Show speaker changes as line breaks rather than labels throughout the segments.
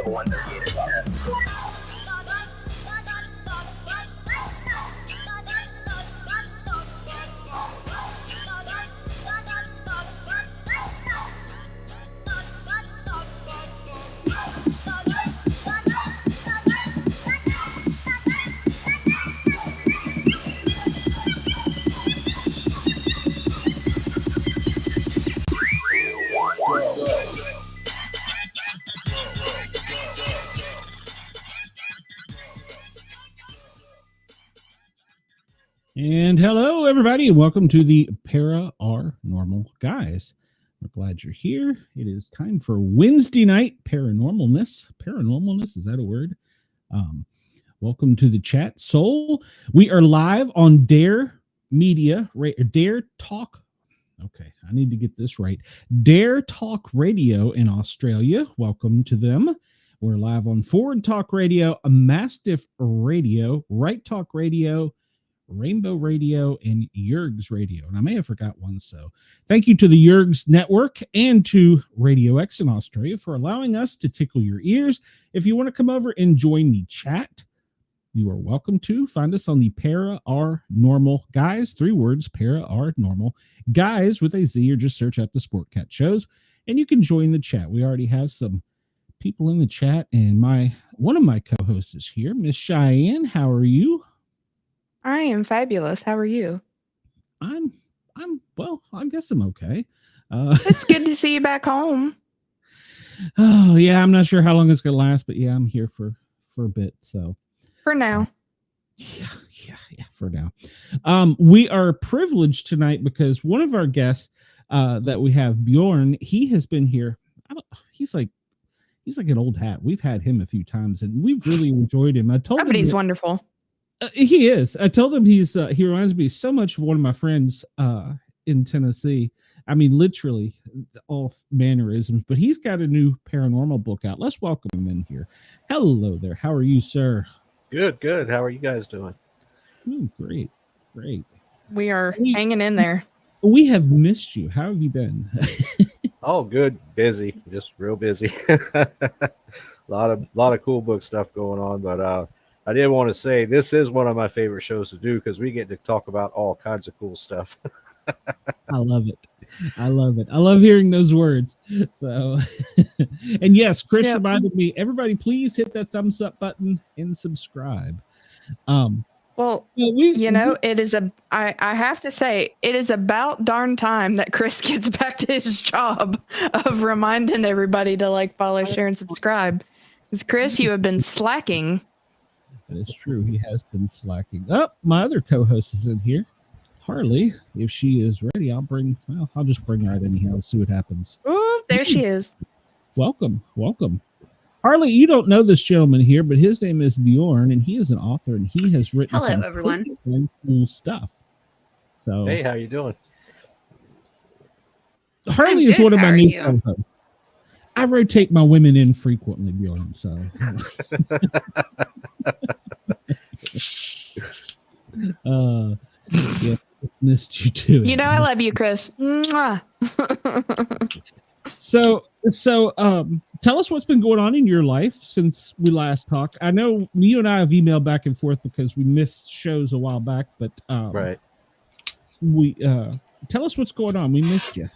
the ones that are gated up.
And hello, everybody, and welcome to the Para OR Normal Guyz. We're glad you're here. It is time for Wednesday night paranormalness. Paranormalness, is that a word? Welcome to the chat, Soul. We are live on Dare Media, Dare Talk. Okay, I need to get this right. Dare Talk Radio in Australia. Welcome to them. We're live on Forward Talk Radio, Mastiff Radio, Right Talk Radio, Rainbow Radio, and Yergs Radio. And I may have forgot one, so thank you to the Yergs Network and to Radio X in Australia for allowing us to tickle your ears. If you want to come over and join the chat, you are welcome to. Find us on the Para OR Normal Guyz, 3 words, Para OR Normal Guyz with a Z, or just search out the Sport Cat shows, and you can join the chat. We already have some people in the chat, and one of my co-hosts is here, Miss Cheyenne. How are you?
I am fabulous. How are you?
I'm well, I guess I'm okay.
It's good to see you back home.
Oh yeah, I'm not sure how long it's gonna last, but yeah, I'm here for a bit. So
for now.
Yeah, for now. We are privileged tonight because one of our guests that we have, Bjorn, he has been here. He's like an old hat. We've had him a few times and we've really enjoyed him. I told him
he's wonderful.
He is. I told him he reminds me so much of one of my friends in Tennessee. I mean, literally all mannerisms, but he's got a new paranormal book out. Let's welcome him in here. Hello there. How are you, sir?
Good. How are you guys doing?
Great.
We are hanging in there.
We have missed you. How have you been?
Oh, good. Busy. Just real busy. a lot of cool book stuff going on, but I did want to say this is one of my favorite shows to do because we get to talk about all kinds of cool stuff.
I love it. I love hearing those words. So, and yes, Chris reminded me, everybody, please hit that thumbs up button and subscribe.
Well, it is I have to say, it is about darn time that Chris gets back to his job of reminding everybody to follow, share, and subscribe. Because Chris, you have been slacking.
That is true. He has been slacking. Oh, my other co-host is in here. Harley, if she is ready, I'll just bring her out anyhow and see what happens.
Oh, there she is.
Welcome. Harley, you don't know this gentleman here, but his name is Bjorn, and he is an author, and he has written some
everyone.
Cool stuff. So,
hey, how you doing?
Harley is one of my new co-hosts. I rotate my women in frequently, Bjorn. So, yeah, missed you too.
I love you, Chris. Mwah.
So, tell us what's been going on in your life since we last talked. I know you and I have emailed back and forth because we missed shows a while back, but
right.
We tell us what's going on. We missed you.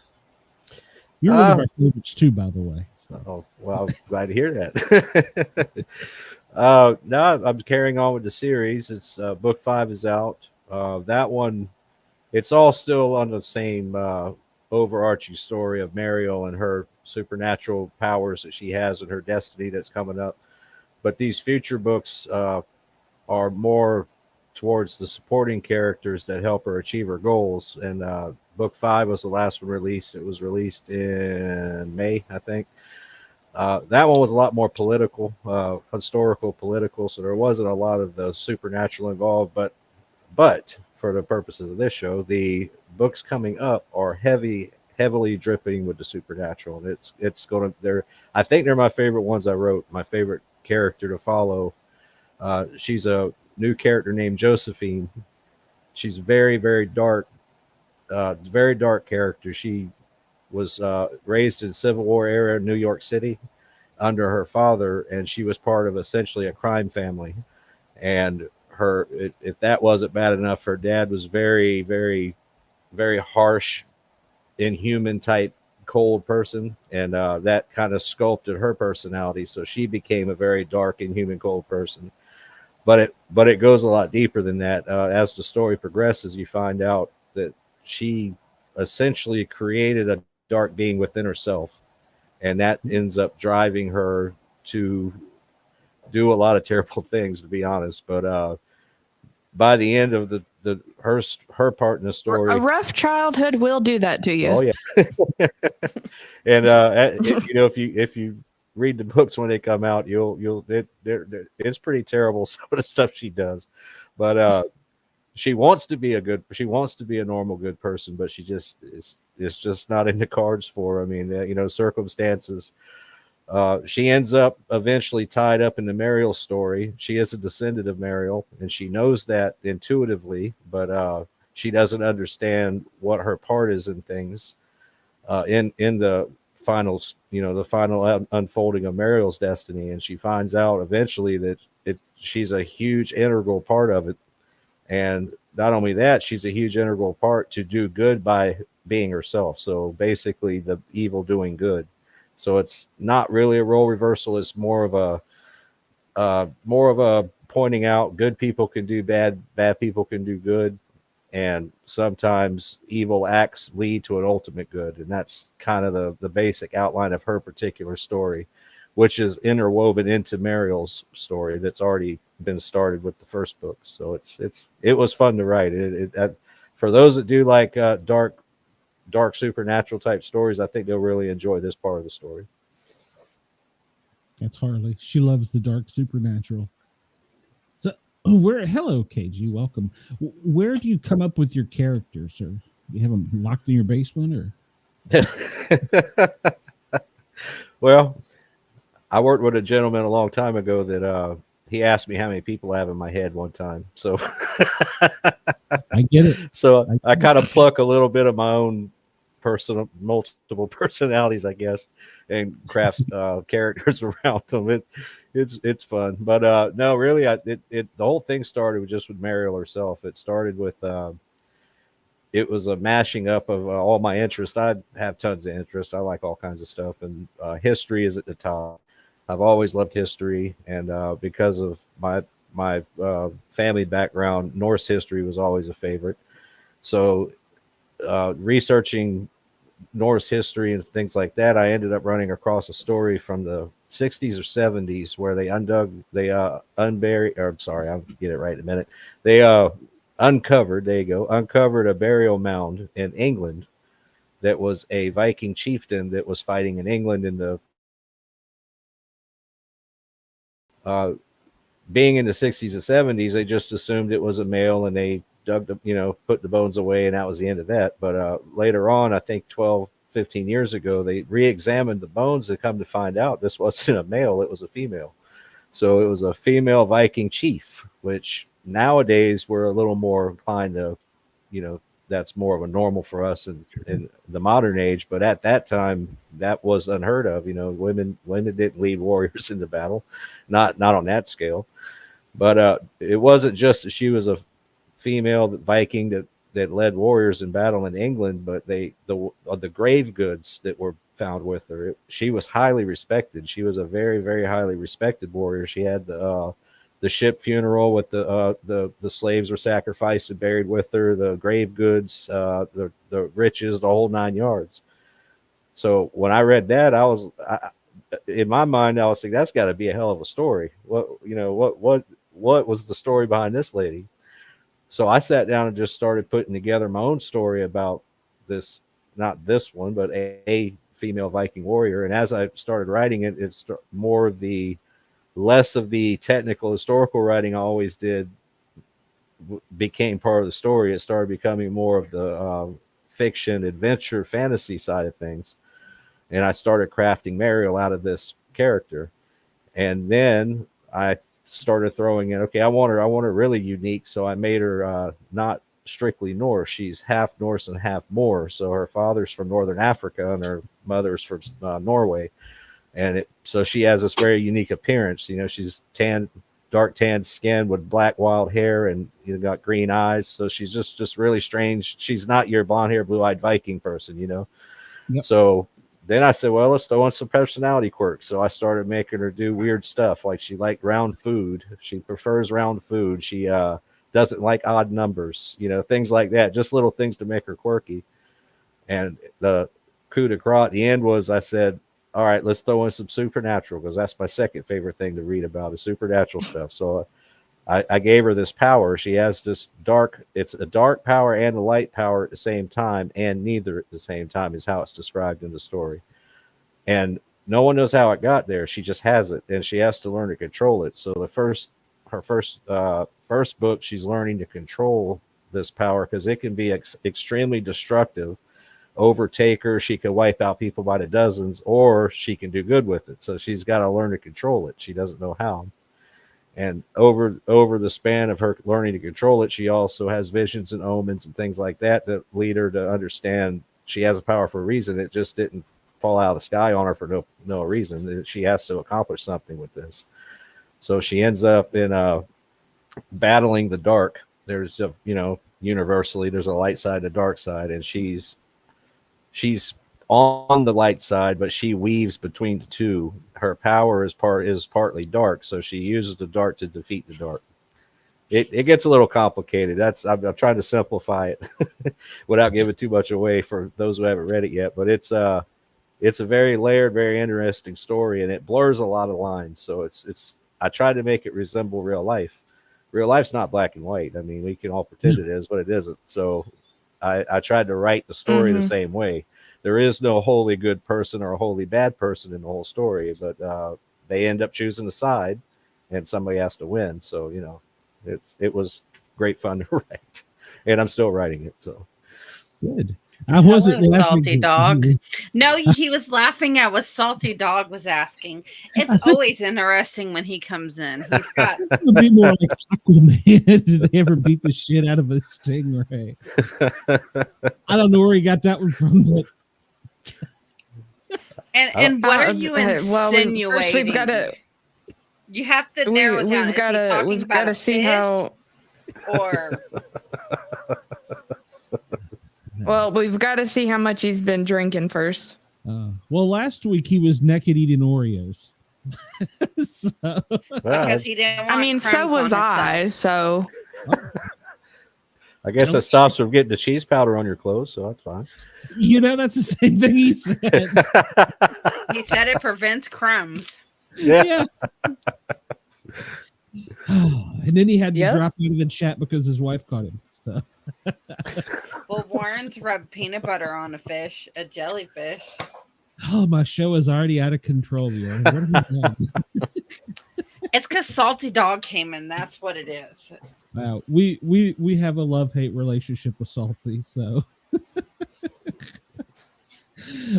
You're one of our favorites too, by the way. So.
Oh, well, I'm glad to hear that. No, I'm carrying on with the series. It's book 5 is out. That one, it's all still on the same overarching story of Mariel and her supernatural powers that she has and her destiny that's coming up. But these future books are more towards the supporting characters that help her achieve her goals. And book 5 was the last one released. It was released in May, I think. That one was a lot more political, historical, political. So there wasn't a lot of the supernatural involved, but for the purposes of this show, the books coming up are heavily dripping with the supernatural. And it's going to, I think they're my favorite ones I wrote, my favorite character to follow. She's a new character named Josephine. She's very, very dark character. She was raised in Civil War era New York City, under her father, and she was part of essentially a crime family. And if that wasn't bad enough, her dad was very, very, very harsh, inhuman type, cold person, and that kind of sculpted her personality. So she became a very dark, inhuman, cold person. But it goes a lot deeper than that. As the story progresses, you find out that she essentially created a dark being within herself, and that ends up driving her to do a lot of terrible things, to be honest. But by the end of her part in the story,
a rough childhood will do that to you.
Oh yeah. And if you read the books when they come out, it's pretty terrible, some of the stuff she does. But she wants to be a normal good person, but it's just not in the cards for her. I mean, circumstances. She ends up eventually tied up in the Mariel story. She is a descendant of Mariel, and she knows that intuitively, but she doesn't understand what her part is in things. In the final, the final unfolding of Mariel's destiny, and she finds out eventually that she's a huge integral part of it. And not only that, she's a huge integral part to do good by being herself. So basically, the evil doing good. So it's not really a role reversal. It's more of a pointing out good people can do bad, bad people can do good, and sometimes evil acts lead to an ultimate good. And that's kind of the basic outline of her particular story, which is interwoven into Mariel's story that's already been started with the first book. So it was fun to write. For those that do like dark supernatural type stories, I think they'll really enjoy this part of the story.
That's Harley. She loves the dark supernatural. So hello, KG, welcome. Where do you come up with your characters, or do you have them locked in your basement, or?
Well, I worked with a gentleman a long time ago that he asked me how many people I have in my head one time. So
I get it.
So I kind of pluck a little bit of my own multiple personalities, I guess, and craft characters around them. It's fun. But no, really, the whole thing started just with Mariel herself. It started with it was a mashing up of all my interests. I have tons of interests. I like all kinds of stuff, and history is at the top. I've always loved history, and because of my family background, Norse history was always a favorite. So researching Norse history and things like that, I ended up running across a story from the 60s or 70s where they uncovered a burial mound in England that was a Viking chieftain that was fighting in England in the being in the 60s and 70s, they just assumed it was a male, and they put the bones away, and that was the end of that. But later on, I think 12, 15 years ago, they re-examined the bones and come to find out this wasn't a male, it was a female. So it was a female Viking chief, which nowadays we're a little more inclined to, that's more of a normal for us in the modern age. But at that time, that was unheard of. Women didn't lead warriors into battle, not on that scale. But it wasn't just that she was a female Viking that led warriors in battle in England, but the grave goods that were found with her, she was highly respected. She was a very, very highly respected warrior. She had the ship funeral with the slaves were sacrificed and buried with her, the grave goods, the riches, the whole 9 yards. So when I read that, in my mind, I was thinking, that's got to be a hell of a story. What was the story behind this lady? So I sat down and just started putting together my own story about this, not this one, but a female Viking warrior. And as I started writing it, it's more of less of the technical historical writing I always did became part of the story. It started becoming more of the fiction, adventure, fantasy side of things. And I started crafting Mariel out of this character. And then I started throwing in, okay, I want her really unique. So I made her not strictly Norse. She's half Norse and half Moor. So her father's from Northern Africa and her mother's from Norway. And so she has this very unique appearance. You know, she's dark tanned skin with black wild hair, and got green eyes. So she's just really strange. She's not your blonde hair, blue eyed Viking person,
Yep.
So then I said, well, let's throw in some personality quirks. So I started making her do weird stuff. Like she liked round food. She prefers round food. She doesn't like odd numbers, things like that. Just little things to make her quirky. And the coup de grace at the end was, I said, all right, let's throw in some supernatural, because that's my second favorite thing to read about is supernatural stuff. So I gave her this power. She has this it's a dark power and a light power at the same time, and neither at the same time is how it's described in the story. And no one knows how it got there. She just has it, and she has to learn to control it. So her first book, she's learning to control this power, because it can be extremely destructive, overtake her. She can wipe out people by the dozens, or she can do good with it. So she's got to learn to control it. She doesn't know how. And over the span of her learning to control it, she also has visions and omens and things like that lead her to understand she has a power for a reason. It just didn't fall out of the sky on her for no reason. She has to accomplish something with this. So she ends up in battling the dark. There's universally there's a light side and a dark side, and she's on the light side, but she weaves between the two. Her power is partly dark, so she uses the dark to defeat the dark. It gets a little complicated. I'm trying to simplify it without giving too much away for those who haven't read it yet. But it's a very layered, very interesting story, and it blurs a lot of lines. So I tried to make it resemble real life. Real life's not black and white. I mean, we can all pretend it is, but it isn't. So I tried to write the story the same way. There is no wholly good person or a wholly bad person in the whole story, but they end up choosing a side, and somebody has to win. So it was great fun to write, and I'm still writing it. So
good. I wasn't laughing.
Salty Dog. No, he was laughing at what Salty Dog was asking. It's always interesting when he comes in. He's got.
It would be more like Aquaman. Did they ever beat the shit out of a stingray? I don't know where he got that one from, but.
And what are you insinuating?
First we've got to.
You have to narrow it down.
We've got to see how.
Or.
Well, we've got to see how much he's been drinking first.
Well, last week he was naked eating Oreos.
Because he didn't want
so was I. So
I guess that stops from getting the cheese powder on your clothes, so that's fine.
That's the same thing he said.
He said it prevents crumbs.
Yeah.
And then he had to drop out of the chat because his wife caught him. So.
Well, Warren's rubbed peanut butter on a jellyfish.
Oh, my show is already out of control here. What have we done?
It's because Salty Dog came in. That's what it is.
Wow, we have a love-hate relationship with Salty, so.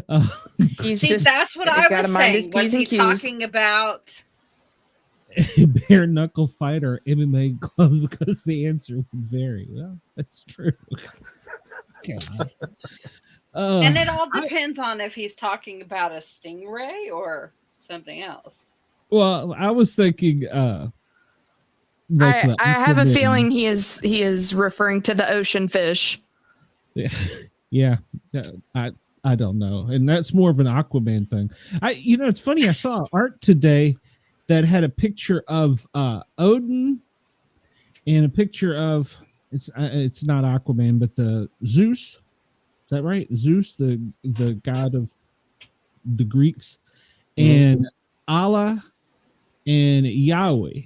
That's what I was saying. Was he talking about
bare knuckle fight or MMA gloves? Because the answer would vary. Well, that's true.
And it all depends on if he's talking about a stingray or something else.
Well, I was thinking.
I have a feeling he is referring to the ocean fish.
Yeah. I don't know, and that's more of an Aquaman thing. It's funny. I saw art today that had a picture of Odin and a picture of it's not Aquaman, but the Zeus. Is that right? Zeus, the god of the Greeks, and Allah and Yahweh.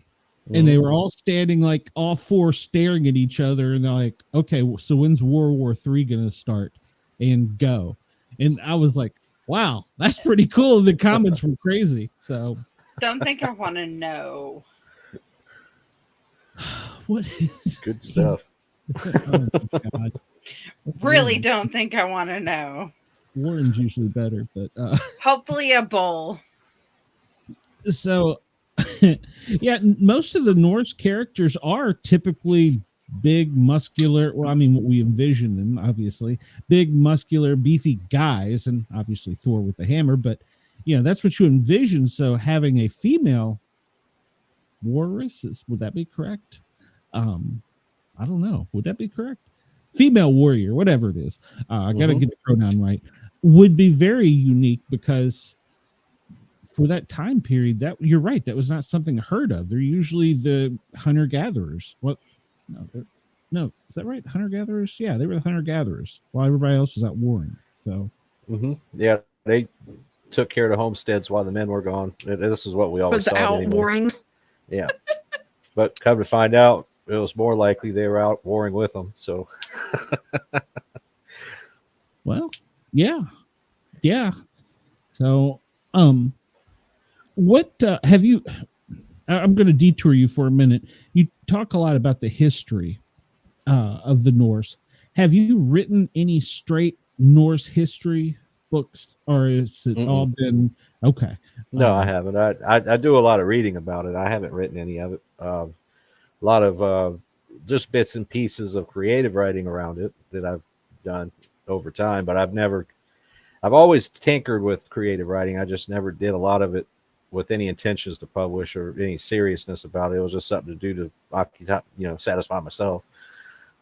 And they were all standing like all four staring at each other. And they're like, okay, so when's World War III going to start and go? And I was like, wow, that's pretty cool. The comments were crazy. So
don't think I want to know.
What is
good stuff?
Oh my God.
Really don't think I want to know.
Warren's usually better, but
hopefully a bowl.
So yeah, most of the Norse characters are typically big, muscular. Well, I mean, what we envision them, obviously, big, muscular, beefy guys, and obviously Thor with the hammer. But that's what you envision. So having a female warrior, would that be correct? I don't know. Would that be correct? Female warrior, whatever it is. I got to get the pronoun right. Would be very unique because for that time period, that you're right, that was not something heard of. They're usually the hunter gatherers. What? No, is that right? Hunter gatherers? Yeah, they were the hunter gatherers while everybody else was out warring. So,
yeah, they took care of the homesteads while the men were gone. This is what we always thought.
Out
anyway.
warring.
Yeah, but come to find out, it was more likely they were out warring with them. So,
well, yeah. So, what have you? I'm going to detour you for a minute. You talk a lot about the history of the Norse. Have you written any straight Norse history books, or is it all been okay?
No, I haven't. I do a lot of reading about it. I haven't written any of it. A lot of just bits and pieces of creative writing around it that I've done over time, but I've always tinkered with creative writing. I just never did a lot of it with any intentions to publish or any seriousness about it. It was just something to do to satisfy myself.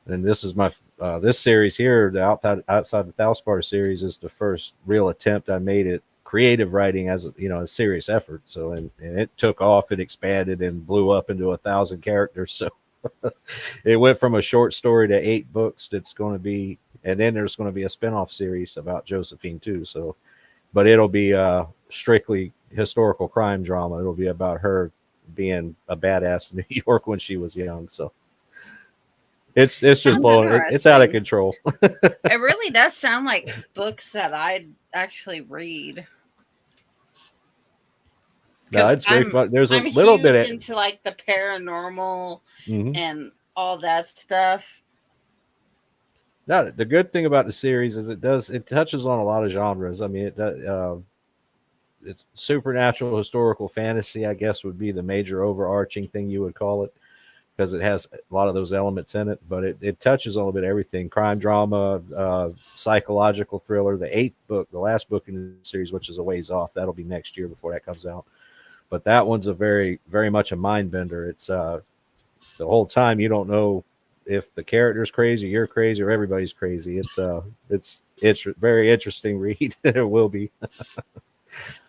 And this is my this series here, the Outside the Thalsparr series, is the first real attempt I made at creative writing as a serious effort. So and it took off, it expanded and blew up into 1,000 characters. So it went from a short story to 8 books. That's going to be, and then there's going to be a spinoff series about Josephine too. So, but it'll be strictly historical crime drama. It'll be about her being a badass in New York when she was young. So it's just blowing. It's out of control.
It really does sound like books that I'd actually read.
No, it's very fun. There's a little bit
into like the paranormal and all that stuff.
Now, the good thing about the series is it touches on a lot of genres. I mean, it's supernatural, historical fantasy, I guess, would be the major overarching thing you would call it, because it has a lot of those elements in it. But it touches on a little bit everything: crime drama, psychological thriller. The 8th book, the last book in the series, which is a ways off, that'll be next year before that comes out. But that one's a very, very much a mind bender. It's the whole time you don't know if the character's crazy, you're crazy, or everybody's crazy. It's a very interesting read. It will be.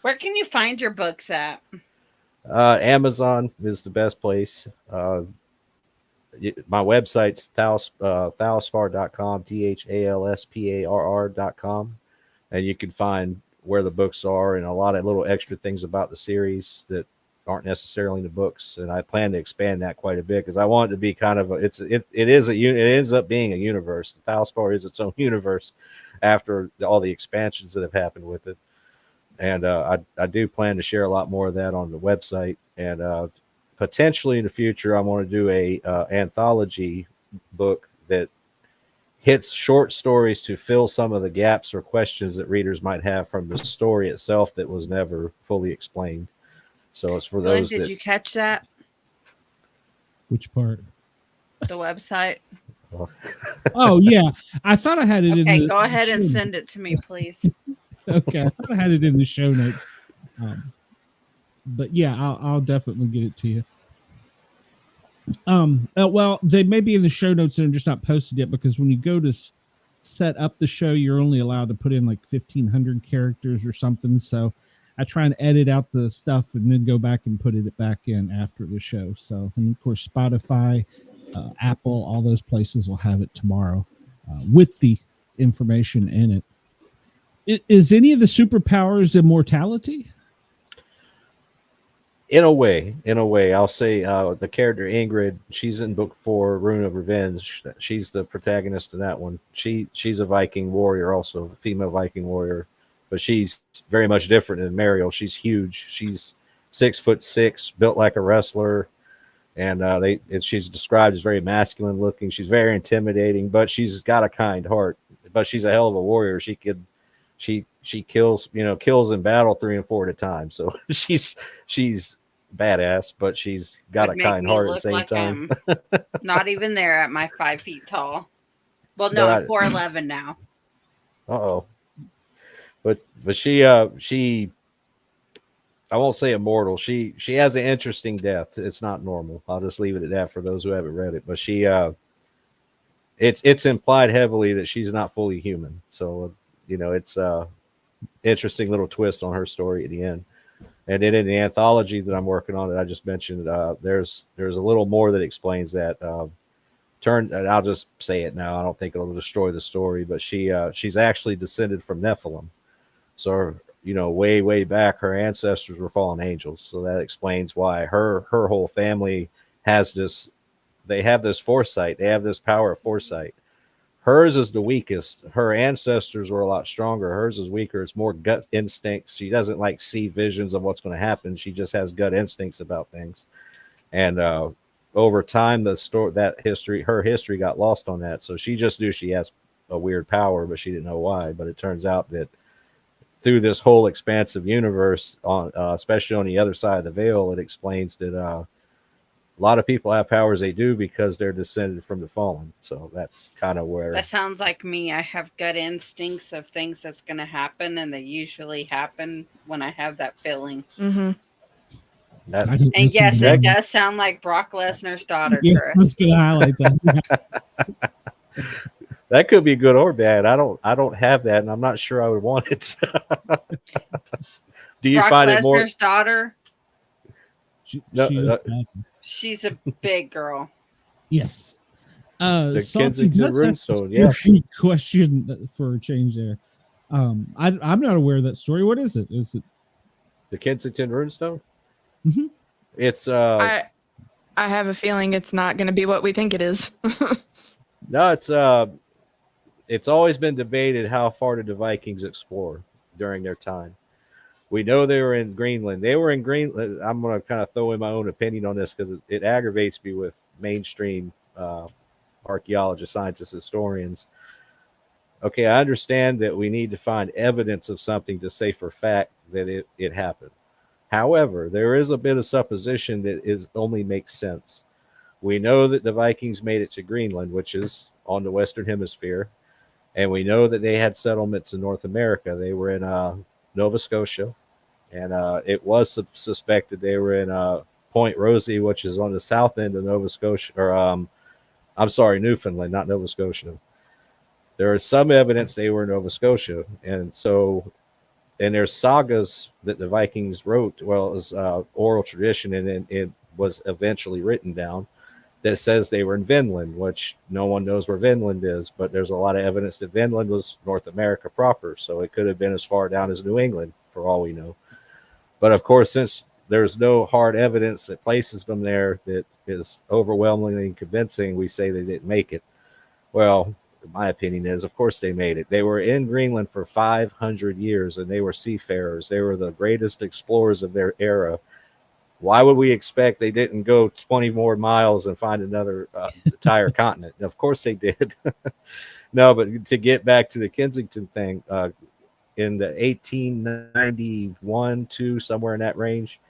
Where can you find your books at?
Amazon is the best place. My website's thalsparr.com, thalsparr.com, and you can find where the books are and a lot of little extra things about the series that aren't necessarily in the books. And I plan to expand that quite a bit because I want it to be kind of it ends up being a universe. The Thalsparr is its own universe after all the expansions that have happened with it. And I do plan to share a lot more of that on the website. And potentially in the future, I want to do a anthology book that hits short stories to fill some of the gaps or questions that readers might have from the story itself that was never fully explained. So it's for those.
Did you catch that?
Which part?
The website.
Oh yeah, I thought I had it.
Okay, go ahead and send it to me, please.
Okay, I thought I had it in the show notes. But yeah, I'll definitely get it to you. Well, they may be in the show notes and just not posted yet, because when you go to set up the show, you're only allowed to put in like 1,500 characters or something. So I try and edit out the stuff and then go back and put it back in after the show. So, and of course, Spotify, Apple, all those places will have it tomorrow with the information in it. Is any of the superpowers immortality?
In a way, I'll say the character Ingrid, she's in book 4, Rune of Revenge. She's the protagonist in that one. She's a Viking warrior, also a female Viking warrior, but she's very much different than Mariel. She's huge. She's 6'6", built like a wrestler, and she's described as very masculine looking. She's very intimidating, but she's got a kind heart. But she's a hell of a warrior. She kills in battle 3 and 4 at a time. So she's badass, but she's got a kind heart at the same time.
I'm not even there at my 5 feet tall. Well, no, I'm 4'11" now.
But she I won't say immortal. She has an interesting death. It's not normal. I'll just leave it at that for those who haven't read it. But she it's implied heavily that she's not fully human. So it's interesting little twist on her story at the end. And then in the anthology that I'm working on that I just mentioned, there's a little more that explains that. And I'll just say it now. I don't think it'll destroy the story, but she's actually descended from Nephilim. So way back, her ancestors were fallen angels. So that explains why her whole family has this. They have this foresight. They have this power of foresight. Hers is the weakest. Her ancestors were a lot stronger. Hers is weaker. It's more gut instincts. She doesn't like see visions of what's going to happen. She just has gut instincts about things. And over time, her history got lost on that. So she just knew she has a weird power, but she didn't know why. But it turns out that through this whole expansive universe, especially on the other side of the veil, it explains that a lot of people have powers they do because they're descended from the fallen. So that's kind of where...
That sounds like me. I have gut instincts of things that's going to happen, and they usually happen when I have that feeling.
Mm-hmm.
And yes, it does sound like Brock Lesnar's daughter,
yeah,
Chris.
I was going to highlight that.
That could be good or bad. I don't have that, and I'm not sure I would want it. Do you
Brock
find
Lesnar's
it more...
daughter?
No,
she's a big girl.
Yes.
The Kensington Runestone.
Yeah. Question for a change there. I'm not aware of that story. What is it? Is it
the Kensington Runestone?
Mm-hmm.
It's
I have a feeling it's not going to be what we think it is.
No, it's always been debated how far did the Vikings explore during their time. We know they were in Greenland. They were in Greenland. I'm going to kind of throw in my own opinion on this because it aggravates me with mainstream archaeologists, scientists, historians. Okay, I understand that we need to find evidence of something to say for fact that it happened. However, there is a bit of supposition that only makes sense. We know that the Vikings made it to Greenland, which is on the Western Hemisphere, and we know that they had settlements in North America. They were in Nova Scotia, and it was suspected they were in Point Rosie, which is on the south end of Nova Scotia, or I'm sorry, Newfoundland, not Nova Scotia. There is some evidence they were in Nova Scotia, and there's sagas that the Vikings wrote. Well, it was oral tradition, and then it was eventually written down that says they were in Vinland, which no one knows where Vinland is, but there's a lot of evidence that Vinland was North America proper, so it could have been as far down as New England, for all we know. But of course, since there's no hard evidence that places them there that is overwhelmingly convincing, we say they didn't make it. Well, my opinion is, of course they made it. They were in Greenland for 500 years, and they were seafarers. They were the greatest explorers of their era. Why would we expect they didn't go 20 more miles and find another entire continent? Of course they did. No, but to get back to the Kensington thing, in the 1891, 2, somewhere in that range,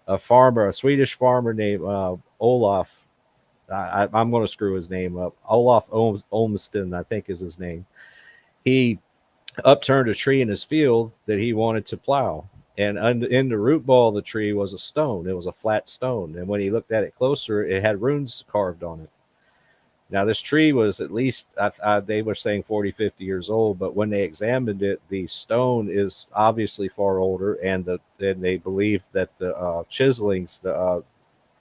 a Swedish farmer named Olaf, I'm going to screw his name up, Olaf Olmsted, I think is his name. He upturned a tree in his field that he wanted to plow. And in the root ball of the tree was a stone. It was a flat stone. And when he looked at it closer, it had runes carved on it. Now, this tree was at least, they were saying 40, 50 years old. But when they examined it, the stone is obviously far older. And they believed that the chiselings, the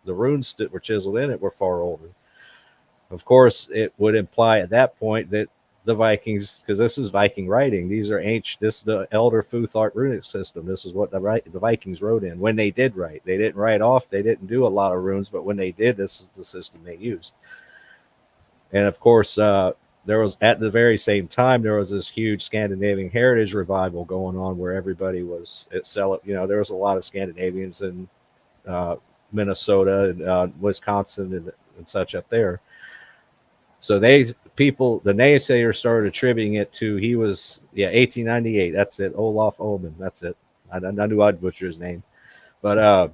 runes that were chiseled in it were far older. Of course, it would imply at that point that the Vikings, because this is Viking writing, these are ancient, this is the Elder Futhark runic system. This is what the Vikings wrote in when they did write. They didn't write off, they didn't do a lot of runes, but when they did, this is the system they used. And of course, there was, at the very same time, there was this huge Scandinavian heritage revival going on where everybody was there was a lot of Scandinavians in Minnesota and Wisconsin and such up there. So the naysayers started attributing it to, 1898. That's it. Olaf Olman. That's it. I knew I'd butcher his name, but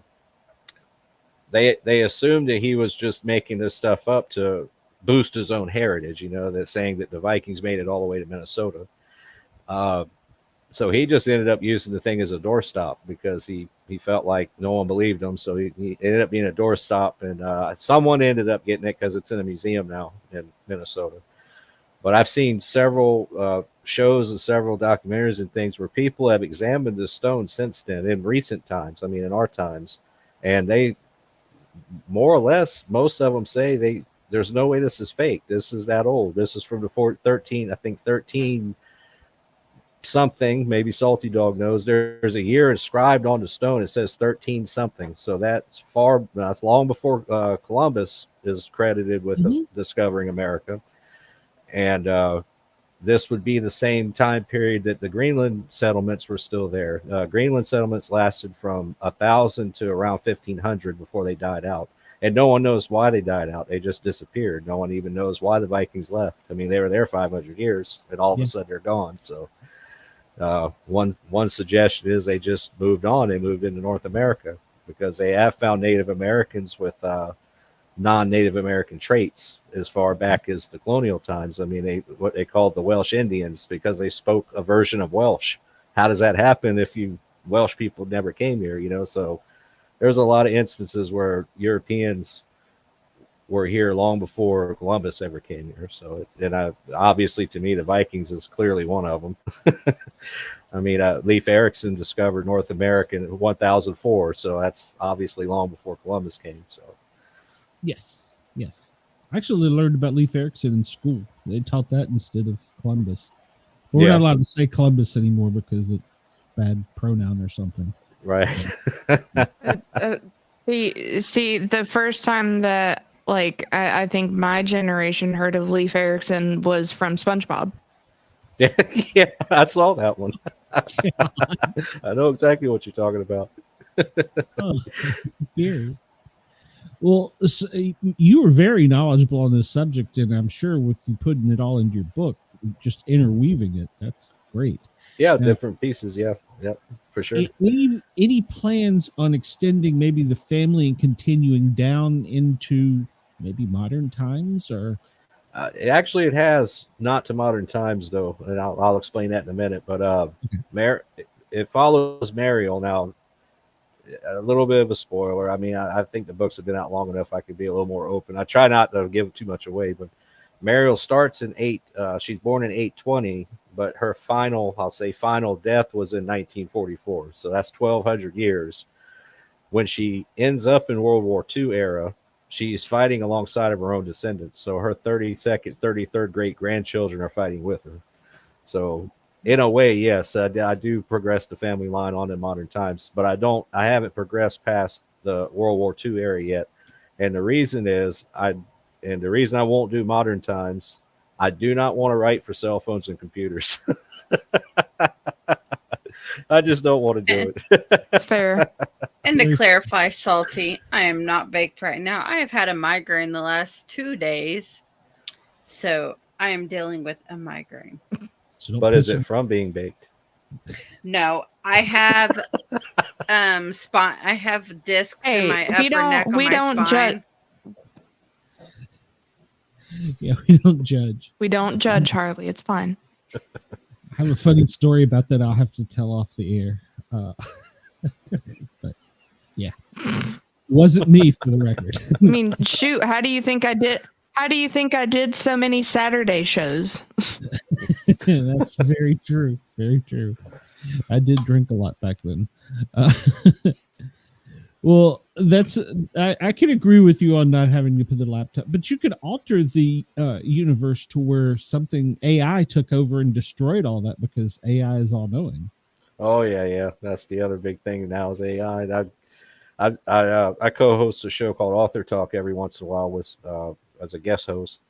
they assumed that he was just making this stuff up to boost his own heritage. That saying that the Vikings made it all the way to Minnesota. So he just ended up using the thing as a doorstop because he felt like no one believed him. So he ended up being a doorstop, and someone ended up getting it because it's in a museum now in Minnesota. But I've seen several shows and several documentaries and things where people have examined the stone since then in recent times. I mean, in our times, and they more or less, most of them say there's no way this is fake. This is that old. This is from the 13 something. Maybe Salty Dog knows. There's a year inscribed on the stone. It says 13 something. So that's long before Columbus is credited with discovering America. And this would be the same time period that the Greenland settlements were still there. Greenland settlements lasted from 1,000 to around 1,500 before they died out. And no one knows why they died out. They just disappeared. No one even knows why the Vikings left. I mean, they were there 500 years, and all of a sudden they're gone. So one suggestion is they just moved on. They moved into North America because they have found Native Americans with non-Native American traits as far back as the colonial times. I mean, what they called the Welsh Indians because they spoke a version of Welsh. How does that happen if Welsh people never came here? So there's a lot of instances where Europeans were here long before Columbus ever came here. So, obviously to me, the Vikings is clearly one of them. I mean, Leif Erikson discovered North America in 1004. So that's obviously long before Columbus came. So.
Yes. I actually learned about Leif Erikson in school. They taught that instead of Columbus. We're not allowed to say Columbus anymore because it's bad pronoun or something.
Right.
See, the first time that I think my generation heard of Leif Erikson was from SpongeBob.
Yeah, I saw that one. I know exactly what you're talking about.
Oh, it's scary. Well, so you were very knowledgeable on this subject, and I'm sure with you putting it all into your book, just interweaving it, that's great.
Yeah, different pieces. Yeah, for sure.
Any plans on extending maybe the family and continuing down into maybe modern times, or?
It has, not to modern times though, and I'll explain that in a minute. But it follows Mariel now. A little bit of a spoiler. I mean, I think the books have been out long enough. I could be a little more open. I try not to give too much away, but Mariel starts in she's born in 820, but her final death was in 1944. So that's 1,200 years. When she ends up in World War II era, she's fighting alongside of her own descendants. So her 32nd, 33rd great grandchildren are fighting with her. So in a way, yes, I do progress the family line on in modern times, but I haven't progressed past the World War II era yet. And the reason is the reason I won't do modern times, I do not want to write for cell phones and computers. I just don't want to do it.
That's fair.
And to clarify, Salty, I am not baked right now. I have had a migraine the last 2 days, so I am dealing with a migraine.
But is it from being baked?
No, I have I have discs in my upper neck on my spine.
Yeah, we don't judge.
We don't judge, Harley. It's fine.
I have a funny story about that I'll have to tell off the air. But yeah, wasn't me for the record.
I mean, shoot, how do you think I did? How do you think I did so many Saturday shows?
That's very true. Very true. I did drink a lot back then. Well, I can agree with you on not having to put the laptop, but you could alter the universe to where something AI took over and destroyed all that because AI is all knowing.
Oh yeah. That's the other big thing now is AI. I co-host a show called Author Talk every once in a while with as a guest host,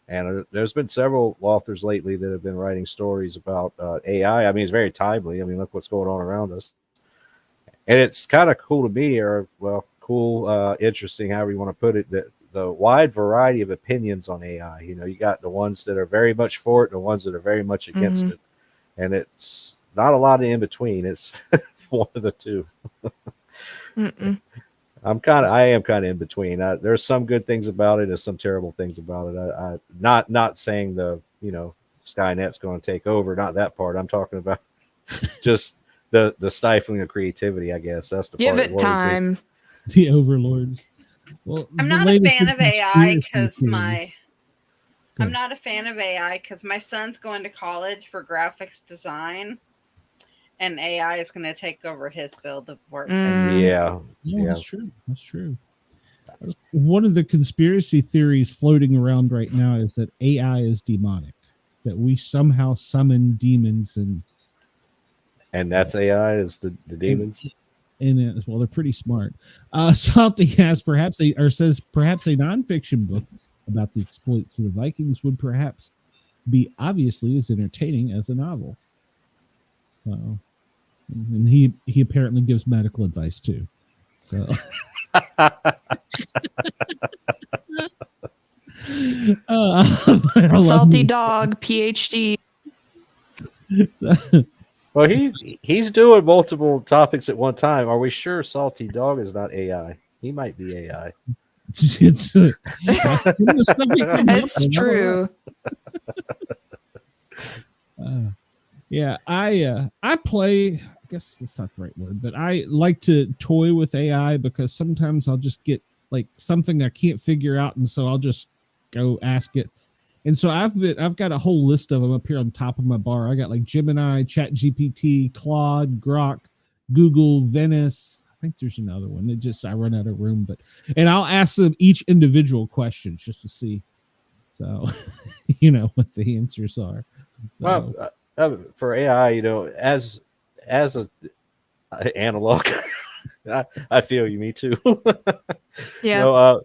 and there's been several authors lately that have been writing stories about AI. I mean, it's very timely. I mean, look what's going on around us, and it's kind of cool to me, interesting, however you want to put it, that the wide variety of opinions on AI. You know, you got the ones that are very much for it, and the ones that are very much against it, and it's not a lot of in between. It's one of the two. I am kind of in between. There's some good things about it. There's some terrible things about it. Not saying the Skynet's going to take over. Not that part. I'm talking about just the stifling of creativity. I guess that's the
Give
part
it
that worries me.
time.
The overlords. Well,
I'm
the
not a
latest
fan
in
of AI
conspiracy
because
theories. Go
I'm
ahead.
not a fan of AI because my son's going to college for graphics design, and AI is going to take over his field of work.
Yeah,
No,
yeah.
that's true. That's true. One of the conspiracy theories floating around right now is that AI is demonic, that we somehow summon demons
And that's AI is the demons.
and well, they're pretty smart. Salty has says perhaps a nonfiction book about the exploits of the Vikings would perhaps be obviously as entertaining as a novel. And he apparently gives medical advice too. So
Salty dog, PhD.
Well, he's doing multiple topics at one time. Are we sure Salty Dog is not AI? He might be AI.
It's
true.
Yeah, I play. I guess that's not the right word, but I like to toy with AI because sometimes I'll just get like something I can't figure out, and so I'll just go ask it. And so I've got a whole list of them up here on top of my bar. I got like Gemini, ChatGPT, Claude, Grok, Google, Venice. I think there's another one. I run out of room, and I'll ask them each individual questions just to see. So, what the answers are. So,
well, for AI, as a analog, I feel you. Me too.
Yeah.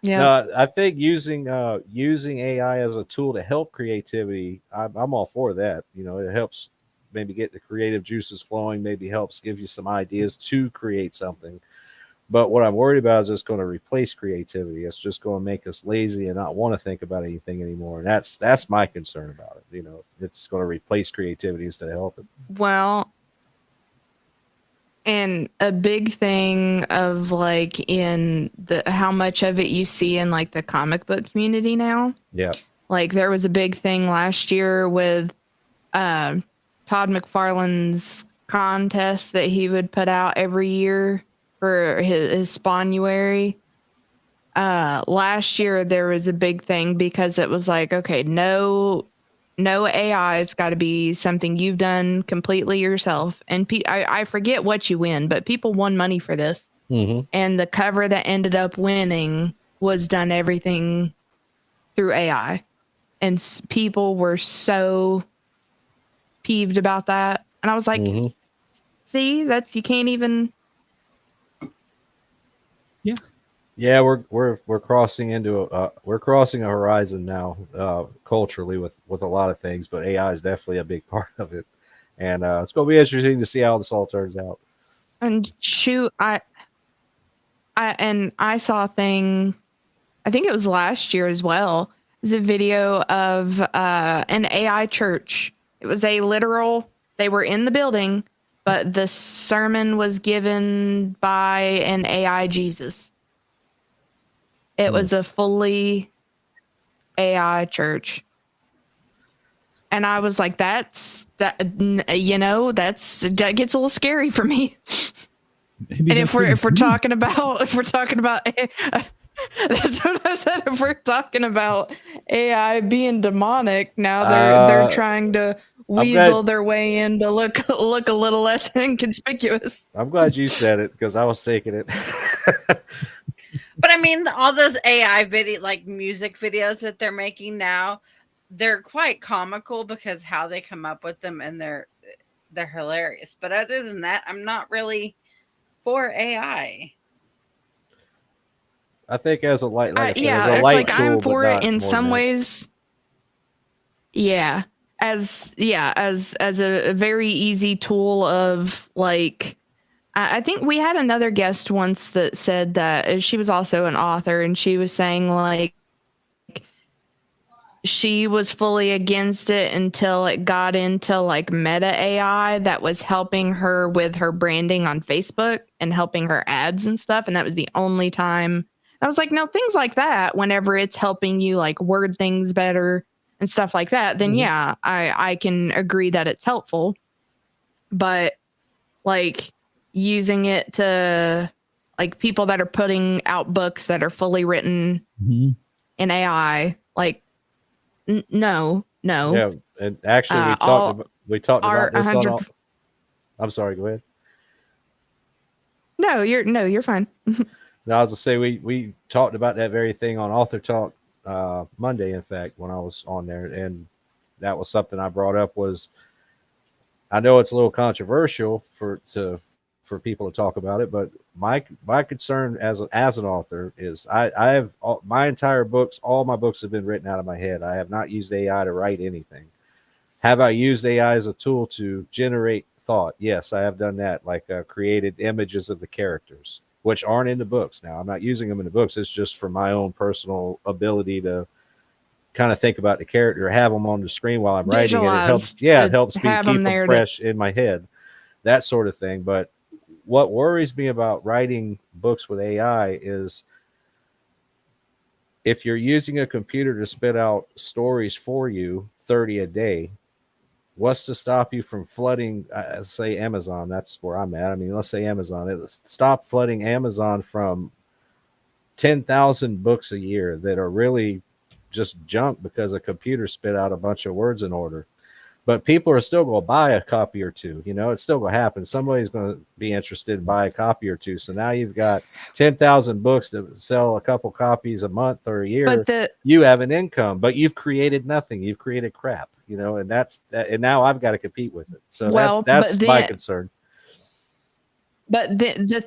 No, I think using AI as a tool to help creativity, I'm all for that. It helps maybe get the creative juices flowing, maybe helps give you some ideas to create something. But what I'm worried about is it's going to replace creativity. It's just going to make us lazy and not want to think about anything anymore. And that's my concern about it. It's going to replace creativity instead of help it.
Well, and a big thing of like in how much of it you see in like the comic book community now.
Yeah.
Like there was a big thing last year with Todd McFarlane's contest that he would put out every year for his Spawnuary. Last year there was a big thing because it was like, okay, no AI. It's got to be something you've done completely yourself. And I forget what you win, but people won money for this.
Mm-hmm.
And the cover that ended up winning was done everything through AI. And people were so peeved about that. And I was like, see, you can't even.
Yeah.
Yeah, we're crossing a horizon now, culturally with a lot of things, but AI is definitely a big part of it, and it's going to be interesting to see how this all turns out.
And shoot, I saw a thing, I think it was last year as well. It was a video of an AI church. It was a literal. They were in the building, but the sermon was given by an AI Jesus. It was a fully AI church. And I was like, that gets a little scary for me.
Maybe
and if we're talking about that's what I said. If we're talking about AI being demonic, now they're trying to weasel their way in to look a little less inconspicuous.
I'm glad you said it because I was thinking it.
But I mean, all those AI video, like music videos that they're making now, they're quite comical because how they come up with them, and they're hilarious. But other than that, I'm not really for AI.
I think as a light, like I said,
yeah,
as a
it's
light
like
tool,
I'm for it in some
that.
ways. Yeah, as a very easy tool of like. I think we had another guest once that said that she was also an author, and she was saying like she was fully against it until it got into like meta AI that was helping her with her branding on Facebook and helping her ads and stuff. And that was the only time I was like, no, things like that, whenever it's helping you like word things better and stuff like that, then yeah, I can agree that it's helpful. but like using it to like people that are putting out books that are fully written in AI, like no.
Yeah, and actually we talked about this on all, I'm sorry, go ahead.
No, you're fine.
No, I was to say we talked about that very thing on Author Talk Monday, in fact, when I was on there, and that was something I brought up. Was I know it's a little controversial for people to talk about it, but my concern as an author is I have my entire books, all my books have been written out of my head. I have not used AI to write anything. Have I used AI as a tool to generate thought? Yes, I have done that. Like created images of the characters, which aren't in the books. Now I'm not using them in the books. It's just for my own personal ability to kind of think about the character, have them on the screen while I'm writing it. It helps. Yeah, it helps me keep them fresh in my head, that sort of thing. But what worries me about writing books with AI is if you're using a computer to spit out stories for you, 30 a day, what's to stop you from flooding, say Amazon? That's where I'm at. I mean, let's say Amazon. Stop flooding Amazon from 10,000 books a year that are really just junk because a computer spit out a bunch of words in order. But people are still going to buy a copy or two. You know, it's still going to happen. Somebody's going to be interested in buy a copy or two. So now you've got 10,000 books to sell a couple copies a month or a year. You have an income, but you've created nothing. You've created crap, you know, and that's that. And now I've got to compete with it. So that's my concern.
But the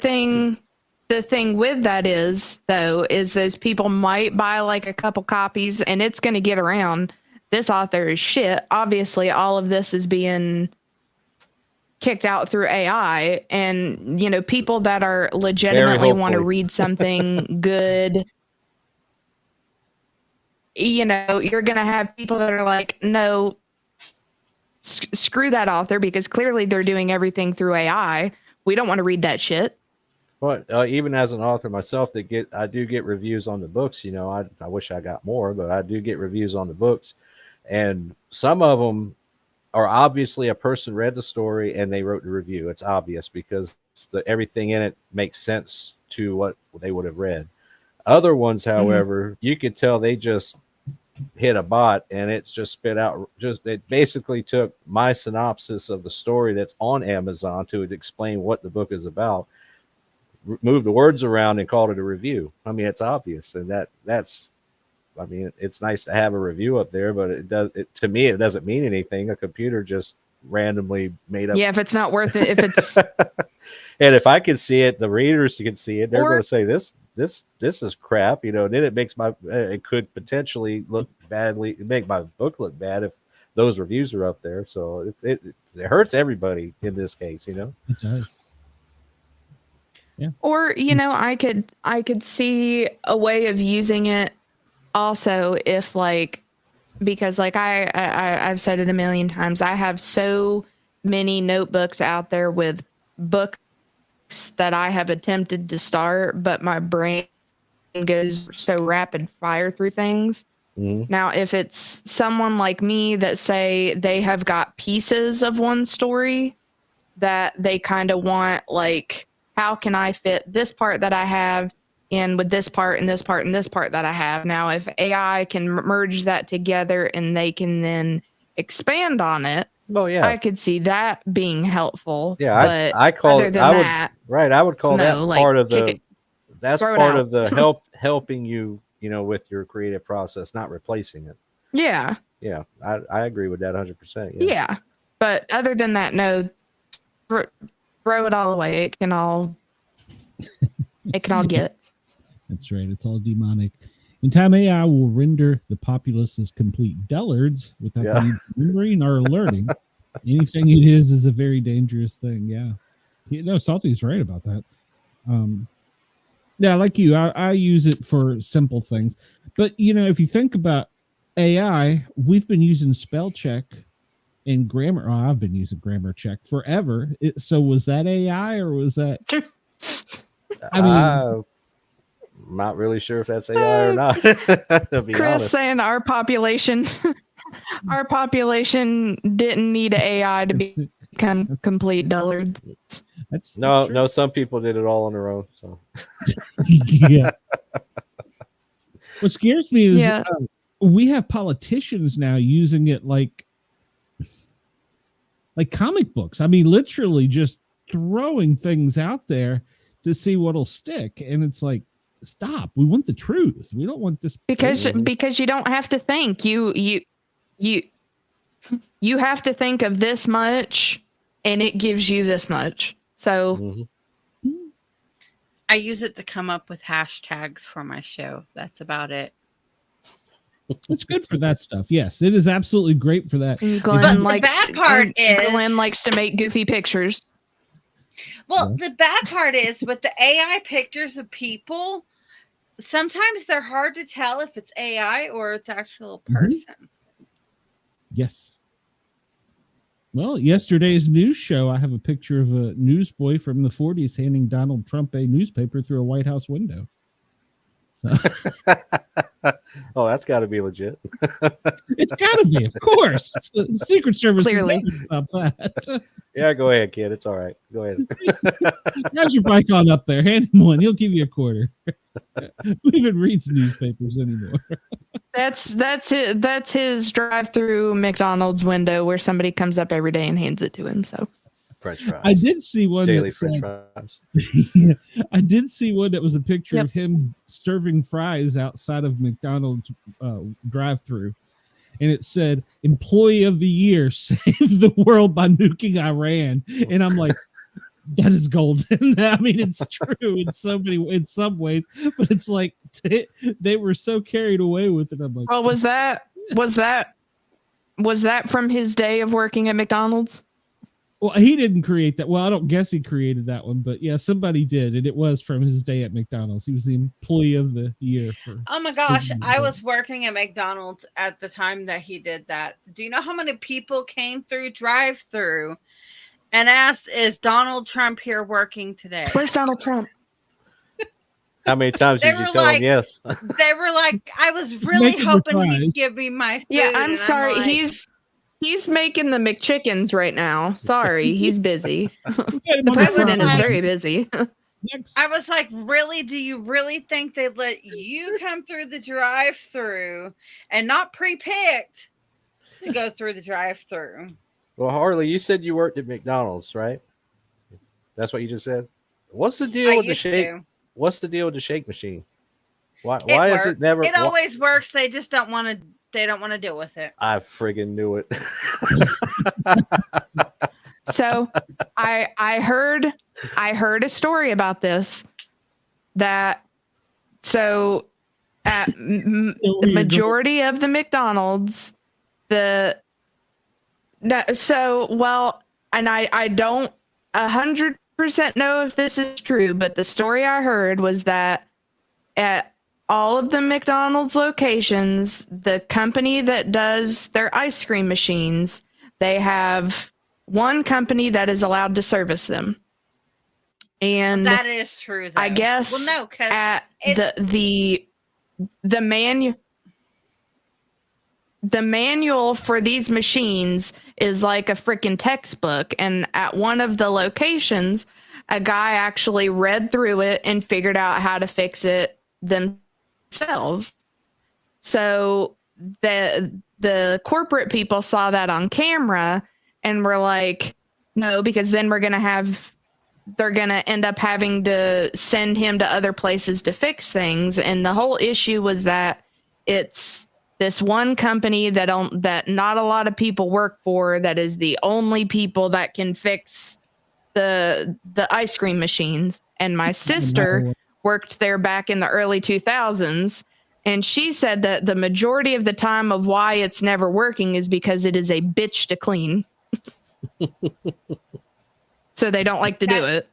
thing with that is those people might buy like a couple copies and it's going to get around. This author is shit. Obviously, all of this is being kicked out through AI. And, you know, people that are legitimately want to read something good, you know, you're going to have people that are like, no, screw that author because clearly they're doing everything through AI. We don't want to read that shit.
Well, even as an author myself, I do get reviews on the books. You know, I wish I got more, but I do get reviews on the books. And some of them are obviously a person read the story and they wrote the review. It's obvious because everything in it makes sense to what they would have read. Other ones, however, you could tell they just hit a bot and it's just spit out. It basically took my synopsis of the story that's on Amazon to explain what the book is about, move the words around and called it a review. I mean, it's obvious. And that's, I mean, it's nice to have a review up there, but to me, it doesn't mean anything. A computer just randomly made up.
Yeah. If it's not worth it, if it's,
and if I can see it, the readers can see it. They're going to say this is crap, you know, and then it could potentially look badly, make my book look bad if those reviews are up there. So it hurts everybody in this case, you know?
It does. Yeah.
Or, you know, I could see a way of using it also if like, because like I've said it a million times, I have so many notebooks out there with books that I have attempted to start, but my brain goes so rapid fire through things. Now, if it's someone like me that say they have got pieces of one story that they kind of want, like, how can I fit this part that I have in with this part and this part and this part that I have? Now, if AI can merge that together and they can then expand on it,
well, yeah,
I could see that being helpful.
Yeah,
but
I call
other
it.
than
I would
that,
right. I would call that
like,
part of the. That's
throw it
part
out.
of the helping you, you know, with your creative process, not replacing it.
Yeah.
Yeah, I agree with that 100%.
Yeah, but other than that, no. Throw it all away. It can all get.
That's right. It's all demonic. In time, AI will render the populace as complete dullards without the need for remembering or alerting. Anything it is a very dangerous thing. Yeah. You know, Salty's right about that. Yeah, like you, I use it for simple things. But, you know, if you think about AI, we've been using spell check and grammar. Oh, I've been using grammar check forever. So was that AI or was that? I mean,
I'm not really sure if that's AI or not. To be
Chris
honest.
saying our population didn't need AI to be become complete dullards.
That's
No, some people did it all on their own. So
yeah. What scares me is
Yeah.
We have politicians now using it like comic books. I mean, literally just throwing things out there to see what'll stick. And it's like, stop. We want the truth. We don't want this
Because you don't have to think. You have to think of this much, and it gives you this much. So
I use it to come up with hashtags for my show. That's about it.
it's good for that stuff. Yes, it is absolutely great for that.
and
But the bad part is
Glenn likes to make goofy pictures.
Well,
Yes.
the bad part is with the AI pictures of people, sometimes they're hard to tell if it's AI or it's actual person.
Yes. Well, yesterday's news show, I have a picture of a newsboy from the 40s handing Donald Trump a newspaper through a White House window. So,
oh, that's got to be legit.
it's got to be, of course. The Secret Service is
Clearly.
never stop that.
Yeah, go ahead, kid. It's all right. Go ahead.
How's your bike on up there? Hand him one. He'll give you a quarter. Who even reads newspapers anymore?
That's his drive-through McDonald's window where somebody comes up every day and hands it to him. So
French fries.
I did see one
Daily
that
French
said,
fries.
yeah, I did see one that was a picture
Yep.
of him serving fries outside of McDonald's drive-through, and it said "Employee of the Year, save the world by nuking Iran." And I'm like, that is golden. I mean, it's true in some ways, but it's like they were so carried away with it. I'm like,
well, was that from his day of working at McDonald's?
well, he didn't create that. Well, I don't guess he created that one, but yeah, somebody did, and it was from his day at McDonald's. He was the Employee of the Year for.
Oh my gosh, I was working at McDonald's at the time that he did that. Do you know how many people came through drive-through and asked, "Is Donald Trump here working today?"
Where's Donald Trump?
How many times
They
did you
were
tell
like-
them yes?
They were like, "I was really
making the
hoping
fries.
he'd give me my food."
Yeah, I'm
and
sorry.
like,
He's making the McChickens right now. Sorry, he's busy. The
The
president is
Like-
very busy.
I was like, really? Do you really think they'd let you come through the drive-through and not pre-picked to go through the drive-through?
Well, Harley, you said you worked at McDonald's, right? That's what you just said. What's the deal
I
with the
used
shake?
to.
What's the deal with the shake machine? Why
It
is it
worked.
never?
It always works. They just don't want to. They don't want to deal with it.
I friggin' knew it.
So I heard a story about this that so at the majority of the McDonald's and I don't 100% know if this is true, but the story I heard was that at all of the McDonald's locations, the company that does their ice cream machines, they have one company that is allowed to service them. And
That is true. Though.
I guess
Well, no, because
at the manual for these machines is like a freaking textbook, and at one of the locations a guy actually read through it and figured out how to fix it themselves. So the corporate people saw that on camera and were like, no, because then they're going to end up having to send him to other places to fix things. And the whole issue was that it's this one company that not a lot of people work for, that is the only people that can fix the ice cream machines. And my sister worked there back in the early 2000s. And she said that the majority of the time of why it's never working is because it is a bitch to clean. So they don't like to do it.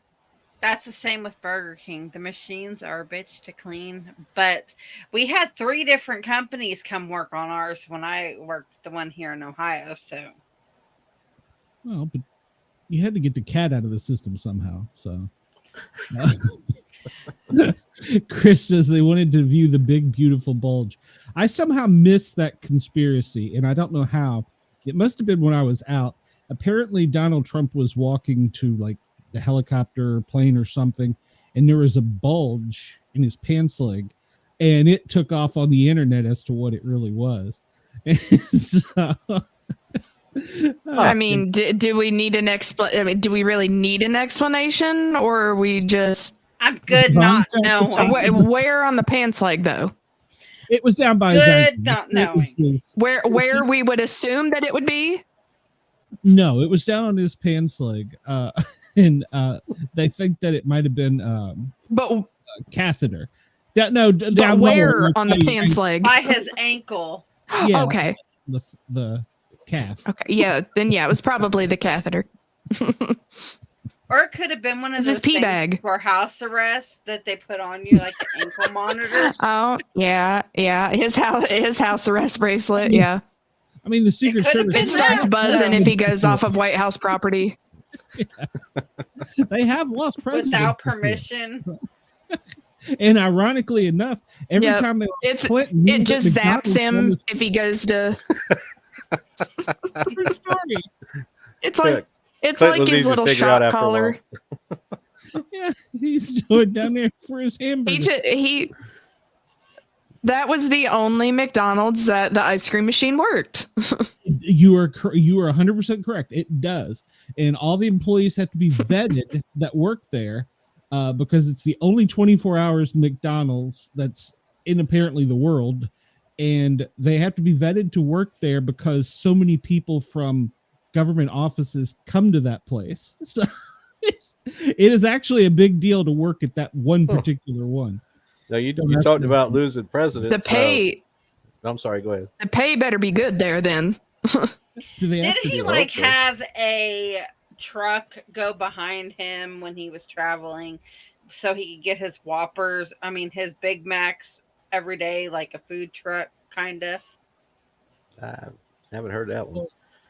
that's the same with Burger King. The machines are a bitch to clean, but we had 3 different companies come work on ours when I worked the one here in Ohio. So,
Well, but you had to get the cat out of the system somehow. So, Chris says they wanted to view the big, beautiful bulge. I somehow missed that conspiracy, and I don't know how. It must have been when I was out. apparently Donald Trump was walking to like the helicopter plane or something, and there was a bulge in his pants leg, and it took off on the internet as to what it really was. So,
I mean, do we need an do we really need an explanation, or are we just?
I'm good not knowing.
Where on the pants leg though?
It was down by
good not knowing.
Where we would assume that it would be.
No, it was down on his pants leg, and they think that it might have been
but
a catheter. No,
but
down
where
lower,
on the pants leg?
By his ankle.
Yeah,
okay.
The calf.
Okay, yeah, then yeah, it was probably the catheter.
Or it could have been one of
This
those
is pee
things
bag
for house arrest that they put on you, like the ankle monitors.
Oh yeah, his house arrest bracelet. Yeah,
I mean the Secret Service.
it starts buzzing if he goes off of White House property.
Yeah. They have lost presidents
without permission.
And ironically enough, every time they Clinton,
it just zaps him if he goes to.
True story.
It's like
Clinton was
his
easy to
little
figure out
shot
after a
collar.
Yeah, he's going down there for his hamburger.
That was the only McDonald's that the ice cream machine worked.
You are 100% correct. It does, and all the employees have to be vetted that work there, because it's the only 24 hours McDonald's that's in apparently the world, and they have to be vetted to work there because so many people from government offices come to that place. So it is actually a big deal to work at that one particular one.
Now you talked about losing presidents.
The pay.
I'm sorry. Go ahead.
The pay better be good there then.
Did he have a truck go behind him when he was traveling so he could get his Whoppers? I mean, his Big Macs every day, like a food truck, kind of.
I haven't heard that one.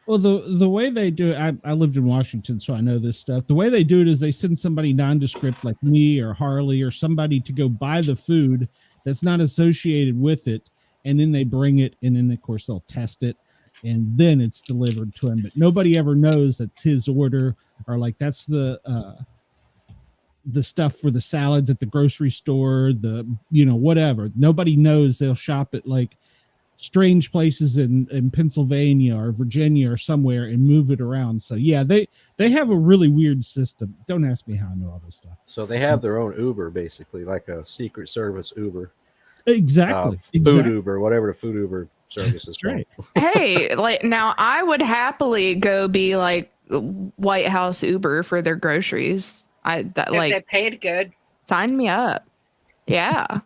Well, the way they do it, I lived in Washington, so I know this stuff. The way they do it is they send somebody nondescript like me or Harley or somebody to go buy the food that's not associated with it, and then they bring it, and then, of course, they'll test it, and then it's delivered to him. But nobody ever knows that's his order, or like that's the stuff for the salads at the grocery store, whatever. Nobody knows. They'll shop at like strange places in Pennsylvania or Virginia or somewhere and move it around. So yeah, they have a really weird system. Don't ask me how I know all this stuff.
So they have their own Uber, basically, like a Secret Service Uber.
Exactly.
Food Uber, whatever the food Uber service is.
Right.
Hey, like now I would happily go be like White House Uber for their groceries.
If they paid good.
Sign me up. Yeah.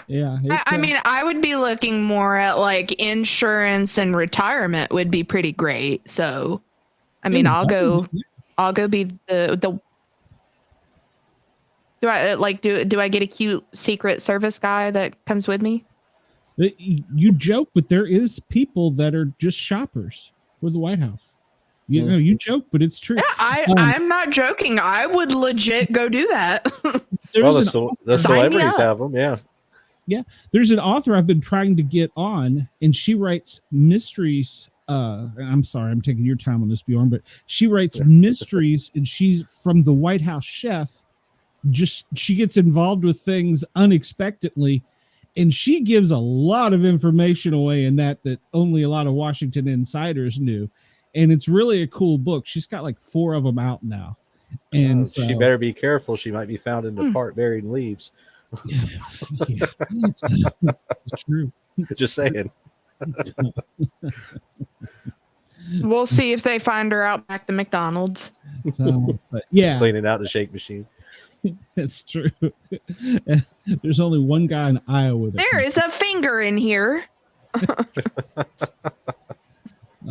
Yeah.
I mean, I would be looking more at like insurance and retirement would be pretty great. So, I mean, I'll go be the. Do I get a cute Secret Service guy that comes with me?
You joke, but there is people that are just shoppers for the White House. You know, you joke, but it's true.
Yeah, I'm not joking. I would legit go do that.
The celebrities have them, yeah.
Yeah, there's an author I've been trying to get on, and she writes mysteries. I'm sorry, I'm taking your time on this, Bjorn, but she writes mysteries, and she's from the White House chef. She gets involved with things unexpectedly, and she gives a lot of information away in that only a lot of Washington insiders knew. And it's really a cool book. She's got like 4 of them out now. And so,
she better be careful. She might be found in the part buried in leaves.
Yeah, it's true.
Just saying.
We'll
see if they find her out back to McDonald's.
But yeah,
cleaning out the shake machine.
It's true. There's only one guy in Iowa.
There is a finger in here.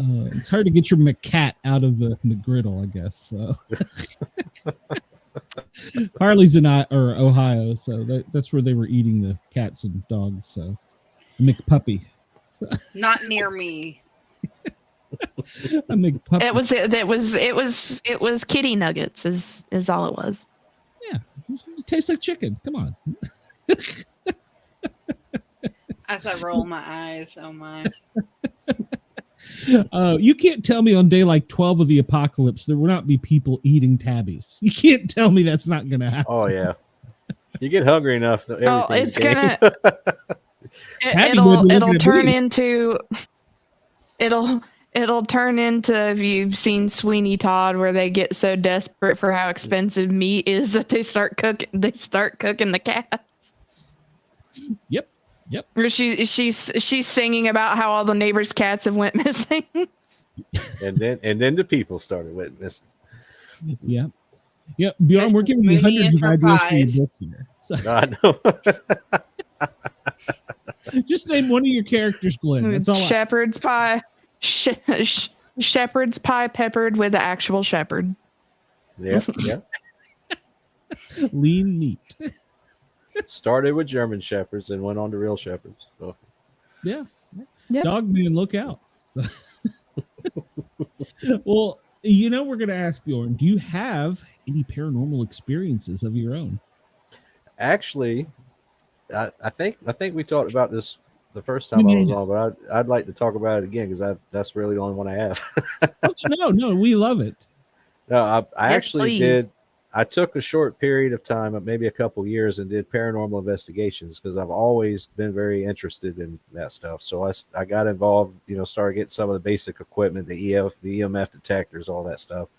It's hard to get your McCat out of the griddle, I guess. So. Harley's in Ohio, so that's where they were eating the cats and dogs. So, McPuppy.
Not near me.
A McPuppy.
It was kitty nuggets is all it was.
Yeah, it tastes like chicken. Come on.
As I roll my eyes, oh my.
You can't tell me on day like 12 of the apocalypse there will not be people eating tabbies. You can't tell me that's not going to happen.
Oh yeah, you get hungry enough that everything's
it'll turn into it'll turn into, if you've seen Sweeney Todd, where they get so desperate for how expensive meat is that they start cooking the cats.
Yep.
Or she's singing about how all the neighbors' cats have went missing.
and then the people started witnessing.
Yeah. Bjorn, we're giving you hundreds of ideas for your book here. So.
I know.
Just name one of your characters, Glenn. That's all.
Shepherd's pie. Shepherd's pie peppered with the actual shepherd.
Yeah.
Lean meat.
Started with German shepherds and went on to real shepherds. So.
Yeah. Yep. Dog man, look out. So. Well, we're going to ask Bjorn, do you have any paranormal experiences of your own?
Actually, I think we talked about this the first time I was on, but I'd like to talk about it again because that's really the only one I have.
No, we love it.
No, I actually did. I took a short period of time, maybe a couple years, and did paranormal investigations because I've always been very interested in that stuff. So I got involved, started getting some of the basic equipment, the EMF detectors, all that stuff.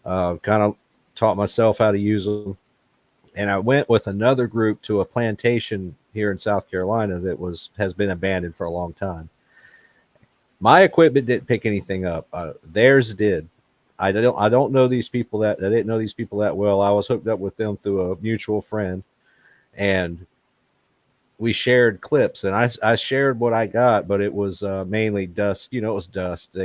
Kind of taught myself how to use them. And I went with another group to a plantation here in South Carolina that has been abandoned for a long time. My equipment didn't pick anything up. Theirs did. I don't know these people I didn't know these people that well. I was hooked up with them through a mutual friend, and we shared clips, and I shared what I got, but it was mainly dust. It was dust.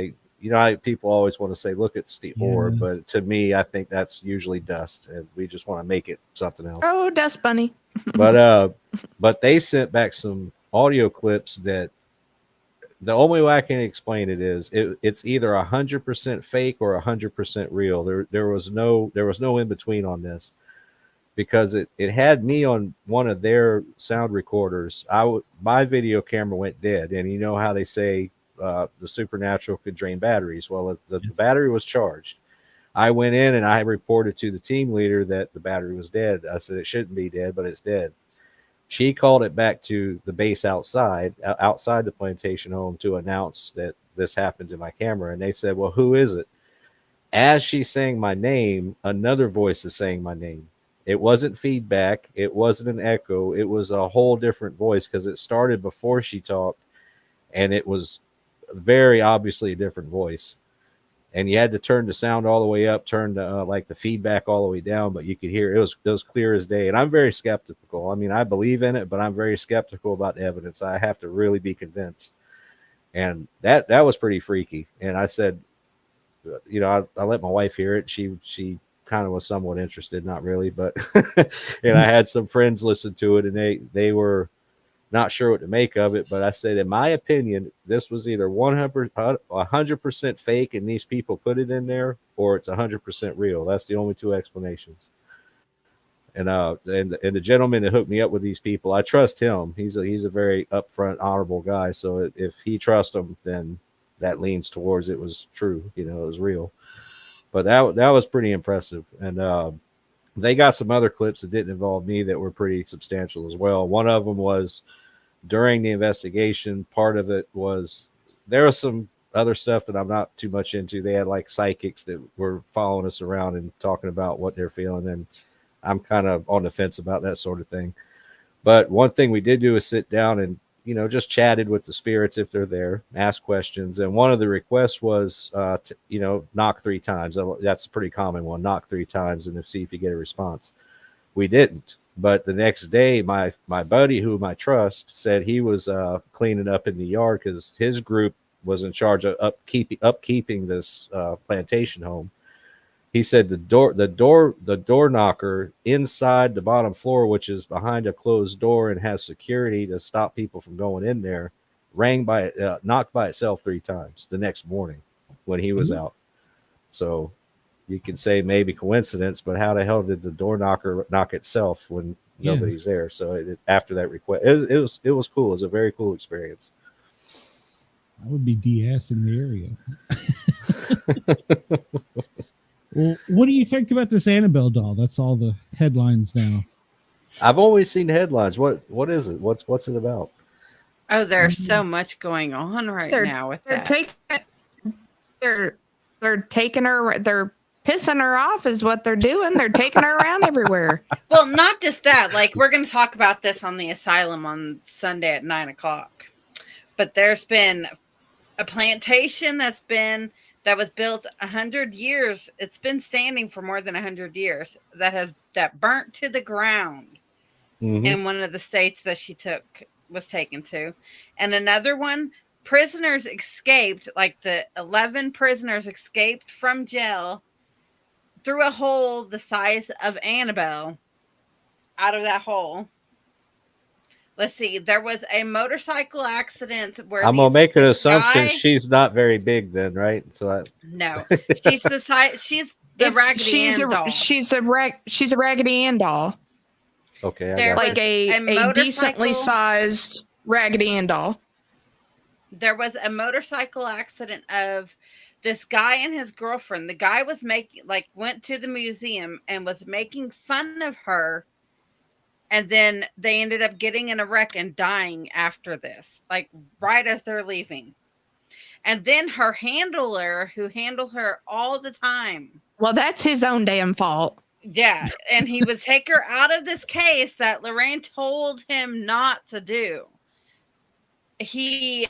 People always want to say, look at the orb, but to me, I think that's usually dust, and we just want to make it something else.
Oh, dust bunny.
But they sent back some audio clips that the only way I can explain it is it's either 100% fake or 100% real. There was no in between on this, because it had me on one of their sound recorders. My video camera went dead, and you know how they say the supernatural could drain batteries. Well, the battery was charged. I went in and I reported to the team leader that the battery was dead. I said it shouldn't be dead, but it's dead. She called it back to the base outside the plantation home to announce that this happened to my camera. And they said, well, who is it? As she's saying my name, another voice is saying my name. It wasn't feedback. It wasn't an echo. It was a whole different voice because it started before she talked, and it was very obviously a different voice. And you had to turn the sound all the way up, turn the like the feedback all the way down, but you could hear it was clear as day. And I'm very skeptical. I mean, I believe in it, but I'm very skeptical about the evidence. I have to really be convinced. And that was pretty freaky. And I said, I let my wife hear it. She kind of was somewhat interested, not really, but and I had some friends listen to it, and they were not sure what to make of it. But I said, in my opinion, this was either 100% fake and these people put it in there, or it's 100% real. That's the only two explanations. And the gentleman that hooked me up with these people, I trust him. He's a very upfront, honorable guy. So if he trusts them, then that leans towards it was true. It was real. But that was pretty impressive. And they got some other clips that didn't involve me that were pretty substantial as well. One of them was during the investigation. Part of it was there was some other stuff that I'm not too much into. They had like psychics that were following us around and talking about what they're feeling. And I'm kind of on the fence about that sort of thing. But one thing we did do is sit down and, just chatted with the spirits if they're there, ask questions. And one of the requests was, knock 3 times. That's a pretty common one. Knock 3 times and see if you get a response. We didn't. But the next day, my buddy, whom I trust, said he was cleaning up in the yard because his group was in charge of upkeeping this plantation home. He said the door knocker inside the bottom floor, which is behind a closed door and has security to stop people from going in there, knocked by itself 3 times the next morning when he was out. So you can say maybe coincidence, but how the hell did the door knocker knock itself when nobody's there? So after that request, it was cool. It was a very cool experience.
I would be de-assing the area. Well, what do you think about this Annabelle doll? That's all the headlines now.
I've always seen the headlines. What is it? What's it about?
Oh, there's so much going on now with that.
They're taking her. They're pissing her off is what they're doing. They're taking her around everywhere.
Well, not just that. Like, we're going to talk about this on the asylum on Sunday at 9:00. But there's been a plantation that was built 100 years. It's been standing for more than 100 years. That burnt to the ground in one of the states that she was taken to, and another one. Prisoners escaped. Like the 11 prisoners escaped from jail through a hole the size of Annabelle. Out of that hole. Let's see. There was a motorcycle accident where
I'm gonna make an assumption she's not very big then, right?
No, she's the size. She's the Raggedy Ann doll.
She's a Raggedy Ann doll.
Okay,
There
like a decently sized Raggedy Ann doll.
There was a motorcycle accident of this guy and his girlfriend. The guy was went to the museum and was making fun of her. And then they ended up getting in a wreck and dying after this, like right as they're leaving. And then her handler, who handled her all the time.
Well, that's his own damn fault.
Yeah. And he would take her out of this case that Lorraine told him not to do. He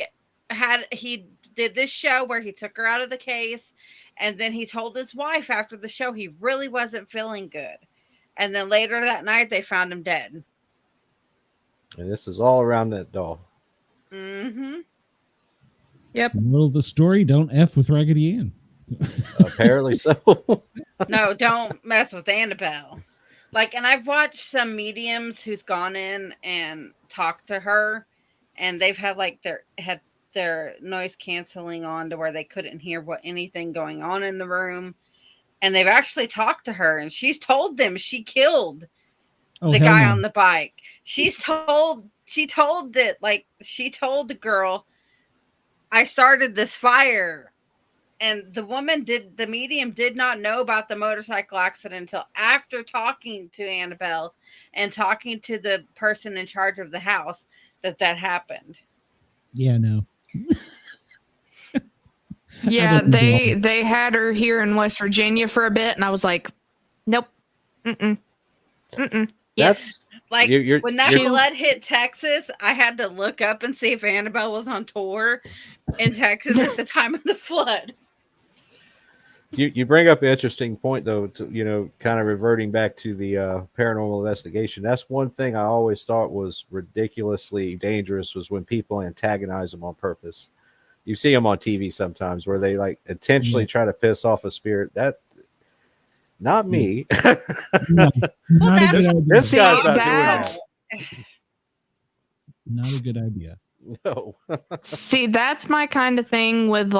did this show where he took her out of the case. And then he told his wife after the show he really wasn't feeling good. And then later that night, they found him dead.
And this is all around that doll.
Mm-hmm.
Yep.
Middle of the story, don't F with Raggedy Ann.
Apparently so.
No, don't mess with Annabelle. And I've watched some mediums who's gone in and talked to her, and they've had their noise canceling on to where they couldn't hear anything going on in the room. And they've actually talked to her, and she's told them she killed the guy on the bike. She told the girl, I started this fire. And the medium did not know about the motorcycle accident until after talking to Annabelle and talking to the person in charge of the house that happened.
Yeah, no.
Yeah, they had her here in West Virginia for a bit, and I was like, nope. Mm-mm. Mm-mm. Yeah.
That's
when that flood hit Texas, I had to look up and see if Annabelle was on tour in Texas at the time of the flood.
You bring up an interesting point, though, kind of reverting back to the paranormal investigation. That's one thing I always thought was ridiculously dangerous, was when people antagonize them on purpose. You see them on TV sometimes where they intentionally try to piss off a spirit. That, not me.
No,
this guy's not doing that.
Not a good idea.
No.
See, that's my kind of thing with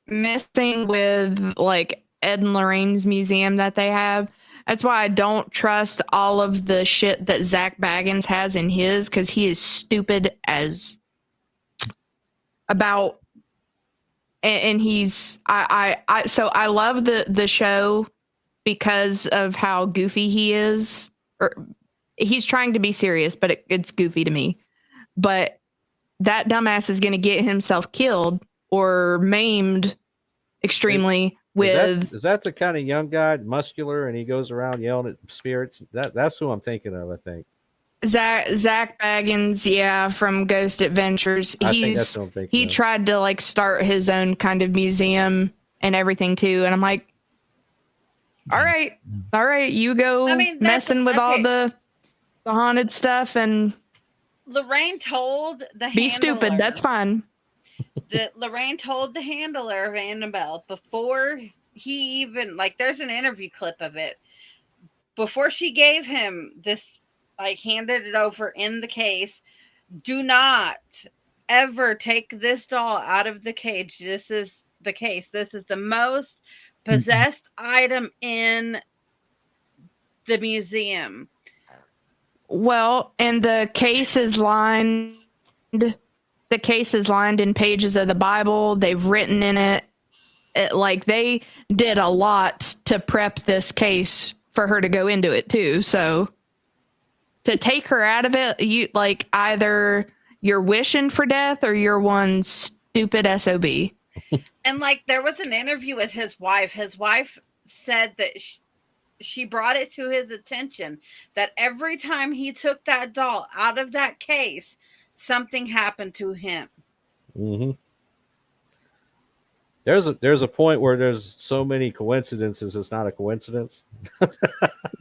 messing with Ed and Lorraine's museum that they have. That's why I don't trust all of the shit that Zach Baggins has in his, because he is stupid as about, and he's so I love the show because of how goofy he is. Or he's trying to be serious, but it's goofy to me. But that dumbass is going to get himself killed or maimed extremely
is that the kind of young guy, muscular, and he goes around yelling at spirits? That's who I'm thinking of, I think.
Zach Baggins, yeah, from Ghost Adventures. He tried to start his own kind of museum and everything too, and I'm like, all right, you go messing with all the haunted stuff and
Lorraine told the
be stupid. That's fine.
Lorraine told the handler of Annabelle before he even there's an interview clip of it before she gave him this, handed it over in the case. Do not ever take this doll out of the cage. This is the case. This is the most possessed item in the museum.
Well, and the case is lined The case is lined in pages of the Bible. They've written in it. Like, they did a lot to prep this case for her to go into it too. So to take her out of it, you like either you're wishing for death or you're one stupid SOB.
And like, there was an interview with his wife. His wife said that she brought it to his attention that every time he took that doll out of that case, something happened to him.
Mm-hmm. There's a point where there's so many coincidences, it's not a coincidence.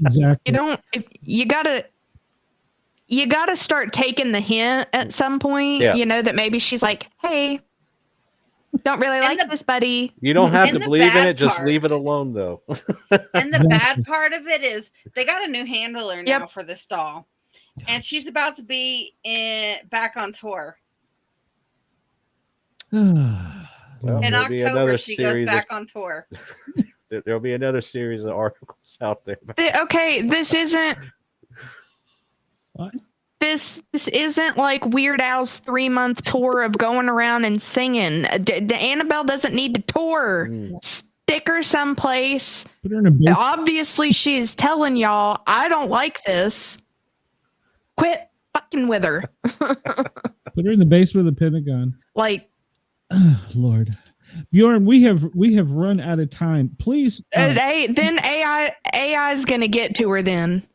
Exactly.
You gotta start taking the hint at some point.
Yeah.
You know, that maybe she's like, hey, don't really like this, buddy.
You don't have to
the
believe in
bad
it, just
part-
leave it alone though.
And the bad part of it is they got a new handler now
Yep.
for this doll. And she's about to be back on tour.
Well,
In
there'll be
October,
another
she
series
goes back on tour.
There'll be another series of articles out there.
Okay, this isn't.
What?
This isn't like Weird Al's 3-month tour of going around and singing. The Annabelle doesn't need to tour. Stick her someplace.
Put her in a basement.
Obviously, she's telling y'all, I don't like this. Quit fucking with her.
Put her in the basement of the Pentagon.
Like,
Lord, Bjorn, we have run out of time. Please,
then AI is gonna get to her. Then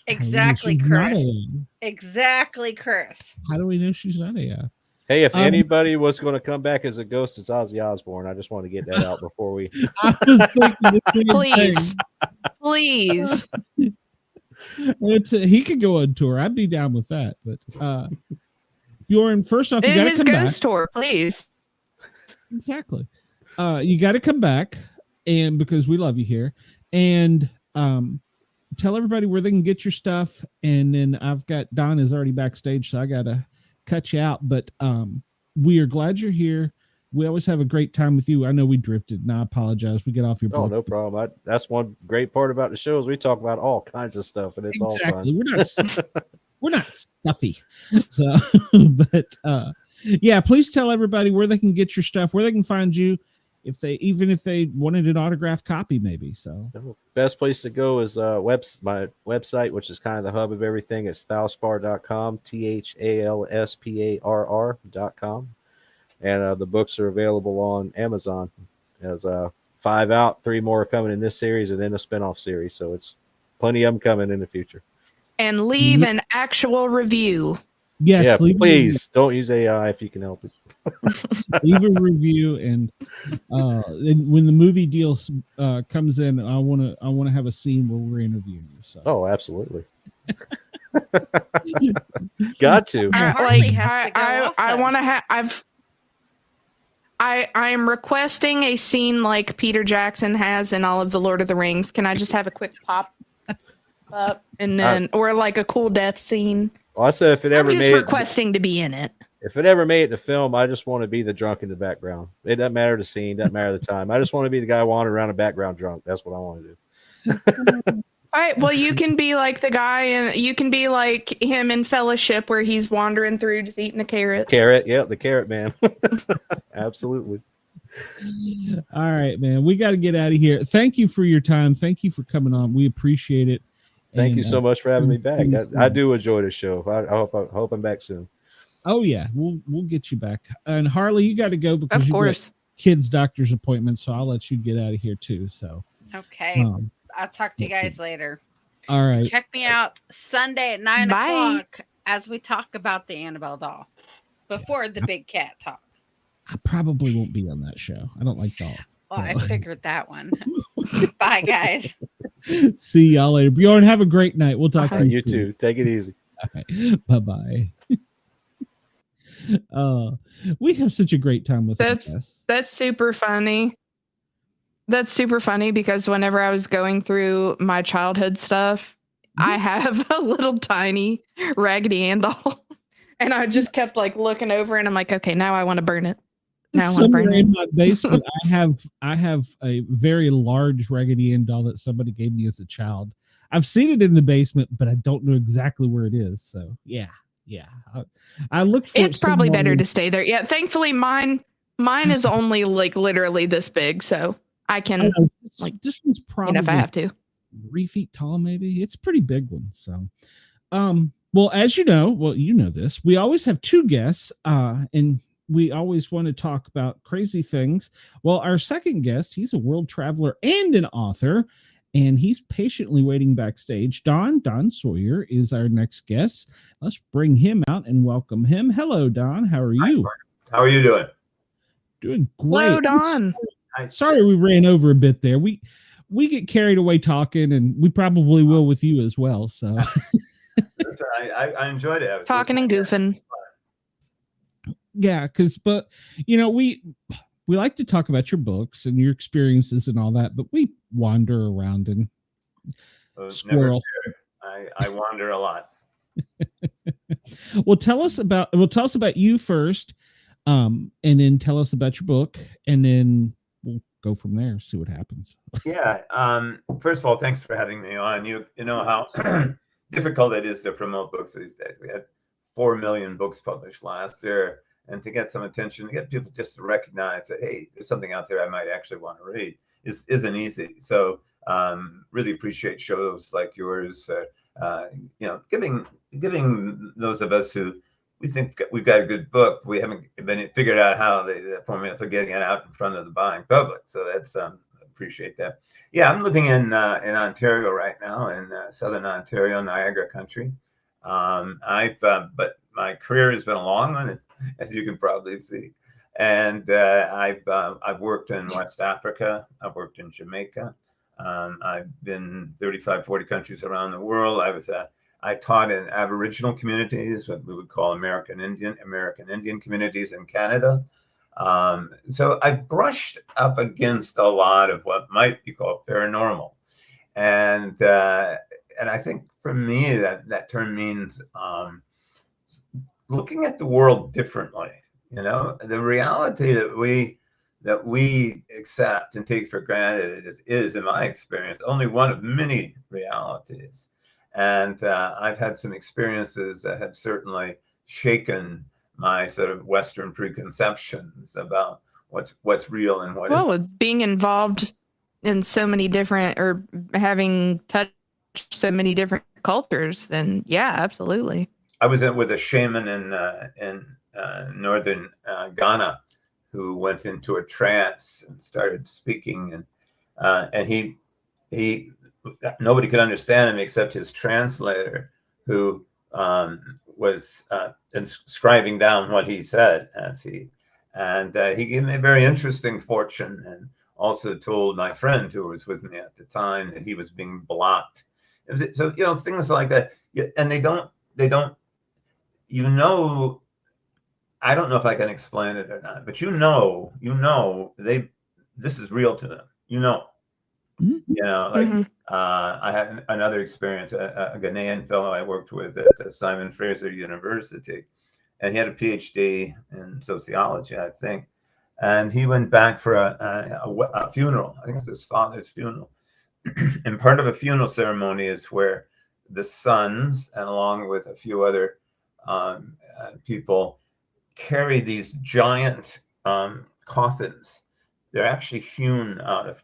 Exactly,
she's not
Chris.
AI.
Exactly, Chris.
How do we know she's not AI?
Hey, if anybody was going to come back as a ghost, it's Ozzy Osbourne. I just want to get that out before we.
I was thinking the same
please,
thing. He could go on tour. I'd be down with that. But Bjorn, first off, you got to
his
come
ghost
back.
tour, please.
Exactly. You got to come back, and because we love you here, and tell everybody where they can get your stuff. And then I've got Don is already backstage, so I got to cut you out. But we are glad you're here. We always have a great time with you. I know we drifted, and I apologize. We get off your.
Oh, no problem. That's one great part about the show is we talk about all kinds of stuff, and it's all fun.
We're not stuffy. So, but yeah, please tell everybody where they can get your stuff, where they can find you, even if they wanted an autographed copy, maybe. So,
best place to go is my website, which is kind of the hub of everything. It's thalsparr.com, THALSPARR.com. And the books are available on Amazon. There's 5 out, 3 more coming in this series, and then a spinoff series. So it's plenty of them coming in the future.
And leave an actual review.
yes,
Yeah, please don't use AI if you can help it.
leave a review, and when the movie deal comes in, I want to have a scene where we're interviewing you. So.
Oh, absolutely. Got to.
I want to have. I am requesting a scene like Peter Jackson has in all of the Lord of the Rings. Can I just have a quick pop up and then, or like a cool death scene?
Well, I said if it ever
I'm just
made
requesting to be in it.
If it ever made it to film, I just want to be the drunk in the background. It doesn't matter the scene, doesn't matter the time. I just want to be the guy wandering around the background drunk. That's what I want to do.
All right. Well, you can be like the guy, and you can be like him in Fellowship, where he's wandering through just eating the carrot.
Carrot, yep, the carrot man. Absolutely.
All right, man. We got to get out of here. Thank you for your time. Thank you for coming on. We appreciate it.
Thank you so much for having me back. I do enjoy the show. I hope I'm back soon.
Oh yeah, we'll get you back. And Harley, you got to go because
Of course.
Kids' doctor's appointment. So I'll let you get out of here too. So
Okay. I'll talk to you guys later.
All right.
Check me out Sunday at 9
Bye.
o'clock as we talk about the Annabelle doll before the big cat talk.
I probably won't be on that show. I don't like dolls.
Well, I figured that one. Bye, guys.
See y'all later. Bjorn, have a great night. We'll talk to you
You
soon.
too. Take it easy.
All right. Bye-bye. We have such a great time with this.
That's super funny. That's super funny because whenever I was going through my childhood stuff, I have a little tiny Raggedy Ann doll, and I just kept like looking over, and I'm like, okay, now I want to burn it. Now I want to
Somewhere
burn
in
it.
my basement, I have a very large Raggedy Ann doll that somebody gave me as a child. I've seen it in the basement, but I don't know exactly where it is. So yeah. Yeah, I looked for.
It's probably better to stay there. Yeah, thankfully mine is only like literally this big, so I can like
this one's probably
if I have to.
3 feet tall, maybe. It's a pretty big one. So, well, as you know this, we always have 2 guests, and we always want to talk about crazy things. Well, our second guest, he's a world traveler and an author, and he's patiently waiting backstage. Don Sawyer is our next guest. Let's bring him out and welcome him. Hello, Don. How are you?
How are you doing?
Doing great.
Hello, Don.
Sorry we ran over a bit there. We get carried away talking, and we probably will with you as well. So
I enjoyed it.
Talking and goofing.
Yeah, but we like to talk about your books and your experiences and all that, but we wander around and squirrel.
I wander a lot.
Well, tell us about you first, and then tell us about your book, and then we'll go from there, see what happens.
Yeah. First of all, thanks for having me on. You know how difficult it is to promote books these days. We had 4 million books published last year, and to get some attention, to get people just to recognize that, hey, there's something out there I might actually want to read isn't easy. So really appreciate shows like yours, giving those of us who we think we've got a good book, we haven't been figured out how the formula for getting it out in front of the buying public. So that's appreciate that. Yeah, I'm living in Ontario right now, in southern Ontario, Niagara country. But my career has been a long one, as you can probably see. And I've worked in West Africa. I've worked in Jamaica. I've been 35, 40 countries around the world. I taught in Aboriginal communities, what we would call American Indian communities in Canada. So I brushed up against a lot of what might be called paranormal. And I think for me, that term means looking at the world differently. The reality that we accept and take for granted is, in my experience, only one of many realities. And I've had some experiences that have certainly shaken my sort of Western preconceptions about what's real and what isn't.
With being involved in so many different, or having touched so many different cultures, then yeah, absolutely.
I was with a shaman in northern Ghana who went into a trance and started speaking, and he nobody could understand him except his translator, who was inscribing down what he said he gave me a very interesting fortune, and also told my friend who was with me at the time that he was being blocked. So things like that, and they don't. I don't know if I can explain it or not, but this is real to them.
Mm-hmm.
I had another experience, a Ghanaian fellow I worked with at Simon Fraser University, and he had a PhD in sociology, I think. And he went back for a funeral. I think it was his father's funeral. And part of a funeral ceremony is where the sons, and along with a few other people, carry these giant coffins. They're actually hewn out of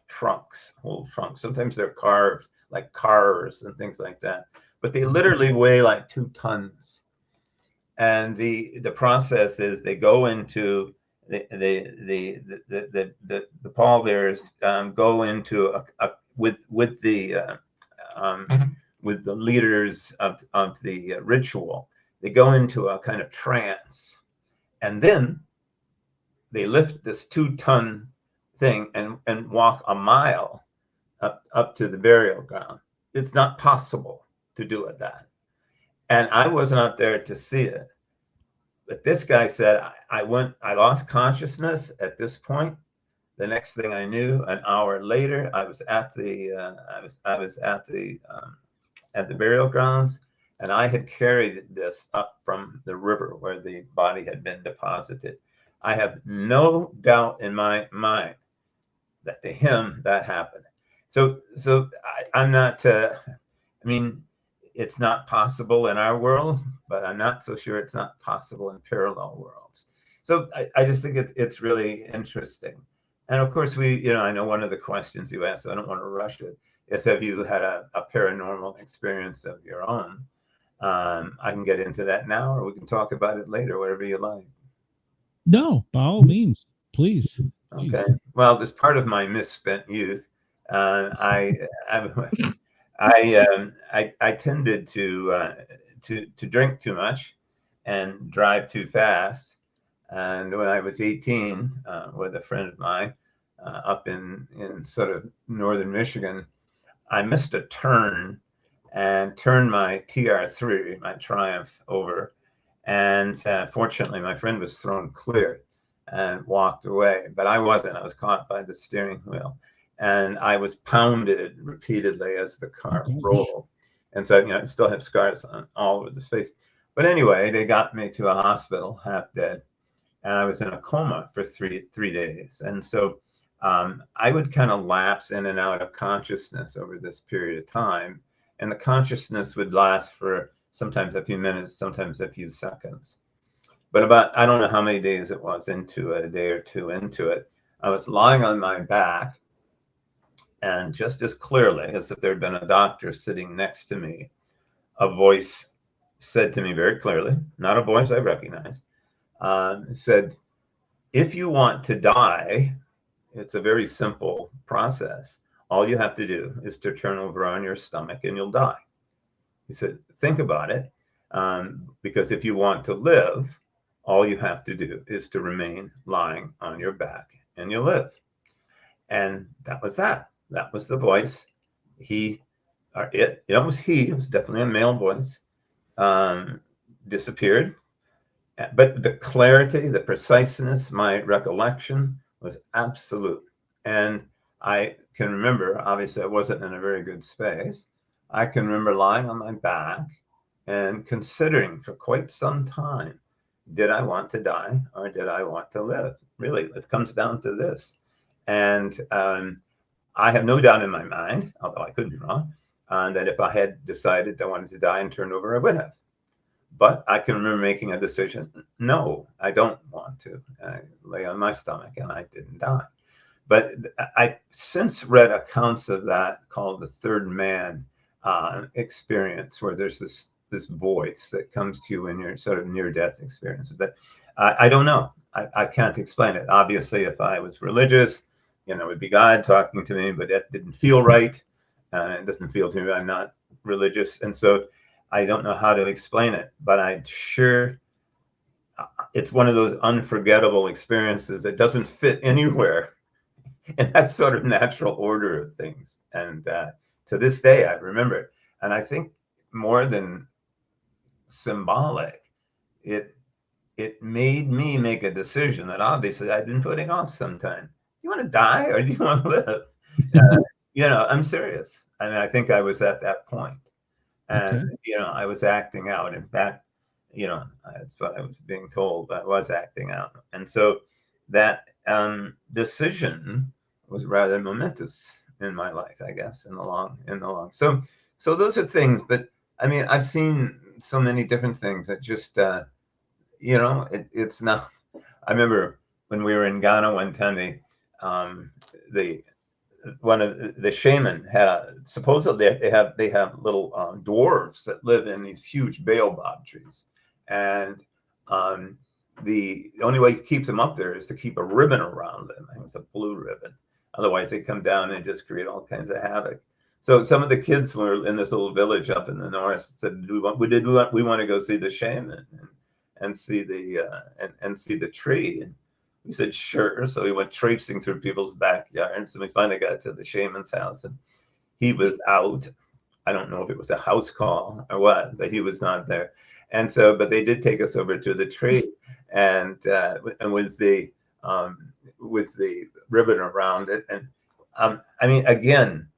whole trunks. Sometimes they're carved like cars and things like that. But they literally weigh like 2 tons. And the process is they go into the pallbearers go into with the leaders of the ritual. They go into a kind of trance, and then they lift this 2-ton thing and walk a mile up to the burial ground. It's not possible to do it that. And I wasn't up there to see it. But this guy said, I lost consciousness at this point. The next thing I knew, an hour later, I was at the burial grounds, and I had carried this up from the river where the body had been deposited. I have no doubt in my mind that to him that happened. So I'm not. it's not possible in our world, but I'm not so sure it's not possible in parallel worlds. So I just think it's really interesting. And of course, I know one of the questions you asked, so I don't want to rush it, is have you had a paranormal experience of your own? I can get into that now, or we can talk about it later, whatever you like.
No, by all means, please.
Okay. Well, as part of my misspent youth, I tended to drink too much and drive too fast. And when I was 18, with a friend of mine up in sort of northern Michigan, I missed a turn and turned my TR3, my Triumph, over. And fortunately, my friend was thrown clear and walked away, but I wasn't. I was caught by the steering wheel, and I was pounded repeatedly as the car rolled. And so, I still have scars on all over the face. But anyway, they got me to a hospital, half dead, and I was in a coma for three days. And so I would kind of lapse in and out of consciousness over this period of time, and the consciousness would last for sometimes a few minutes, sometimes a few seconds. But about, I don't know how many days it was into it, a day or two into it, I was lying on my back, and just as clearly as if there had been a doctor sitting next to me, a voice said to me very clearly, not a voice I recognized, said, if you want to die, it's a very simple process. All you have to do is to turn over on your stomach and you'll die. He said, think about it, because if you want to live, all you have to do is to remain lying on your back and you'll live. And that was that. That was the voice. It was definitely a male voice, disappeared. But the clarity, the preciseness, my recollection was absolute. And I can remember, obviously I wasn't in a very good space. I can remember lying on my back and considering for quite some time, did I want to die or did I want to live? Really, it comes down to this. And I have no doubt in my mind, although I could be wrong, that if I had decided I wanted to die and turned over, I would have. But I can remember making a decision. No, I don't want to. I lay on my stomach and I didn't die. But I've since read accounts of that called the third man experience, where there's this voice that comes to you in your sort of near-death experience. But I don't know. I can't explain it. Obviously, if I was religious, it would be God talking to me, but that didn't feel right. It doesn't feel to me. I'm not religious. And so I don't know how to explain it, but it's one of those unforgettable experiences that doesn't fit anywhere in that sort of natural order of things. And to this day, I remember it. And I think more than symbolic, it made me make a decision that obviously I'd been putting off some time. You want to die or do you want to live? I'm serious. I mean, I think I was at that point. And, I was acting out. In fact, that's what I was being told. I was acting out. And so that decision was rather momentous in my life, I guess, in the long. So those are things. But I mean, I've seen so many different things that just, it's not. I remember when we were in Ghana one time, one of the shaman had supposedly they have little dwarves that live in these huge baobab trees, and the only way he keeps them up there is to keep a ribbon around them. It was a blue ribbon. Otherwise, they come down and just create all kinds of havoc. So some of the kids were in this little village up in the north said, we want to go see the shaman and see the tree. And we said, sure. So we went traipsing through people's backyards, and we finally got to the shaman's house, and he was out. I don't know if it was a house call or what, but he was not there. And so, but they did take us over to the tree, and with the ribbon around it. And I mean, again,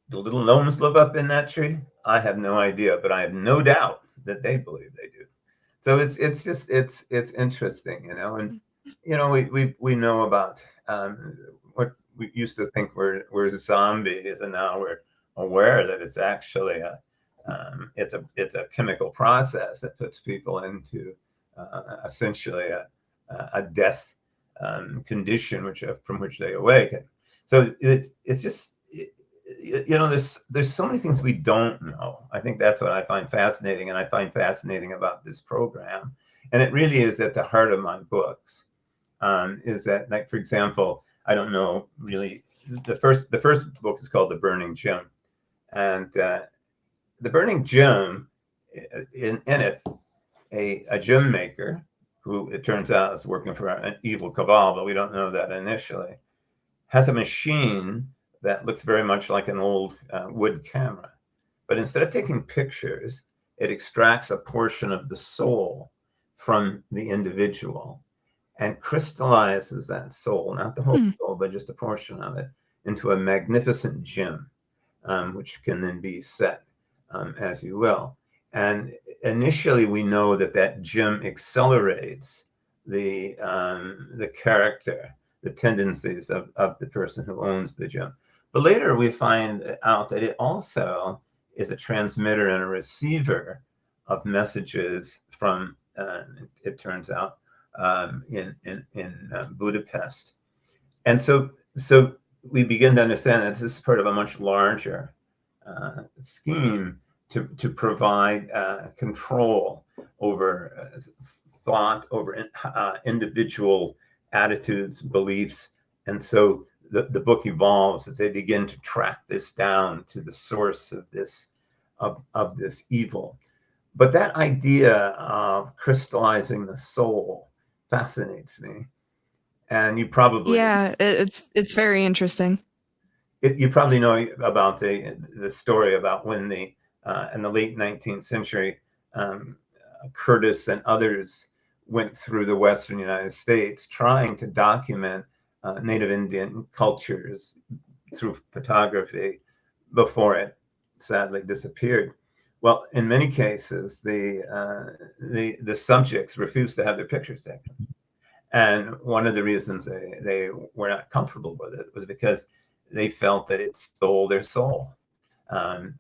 do little gnomes live up in that tree? I have no idea, but I have no doubt that they believe they do. So it's interesting, and we know about what we used to think were zombies, and now aware that it's actually it's a chemical process that puts people into essentially a death condition from which they awaken. So it's just, there's so many things we don't know. I think that's what I find fascinating, and I find fascinating about this program. And it really is at the heart of my books. Is that, like, for example, I don't know really. The first book is called The Burning Gym, and the Burning Gym, in it, a gym maker who it turns out is working for an evil cabal, but we don't know that initially, has a machine that looks very much like an old wood camera. But instead of taking pictures, it extracts a portion of the soul from the individual and crystallizes that soul, not the whole soul, but just a portion of it, into a magnificent gem, which can then be set as you will. And initially, we know that gem accelerates the character, the tendencies of the person who owns the gem. But later, we find out that it also is a transmitter and a receiver of messages from, it turns out, in Budapest. And so we begin to understand that this is part of a much larger scheme to provide control over thought, over individual attitudes, beliefs. And so the book evolves as they begin to track this down to the source of this evil. But that idea of crystallizing the soul fascinates me. And you probably
it's very interesting.
You probably know about the story about when in the late 19th century, Curtis and others went through the Western United States trying to document Native Indian cultures through photography before it sadly disappeared. Well, in many cases, the subjects refused to have their pictures taken. And one of the reasons they were not comfortable with it was because they felt that it stole their soul. And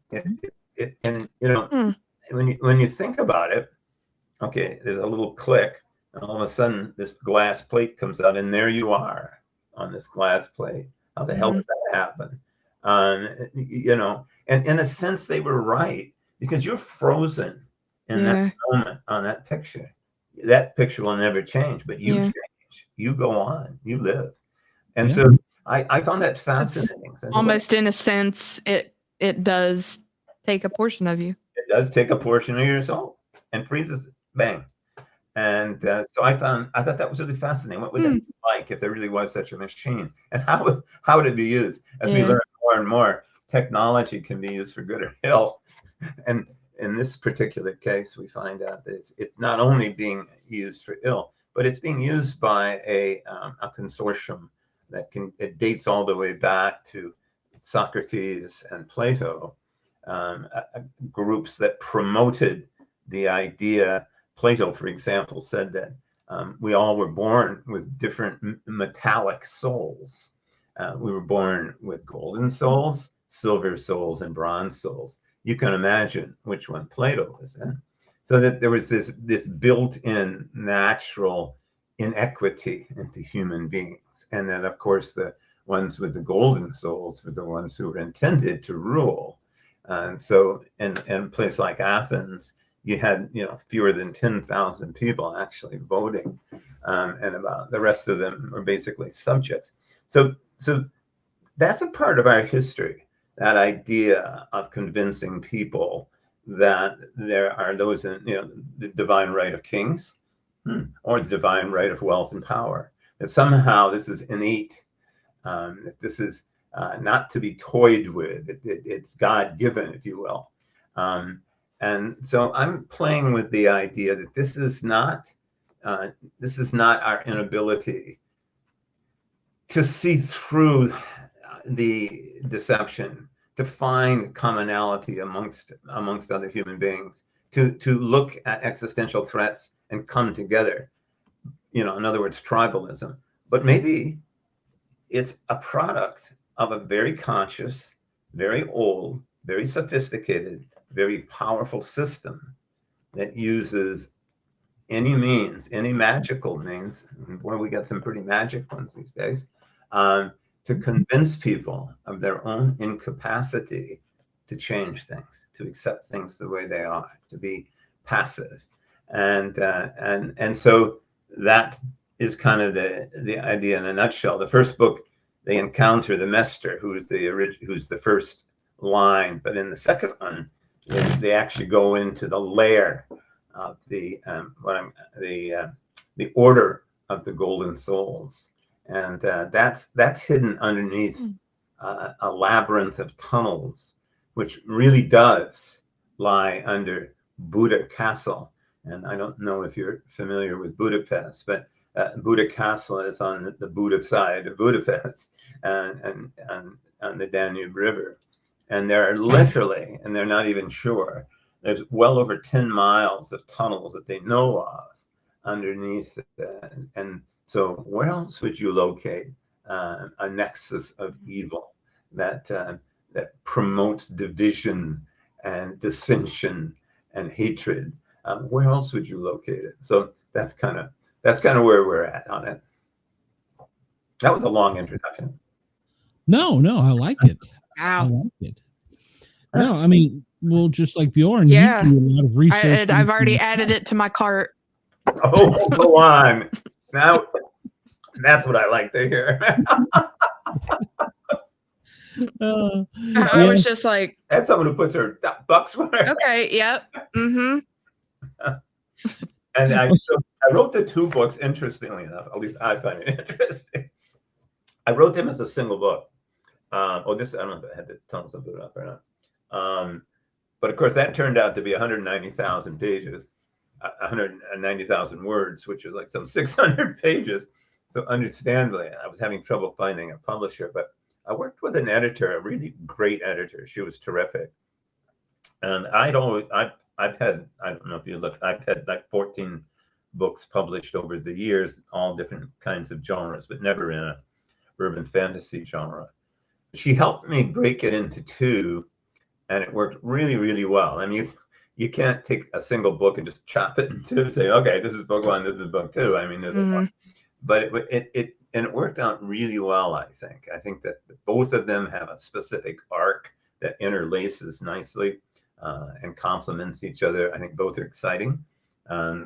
when you think about it, okay, there's a little click, and all of a sudden this glass plate comes out, and there you are on this glass plate. How the hell did that happen? And in a sense, they were right, because you're frozen in that moment on that picture. That picture will never change, but you change. You go on. You live. And so I found that fascinating.
Almost in a sense, it does take a portion of you.
It does take a portion of your soul and freezes it. Bang. And so I thought that was really fascinating. What would that be like if there really was such a machine? And how would it be used? As we learn more and more, technology can be used for good or ill. And in this particular case, we find out that it's not only being used for ill, but it's being used by a consortium it dates all the way back to Socrates and Plato, groups that promoted the idea. Plato, for example, said that we all were born with different metallic souls. We were born with golden souls, silver souls, and bronze souls. You can imagine which one Plato was in. So that there was this built-in natural inequity into human beings. And then, of course, the ones with the golden souls were the ones who were intended to rule. And so in a place like Athens, you had fewer than 10,000 people actually voting, and about the rest of them were basically subjects. So that's a part of our history, that idea of convincing people that there are those in the divine right of kings, or the divine right of wealth and power, that somehow this is innate, that this is not to be toyed with. It's God-given, if you will. And so I'm playing with the idea that this is not our inability to see through the deception, to find commonality amongst other human beings, to look at existential threats and come together. In other words, tribalism. But maybe it's a product of a very conscious very old, very sophisticated, very powerful system that uses any means, any magical means, where we got some pretty magic ones these days, to convince people of their own incapacity to change things, to accept things the way they are, to be passive, and so that is kind of the idea in a nutshell. The first book, they encounter the Mester, who's the first line, but in the second one, they actually go into the lair of the order of the Golden Souls, and that's hidden underneath a labyrinth of tunnels, which really does lie under Buddha Castle. And I don't know if you're familiar with Budapest, but Buddha Castle is on the Buddha side of Budapest and on the Danube River. And there are literally, and they're not even sure, there's well over 10 miles of tunnels that they know of underneath. And so where else would you locate a nexus of evil that promotes division and dissension and hatred? Where else would you locate it? So that's kind of where we're at on it. That was a long introduction.
No, I like it.
Wow.
I like it. No, I mean, well, just like Bjorn,
Yeah.
you do a lot of research.
I've already added it to my cart.
Oh, go on. Now, that's what I like to hear.
I was just like,
that's someone who puts her bucks where.
okay, yep. Mm-hmm.
And I wrote the two books, interestingly enough, at least I find it interesting. I wrote them as a single book. I don't know if I had the thumbs up or not. But of course, that turned out to be 190,000 pages, 190,000 words, which is like some 600 pages. So understandably, I was having trouble finding a publisher, but I worked with an editor, a really great editor. She was terrific. And I've had, I don't know if you look, I've had like 14 books published over the years, all different kinds of genres, but never in a urban fantasy genre. She helped me break it into two, and it worked really, really well. I mean, you can't take a single book and just chop it in two and say, okay, this is book one, this is book two. I mean, there's but it worked out really well, I think. I think that both of them have a specific arc that interlaces nicely and complements each other. I think both are exciting.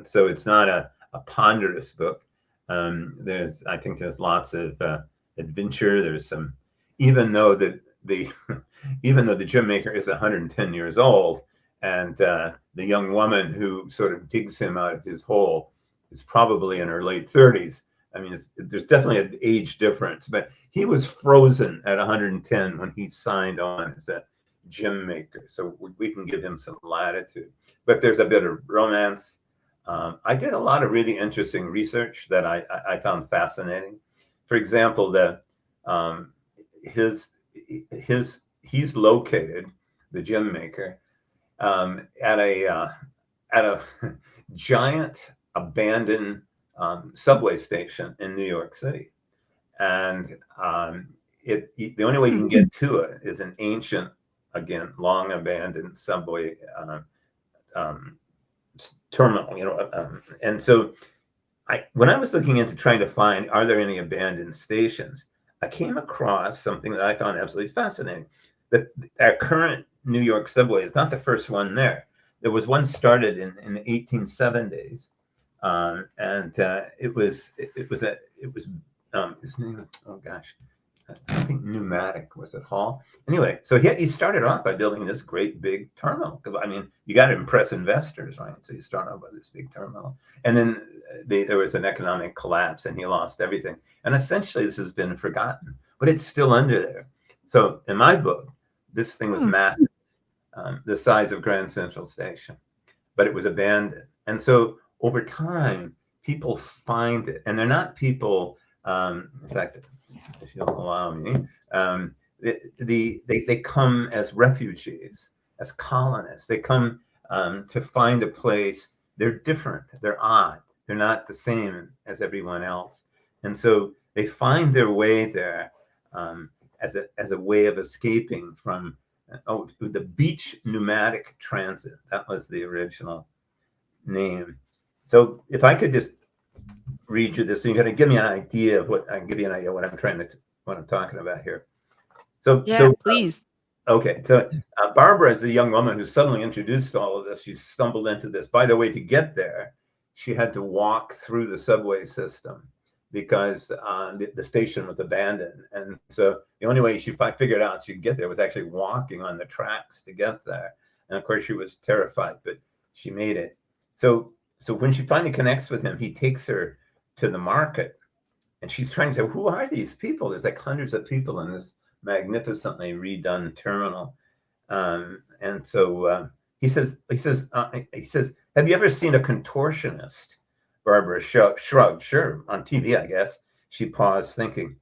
So it's not a ponderous book. I think there's lots of adventure. There's some, even though the gym maker is 110 years old, and the young woman who sort of digs him out of his hole is probably in her late 30s. I mean, there's definitely an age difference, but he was frozen at 110 when he signed on as a gym maker. So we can give him some latitude, but there's a bit of romance. I did a lot of really interesting research that I found fascinating. For example, he's located, the gym maker, at a giant abandoned subway station in New York City, and the only way you can get to it is an ancient, again, long abandoned subway terminal. And so when I was looking into trying to find, are there any abandoned stations, I came across something that I found absolutely fascinating. That our current New York subway is not the first one there. There was one started in the 1870s, and it was his name. Oh gosh, something pneumatic, was it Hall? Anyway, so he started off by building this great big terminal. I mean, you got to impress investors, right? So you start off with this big terminal, and then there was an economic collapse, and he lost everything. And essentially, this has been forgotten, but it's still under there. So in my book, this thing was massive, the size of Grand Central Station, but it was abandoned. And so over time, people find it, and they're not people. In fact, if you'll allow me, they come as refugees, as colonists. They come to find a place. They're different. They're odd. They're not the same as everyone else. And so they find their way there. as a way of escaping from the beach pneumatic transit. That was the original name. So if I could just read you this, so you're going to give me an idea of what I'm talking about here. So
yeah, please.
Okay, so Barbara is a young woman who suddenly introduced all of this. She stumbled into this. By the way, to get there, she had to walk through the subway system because the station was abandoned. And so the only way she figured out she could get there was actually walking on the tracks to get there. And of course, she was terrified, but she made it. So when she finally connects with him, he takes her to the market. And she's trying to say, who are these people? There's like hundreds of people in this magnificently redone terminal. And so he says, have you ever seen a contortionist? Barbara shrugged. Sure, on TV, I guess. She paused, thinking,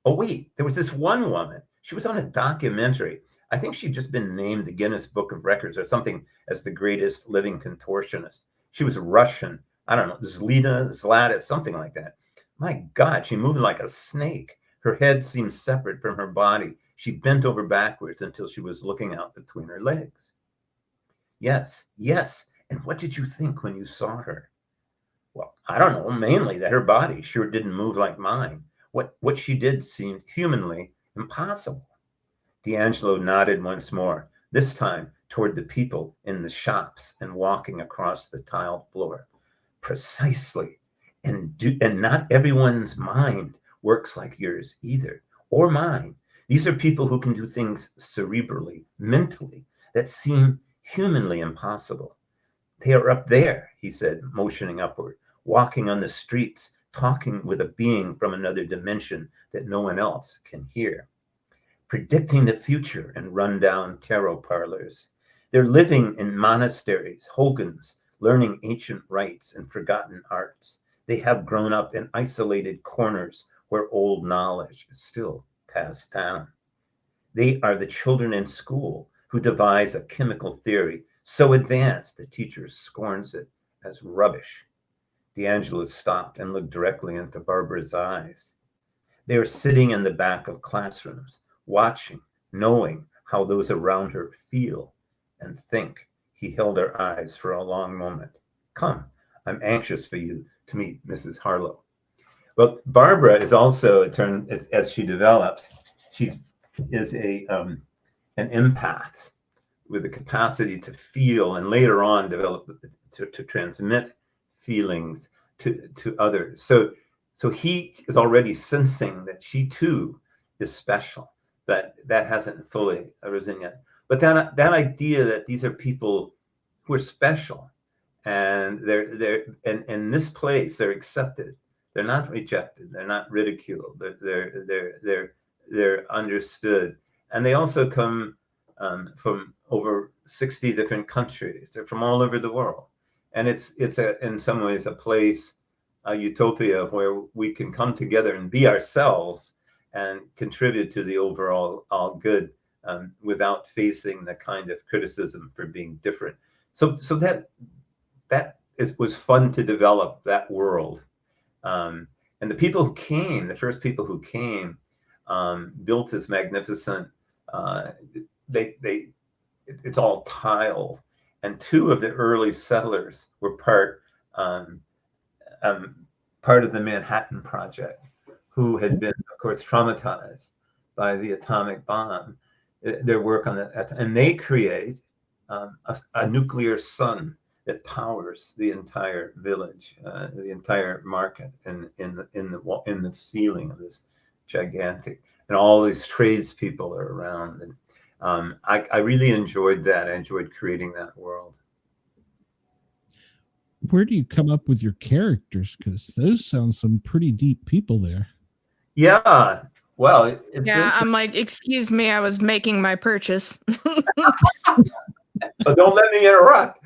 oh, wait, there was this one woman. She was on a documentary. I think she'd just been named the Guinness Book of Records or something as the greatest living contortionist. She was Russian. I don't know, Zlata, something like that. My God, she moved like a snake. Her head seemed separate from her body. She bent over backwards until she was looking out between her legs. Yes. And what did you think when you saw her? Well, I don't know, mainly that her body sure didn't move like mine. What she did seemed humanly impossible. D'Angelo nodded once more, this time toward the people in the shops and walking across the tiled floor. Precisely. And not everyone's mind works like yours either, or mine. These are people who can do things cerebrally, mentally, that seem humanly impossible. They are up there, he said, motioning upward, walking on the streets, talking with a being from another dimension that no one else can hear. Predicting the future in rundown tarot parlors. They're living in monasteries, hogans, learning ancient rites and forgotten arts. They have grown up in isolated corners where old knowledge is still passed down. They are the children in school who devise a chemical theory so advanced the teacher scorns it as rubbish. D'Angelo stopped and looked directly into Barbara's eyes. They are sitting in the back of classrooms, watching, knowing how those around her feel and think. He held her eyes for a long moment. Come, I'm anxious for you to meet Mrs. Harlow. Well, Barbara is also, as she develops, she is an empath with the capacity to feel and later on develop to transmit feelings to others. So he is already sensing that she too is special, but that hasn't fully arisen yet. But that idea that these are people who are special and they're in this place, they're accepted. They're not rejected. They're not ridiculed. They're understood. And they also come from over 60 different countries. They're from all over the world. And it's in some ways a place, a utopia where we can come together and be ourselves and contribute to the overall all good without facing the kind of criticism for being different. So that was fun to develop that world. And the people who came, the first people who came, built this magnificent, it's all tiled. And two of the early settlers were part of the Manhattan Project, who had been, of course, traumatized by the atomic bomb. Their work on that, and they create a nuclear sun that powers the entire village, the entire market, in the ceiling of this gigantic, and all these tradespeople are around. And I really enjoyed that. I enjoyed creating that world.
Where do you come up with your characters? Because those sound some pretty deep people there.
Yeah. Well,
I'm like, excuse me, I was making my purchase.
But don't let me interrupt.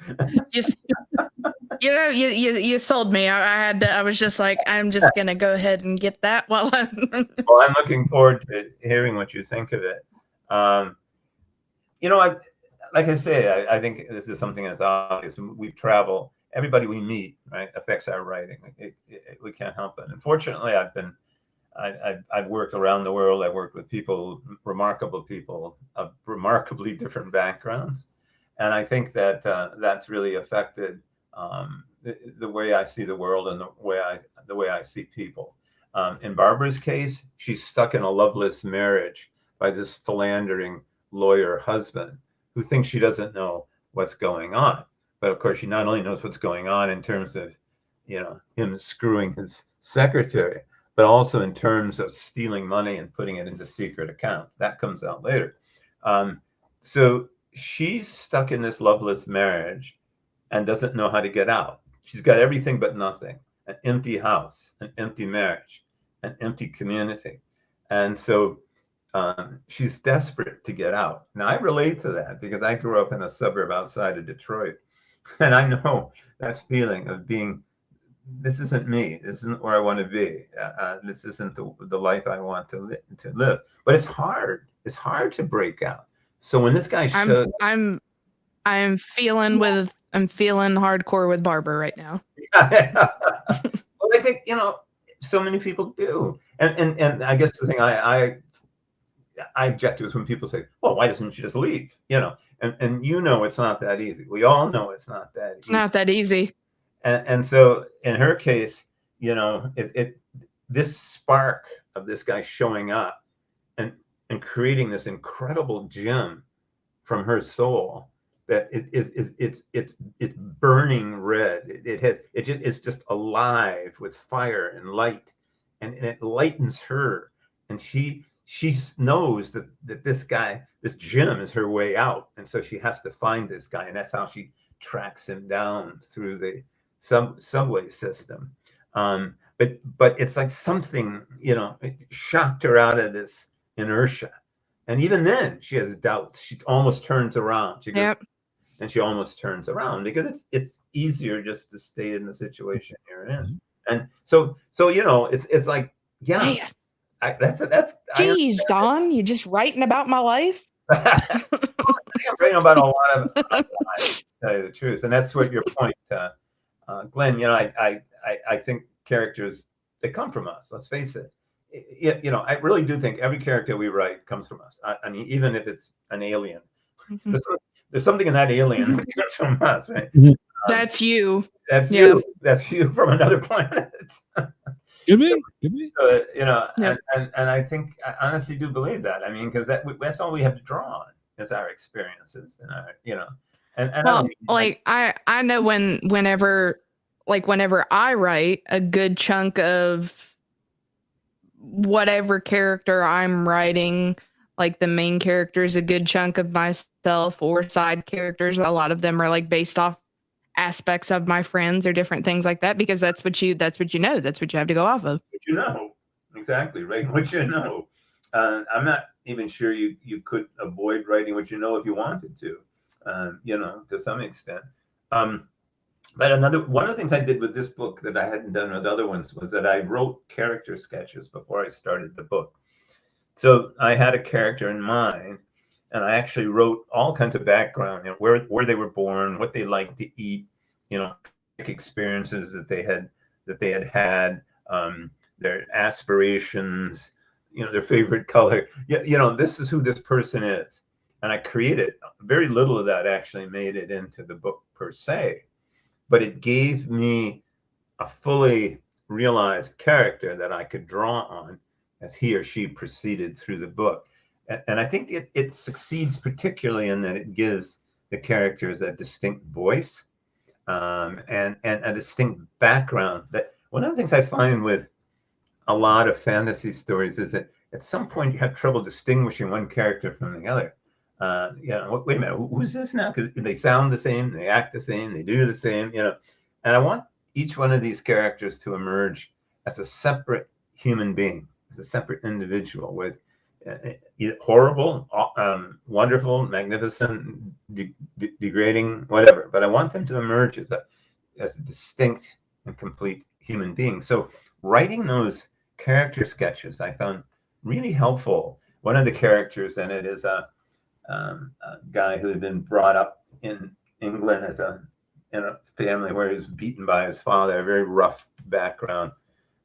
You sold me. I was just like, I'm just gonna go ahead and get that while I'm.
Well, I'm looking forward to hearing what you think of it. Like I say, I think this is something that's obvious. We travel. Everybody we meet, right, affects our writing. We can't help it. Unfortunately, I've been I've worked around the world. I've worked with remarkable people of remarkably different backgrounds, and I think that that's really affected the way I see the world and the way I see people. In Barbara's case, she's stuck in a loveless marriage by this philandering lawyer husband who thinks she doesn't know what's going on. But of course, she not only knows what's going on in terms of, him screwing his secretary, but also in terms of stealing money and putting it into secret account. That comes out later. So she's stuck in this loveless marriage and doesn't know how to get out. She's got everything but nothing: an empty house, an empty marriage, an empty community. And so she's desperate to get out. Now, I relate to that because I grew up in a suburb outside of Detroit. And I know that feeling of being, this isn't me. This isn't where I want to be. This isn't the life I want to live. But it's hard. It's hard to break out. So when this guy showed,
I'm feeling hardcore with Barbara right now.
Well, I think so many people do, and I guess the thing I object to is when people say, "Well, why doesn't she just leave?" And it's not that easy. We all know it's not that easy.
It's not that easy.
And so in her case, this spark of this guy showing up and creating this incredible gem from her soul that it's burning red. It's just alive with fire and light, and it lightens her, and she knows that this gem is her way out, and so she has to find this guy, and that's how she tracks him down through the subway system. But it's like something, it shocked her out of this inertia. And even then she has doubts. She almost turns around. She goes,
yep.
And she almost turns around because it's easier just to stay in the situation you're in. And so it's like, yeah, that's
geez, Don, you just writing about my life?
I think I'm writing about a lot of life, to tell you the truth. And that's what your point, Glenn. I think characters, they come from us. Let's face it. I really do think every character we write comes from us. I mean, even if it's an alien,
mm-hmm.
there's something in that alien that comes from us, right?
That's you.
That's you. That's you from another planet.
Could be.
So, and I think I honestly do believe that. I mean, because that's all we have to draw on is our experiences and our, and
well, I know whenever I write, a good chunk of whatever character I'm writing, like the main character is a good chunk of myself or side characters. A lot of them are like based off aspects of my friends or different things like that, because that's what you have to go off of.
Exactly, right? What I'm not even sure you could avoid writing what if you wanted to, to some extent. But one of the things I did with this book that I hadn't done with other ones was that I wrote character sketches before I started the book. So I had a character in mind, and I actually wrote all kinds of background, where they were born, what they liked to eat, experiences that they had, their aspirations, their favorite color. This is who this person is. And I created very little of that actually made it into the book per se. But it gave me a fully realized character that I could draw on as he or she proceeded through the book. And I think it succeeds particularly in that it gives the characters a distinct voice and a distinct background. That one of the things I find with a lot of fantasy stories is that at some point you have trouble distinguishing one character from the other. Wait a minute, who's this now? Because they sound the same, they act the same, they do the same, and I want each one of these characters to emerge as a separate human being, as a separate individual with horrible, wonderful, magnificent, degrading, whatever. But I want them to emerge as a distinct and complete human being. So writing those character sketches I found really helpful. One of the characters in it is a guy who had been brought up in England in a family where he was beaten by his father, a very rough background,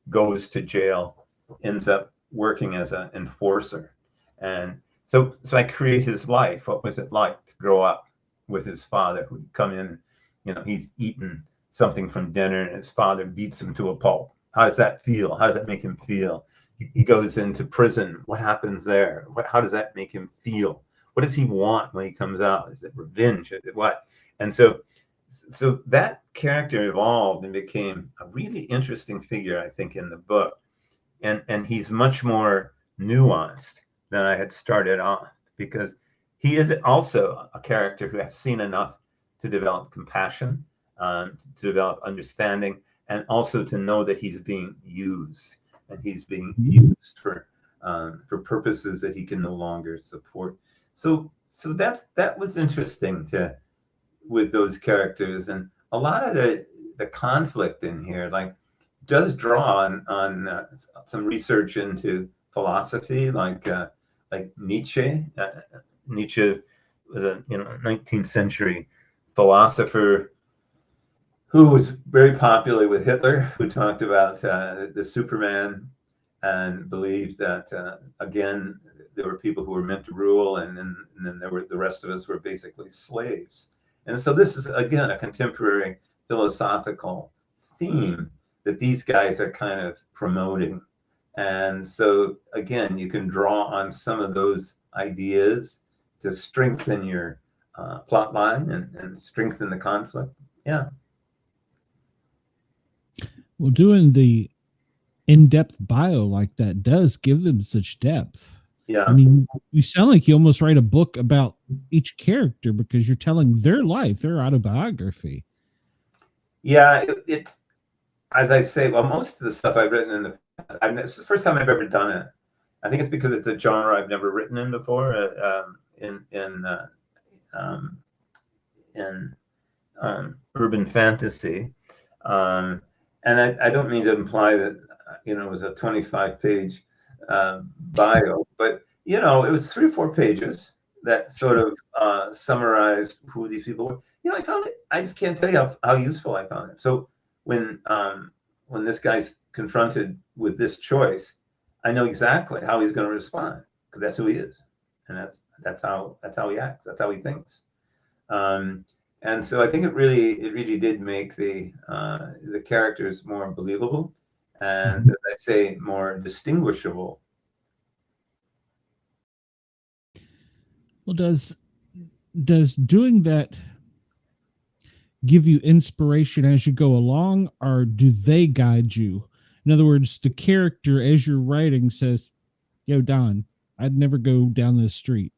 goes to jail, ends up working as an enforcer. And so I create his life. What was it like to grow up with his father, who'd come in, he's eaten something from dinner and his father beats him to a pulp. How does that feel? How does that make him feel? He goes into prison. What happens there? How does that make him feel? What does he want when he comes out? Is it revenge? Is it what? And so that character evolved and became a really interesting figure, I think, in the book. And he's much more nuanced than I had started off, because he is also a character who has seen enough to develop compassion, to develop understanding, and also to know that he's being used, and he's being used for purposes that he can no longer support. So that was interesting with those characters, and a lot of the conflict in here, like, does draw on some research into philosophy, like Nietzsche. Nietzsche was a 19th century philosopher who was very popular with Hitler, who talked about the Superman and believed that again, there were people who were meant to rule, and then there were the rest of us were basically slaves. And so this is again a contemporary philosophical theme that these guys are kind of promoting. And so again, you can draw on some of those ideas to strengthen your plot line and strengthen the conflict. Yeah.
Well, doing the in-depth bio like that does give them such depth.
Yeah.
I mean, you sound like you almost write a book about each character because you're telling their life, their autobiography.
Yeah, it's as I say, well, most of the stuff I've written it's the first time I've ever done it. I think it's because it's a genre I've never written in before, in urban fantasy. And I don't mean to imply that, it was a 25-page bio, but, it was 3 or 4 pages that sort of summarized who these people were. I found it, I just can't tell you how useful I found it. So when this guy's confronted with this choice, I know exactly how he's going to respond, because that's who he is, and that's how he acts, that's how he thinks. And so I think it really did make the characters more believable, and as I say, more distinguishable.
Well, does doing that give you inspiration as you go along, or do they guide you? In other words, the character as you're writing says, "Yo, Don, I'd never go down this street."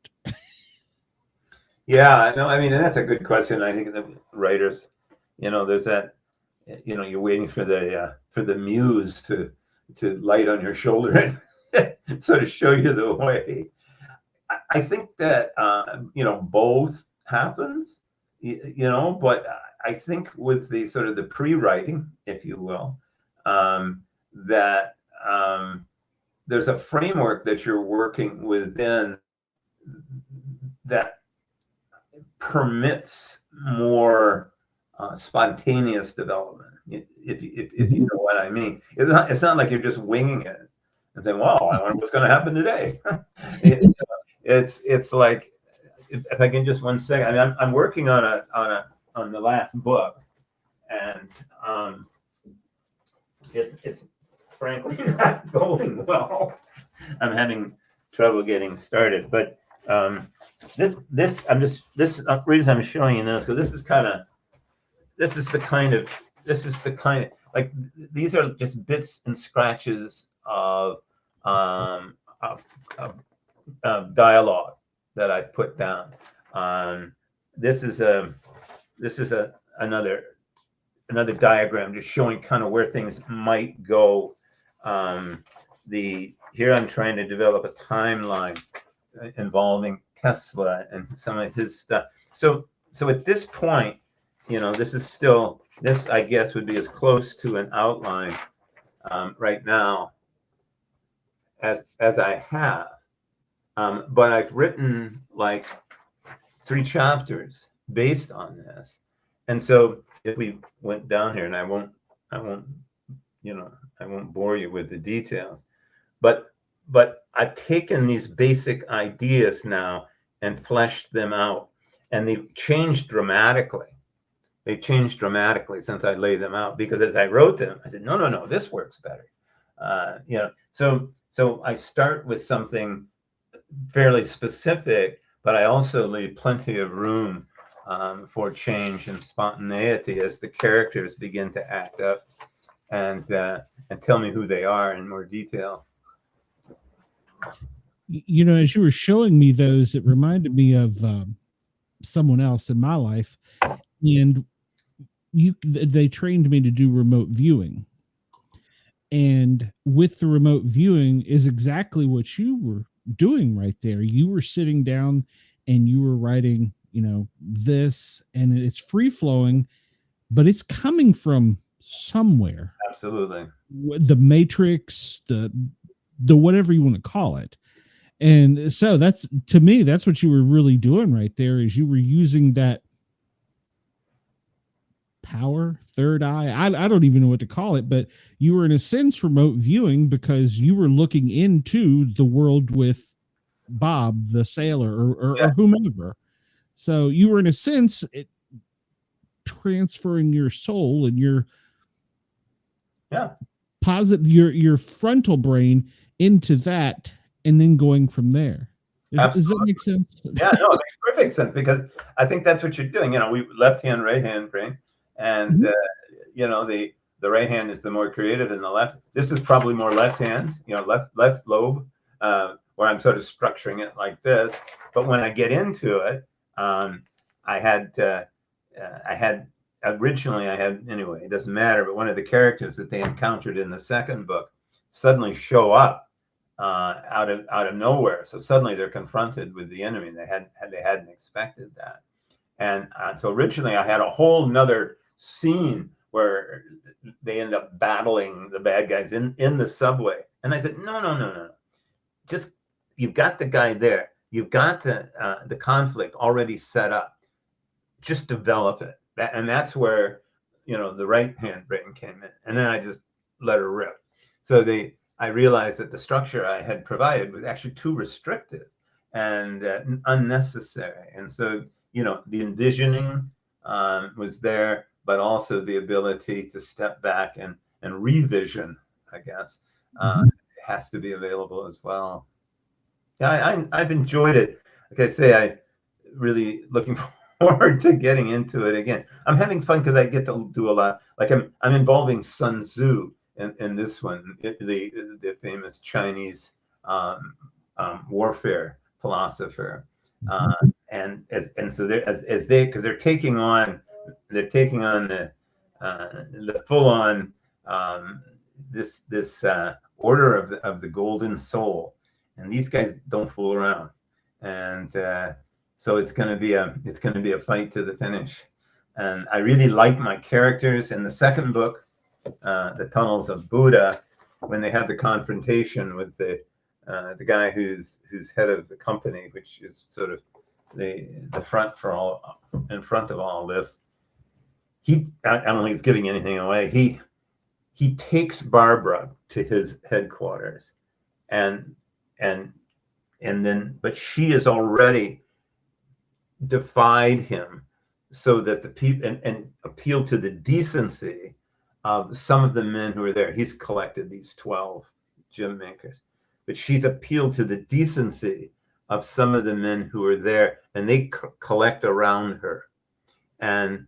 Yeah, no, I mean, and that's a good question. I think the writers, there's that, you're waiting for the muse to light on your shoulder and sort of show you the way. I think that both happens, but I think with the sort of the pre-writing, if you will, that there's a framework that you're working within that permits more spontaneous development, if you know what I mean. It's not like you're just winging it and saying, "Wow, I wonder what's going to happen today." It's like, if I can just 1 second. I mean, I'm working on the last book, and it's frankly not going well. I'm having trouble getting started, but this reason I'm showing you this, because this is the kind of like, these are just bits and scratches of dialogue that I've put down. This is another diagram just showing kind of where things might go. Here I'm trying to develop a timeline involving Tesla and some of his stuff. So at this point, this I guess would be as close to an outline right now as I have. But I've written like 3 chapters based on this. And so if we went down here, and I won't bore you with the details, but I've taken these basic ideas now and fleshed them out, and they've changed dramatically. They've changed dramatically since I laid them out, because as I wrote them, I said, no, this works better. You know, so I start with something fairly specific, but I also leave plenty of room for change and spontaneity as the characters begin to act up and tell me who they are in more detail.
You know, as you were showing me those, it reminded me of someone else in my life, and they trained me to do remote viewing. And with the remote viewing is exactly what you were doing right there. You were sitting down and you were writing, you know, this, and it's free flowing, but it's coming from somewhere.
Absolutely.
The matrix, the whatever you want to call it. And so that's, to me, that's what you were really doing right there, is you were using that power, third eye. I don't even know what to call it, but you were in a sense remote viewing because you were looking into the world with Bob, the sailor, or whomever. So you were in a sense transferring your soul and your positive, your frontal brain into that, and then going from there. Does that make sense?
Yeah, no, it makes perfect sense, because I think that's what you're doing. You know, we left hand, right hand brain, and you know, the right hand is the more creative than the left. This is probably more left hand, you know, left lobe, where I'm sort of structuring it like this. But when I get into it, I had originally, anyway, it doesn't matter, but one of the characters that they encountered in the second book suddenly show up out of nowhere. So suddenly they're confronted with the enemy. They hadn't expected that. And so originally I had a whole nother scene where they end up battling the bad guys in the subway. And I said, no. Just, you've got the guy there. You've got the conflict already set up. Just develop it. And that's where, you know, the right hand brain came in. And then I just let her rip. So I realized that the structure I had provided was actually too restrictive and unnecessary. And so, you know, the envisioning was there, but also the ability to step back and revision, I guess, has to be available as well. Yeah, I've enjoyed it. Like I say, I really looking forward to getting into it again. I'm having fun because I get to do a lot. Like I'm involving Sun Tzu in this one, the famous Chinese warfare philosopher, and so they're taking on the full on this order of the golden soul, and these guys don't fool around, and so it's going to be a fight to the finish. And I really like my characters in the second book, The Tunnels of Buddha, when they have the confrontation with the guy who's head of the company, which is sort of the front in front of all this. I don't think he's giving anything away. He takes Barbara to his headquarters, and then, but she has already defied him, so that the people and appealed to the decency of some of the men who are there. He's collected these 12 gym makers, but she's appealed to the decency of some of the men who are there, and they collect around her. And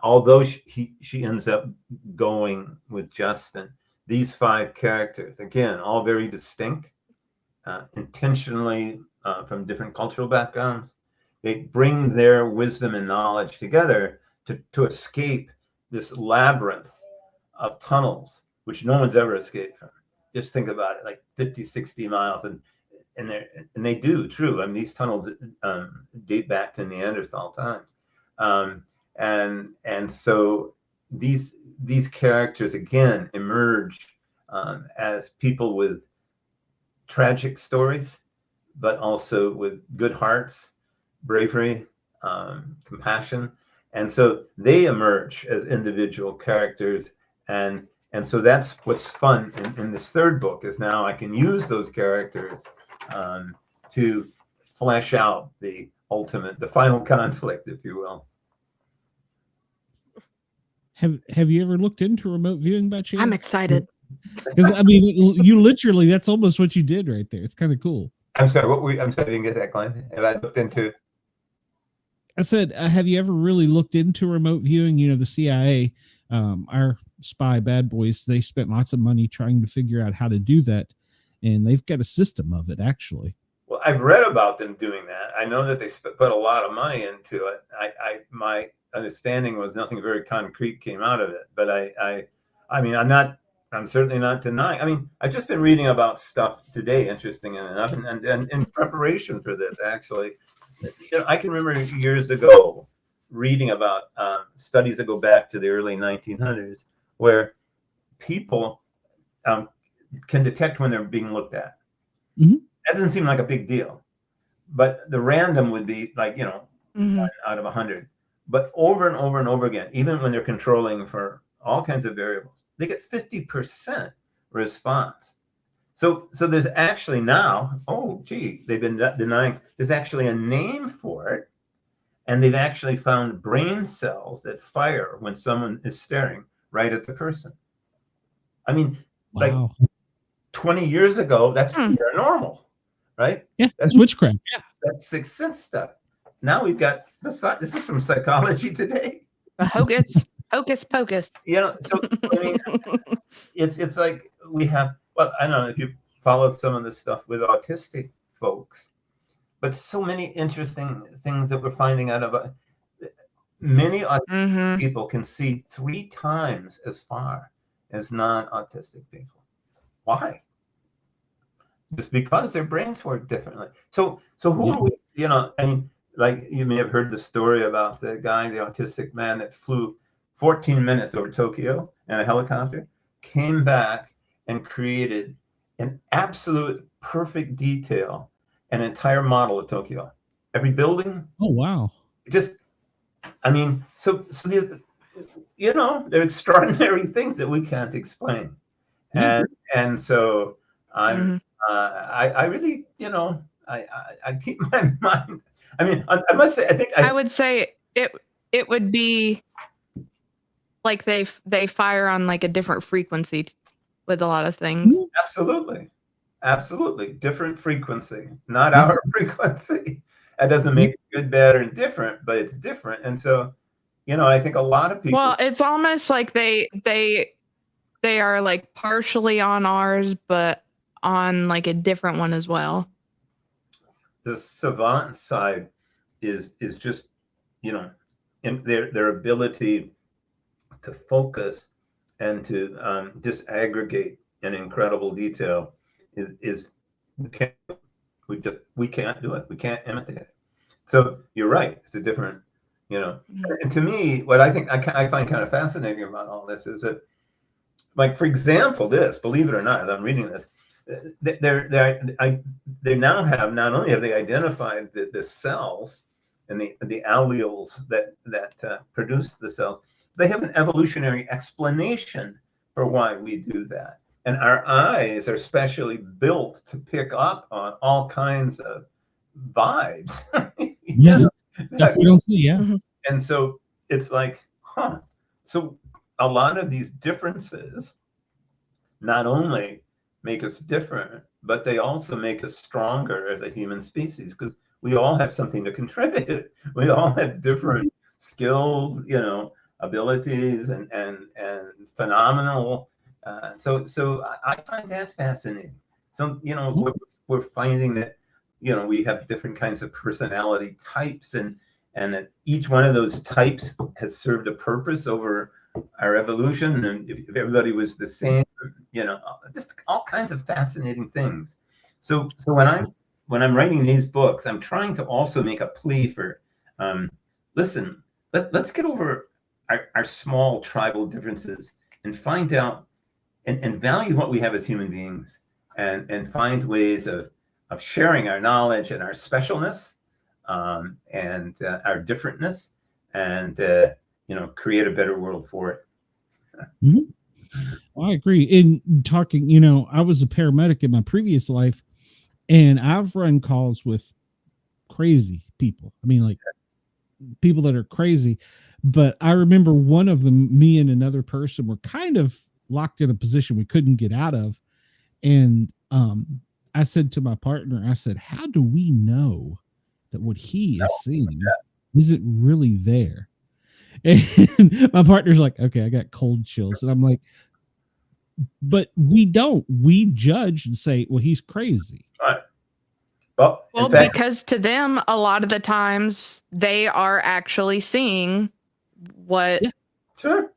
although she ends up going with Justin, these 5 characters, again, all very distinct, intentionally from different cultural backgrounds, they bring their wisdom and knowledge together to escape this labyrinth of tunnels, which no one's ever escaped from. Just think about it, like 50, 60 miles, and they do, true. I mean, these tunnels date back to Neanderthal times. And so these characters again emerge as people with tragic stories, but also with good hearts, bravery, compassion. And so they emerge as individual characters, and And so that's what's fun in this third book, is now I can use those characters to flesh out the final conflict, if you will.
Have you ever looked into remote viewing by chance?
I'm excited.
Because I mean, you literally, that's almost what you did right there. It's kind of cool.
I'm sorry, I'm sorry, I didn't get that, Glenn. Have I looked into?
I said, have you ever really looked into remote viewing? You know, the CIA, our spy bad boys, they spent lots of money trying to figure out how to do that. And they've got a system of it, actually.
Well, I've read about them doing that. I know that they put a lot of money into it. My understanding was nothing very concrete came out of it. But I mean, I'm certainly not denying. I mean, I've just been reading about stuff today, interesting enough, and in preparation for this, actually. You know, I can remember years ago reading about studies that go back to the early 1900s, where people can detect when they're being looked at.
Mm-hmm.
That doesn't seem like a big deal, but the random would be like, you know, 1 out of 100. But over and over and over again, even when they're controlling for all kinds of variables, they get 50% response. So there's actually now, oh, gee, they've been denying, there's actually a name for it. And they've actually found brain cells that fire when someone is staring right at the person. I mean,
wow.
Like 20 years ago, that's paranormal, right?
Yeah, that's witchcraft.
Yeah, that's Sixth Sense stuff. Now we've got this is from Psychology Today.
The hocus pocus.
You know, so I mean, it's like we have. Well, I don't know if you followed some of this stuff with autistic folks, but so many interesting things that we're finding out of. Many autistic people can see 3 times as far as non-autistic people. Why? Just because their brains work differently. So who are we? You know, I mean, like you may have heard the story about the guy, the autistic man that flew 14 minutes over Tokyo in a helicopter, came back and created an absolute perfect detail, an entire model of Tokyo. Every building.
Oh, wow.
Just, I mean, so you know, they're extraordinary things that we can't explain. And so I really, you know, I keep my mind. I mean, I must say, I
would say it would be like they fire on like a different frequency with a lot of things.
Absolutely different frequency, not our frequency. That doesn't make it good, bad, or indifferent, but it's different. And so, you know, I think a lot of people.
Well, it's almost like they are like partially on ours, but on like a different one as well.
The savant side is just, you know, in their ability to focus and to disaggregate in incredible detail is we can't do it. We can't imitate it. So you're right. It's a different, you know. And to me, what I think I find kind of fascinating about all this is that, like, for example, this, believe it or not, as I'm reading this, they now have, not only have they identified the cells and the alleles that produce the cells, they have an evolutionary explanation for why we do that. And our eyes are specially built to pick up on all kinds of vibes.
Yeah, stuff we don't see. Yeah.
And so it's like, so a lot of these differences not only make us different, but they also make us stronger as a human species, because we all have something to contribute. We all have different skills, you know, abilities, and phenomenal. So I find that fascinating. So, you know, we're finding that, you know, we have different kinds of personality types, and that each one of those types has served a purpose over our evolution. And if everybody was the same, you know, just all kinds of fascinating things. So when I'm writing these books, I'm trying to also make a plea for, listen, let's get over our small tribal differences and find out and value what we have as human beings, and find ways of sharing our knowledge and our specialness, and our differentness, and you know, create a better world for it.
I agree. In talking, you know, I was a paramedic in my previous life, and I've run calls with crazy people. I mean, like people that are crazy. But I remember one of them, me and another person were kind of locked in a position we couldn't get out of. And I said to my partner, I said, how do we know that what he is seeing isn't really there? And my partner's like, okay, I got cold chills. And I'm like, but we don't. We judge and say, well, he's crazy.
Right. Well,
Well,
in fact,
because to them, a lot of the times they are actually seeing what.
Yes.
sure,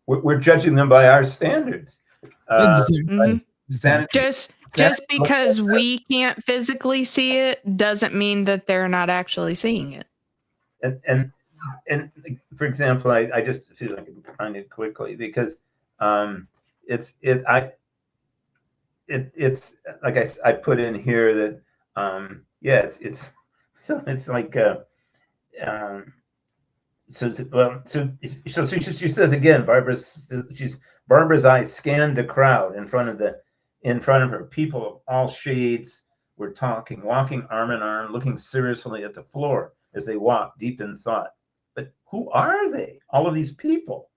we're judging them by our standards.
Exactly.
Mhm.
Sanity.
Just because we can't physically see it doesn't mean that they're not actually seeing it.
And for example, I just feel like I can find it quickly because it's like I put in here that it's like so she says again, Barbara's eyes scanned the crowd in front of her. People of all shades were walking arm in arm, looking seriously at the floor as they walked, deep in thought. But who are they? All of these people.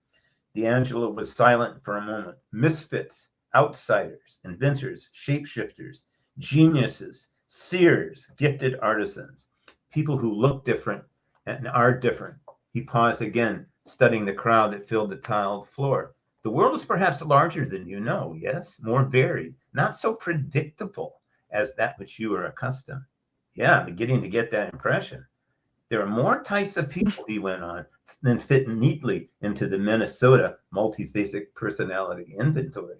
D'Angelo was silent for a moment. Misfits, outsiders, inventors, shapeshifters, geniuses, seers, gifted artisans, people who look different and are different. He paused again, studying the crowd that filled the tiled floor. The world is perhaps larger than you know, yes, more varied, not so predictable as that which you are accustomed. Yeah, I'm beginning to get that impression. There are more types of people, he went on, than fit neatly into the Minnesota multiphasic personality inventory.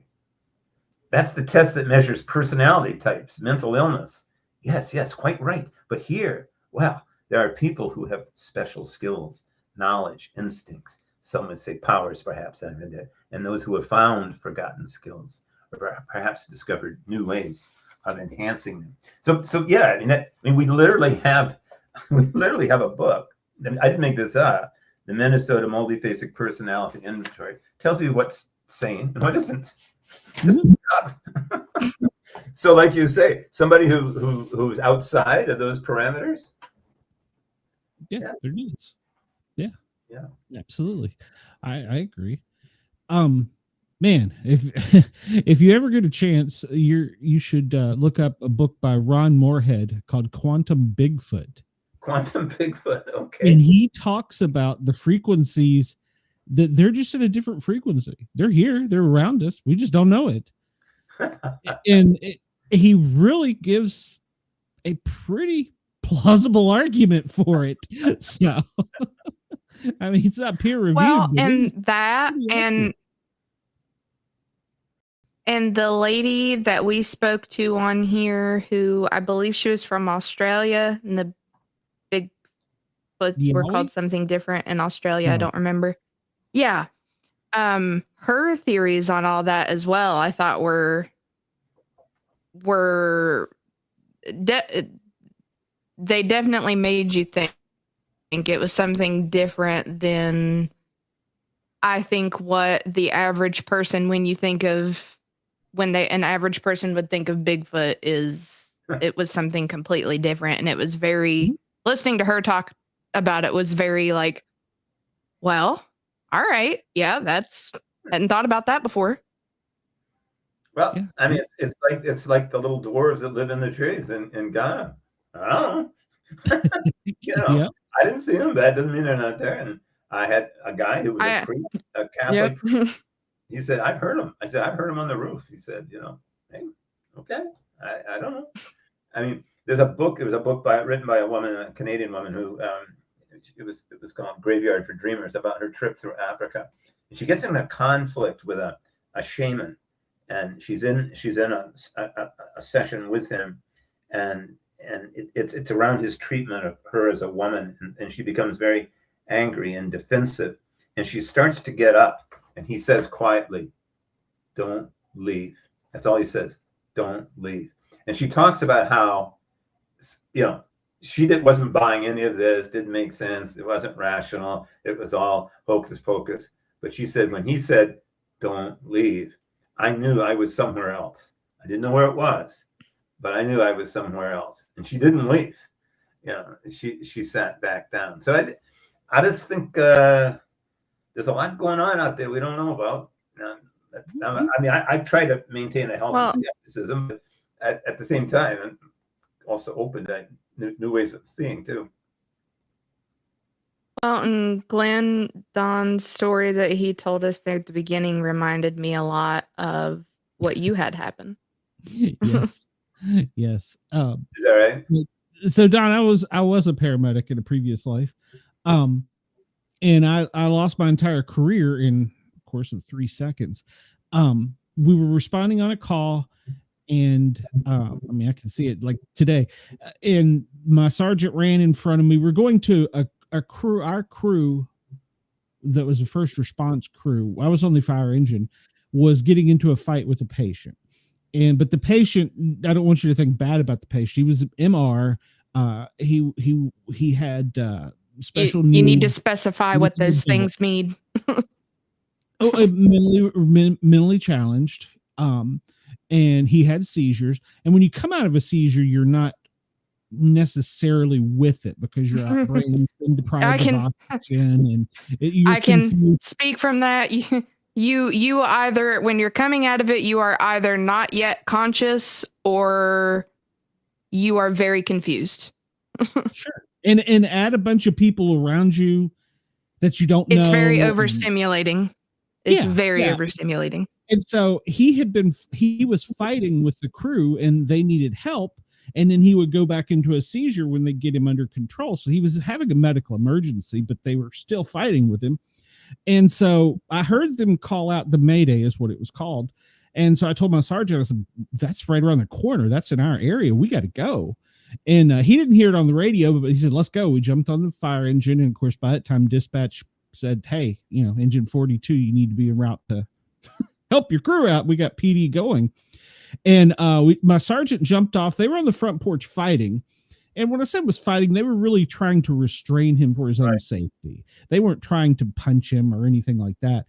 That's the test that measures personality types, mental illness. Yes, quite right. But here, well, there are people who have special skills, knowledge, instincts, some would say powers, perhaps, and those who have found forgotten skills, or perhaps discovered new ways of enhancing them. So yeah, we literally have a book. I didn't make this up. The Minnesota Multiphasic Personality Inventory tells you what's sane and what isn't. So, like you say, somebody who's outside of those parameters.
Yeah. There needs. Yeah, absolutely. I agree. Man, if you ever get a chance, you should look up a book by Ron Moorhead called Quantum Bigfoot.
Quantum Bigfoot, okay.
And he talks about the frequencies that they're just at a different frequency. They're here, they're around us. We just don't know it. And he really gives a pretty plausible argument for it. So, I mean, it's not peer reviewed.
Well, and that, and the lady that we spoke to on here, who I believe she was from Australia, and the Bigfoots were called something different in Australia. I don't remember. Yeah. Her theories on all that as well, I thought were they definitely made you think it was something different than I think what the average person, when an average person would think of Bigfoot, is it was something completely different. And it was very, listening to her talk about it was very like, well, all right. Yeah, hadn't thought about that before.
Well, yeah. I mean, it's like the little dwarves that live in the trees in Ghana. I don't know.
Yeah.
I didn't see them. That doesn't mean they're not there. And I had a guy who was a Catholic. Yep. He said, I've heard him. I said, I've heard him on the roof. He said, hey, okay. I don't know. I mean, there was a book written by a woman, a Canadian woman, who it was called Graveyard for Dreamers, about her trip through Africa. And she gets in a conflict with a shaman, and she's in a session with him, and it's around his treatment of her as a woman, and she becomes very angry and defensive, and she starts to get up, and he says quietly, "Don't leave." That's all he says. Don't leave. And she talks about how, she wasn't buying any of this, didn't make sense, it wasn't rational, it was all hocus pocus. But she said when he said, don't leave. I knew I was somewhere else. I didn't know where it was, but I knew I was somewhere else. And she didn't leave. You know, she sat back down. So I just think there's a lot going on out there we don't know about. I mean, I try to maintain a healthy skepticism, but at the same time, I'm also open to new ways of seeing too.
Well, and Glenn Don's story that he told us there at the beginning reminded me a lot of what you had happen.
Yes. Yes.
Is that right?
So Don, I was a paramedic in a previous life. And I lost my entire career in a course of 3 seconds. We were responding on a call, and I mean, I can see it like today. And my sergeant ran in front of me. We're going to our crew that was a first response crew. I was on the fire engine, was getting into a fight with a patient. But the patient, I don't want you to think bad about the patient. He was MR. He had special needs.
You need to specify what those things mean.
Mentally challenged. And he had seizures. And when you come out of a seizure, you're not necessarily with it because your brain's been deprived of oxygen. And
I can speak from that. You either, when you're coming out of it, you are either not yet conscious or you are very confused.
Sure. And add a bunch of people around you that you don't know.
It's very overstimulating. It's very overstimulating.
And so he was fighting with the crew and they needed help. And then he would go back into a seizure when they get him under control. So he was having a medical emergency, but they were still fighting with him. And so I heard them call out the Mayday is what it was called. And so I told my sergeant, I said, that's right around the corner. That's in our area. We got to go. And he didn't hear it on the radio, but he said, let's go. We jumped on the fire engine. And of course, by that time, dispatch said, hey, engine 42, you need to be en route to help your crew out. We got PD going. And my sergeant jumped off. They were on the front porch fighting. And when I said was fighting, they were really trying to restrain him for his own safety. They weren't trying to punch him or anything like that.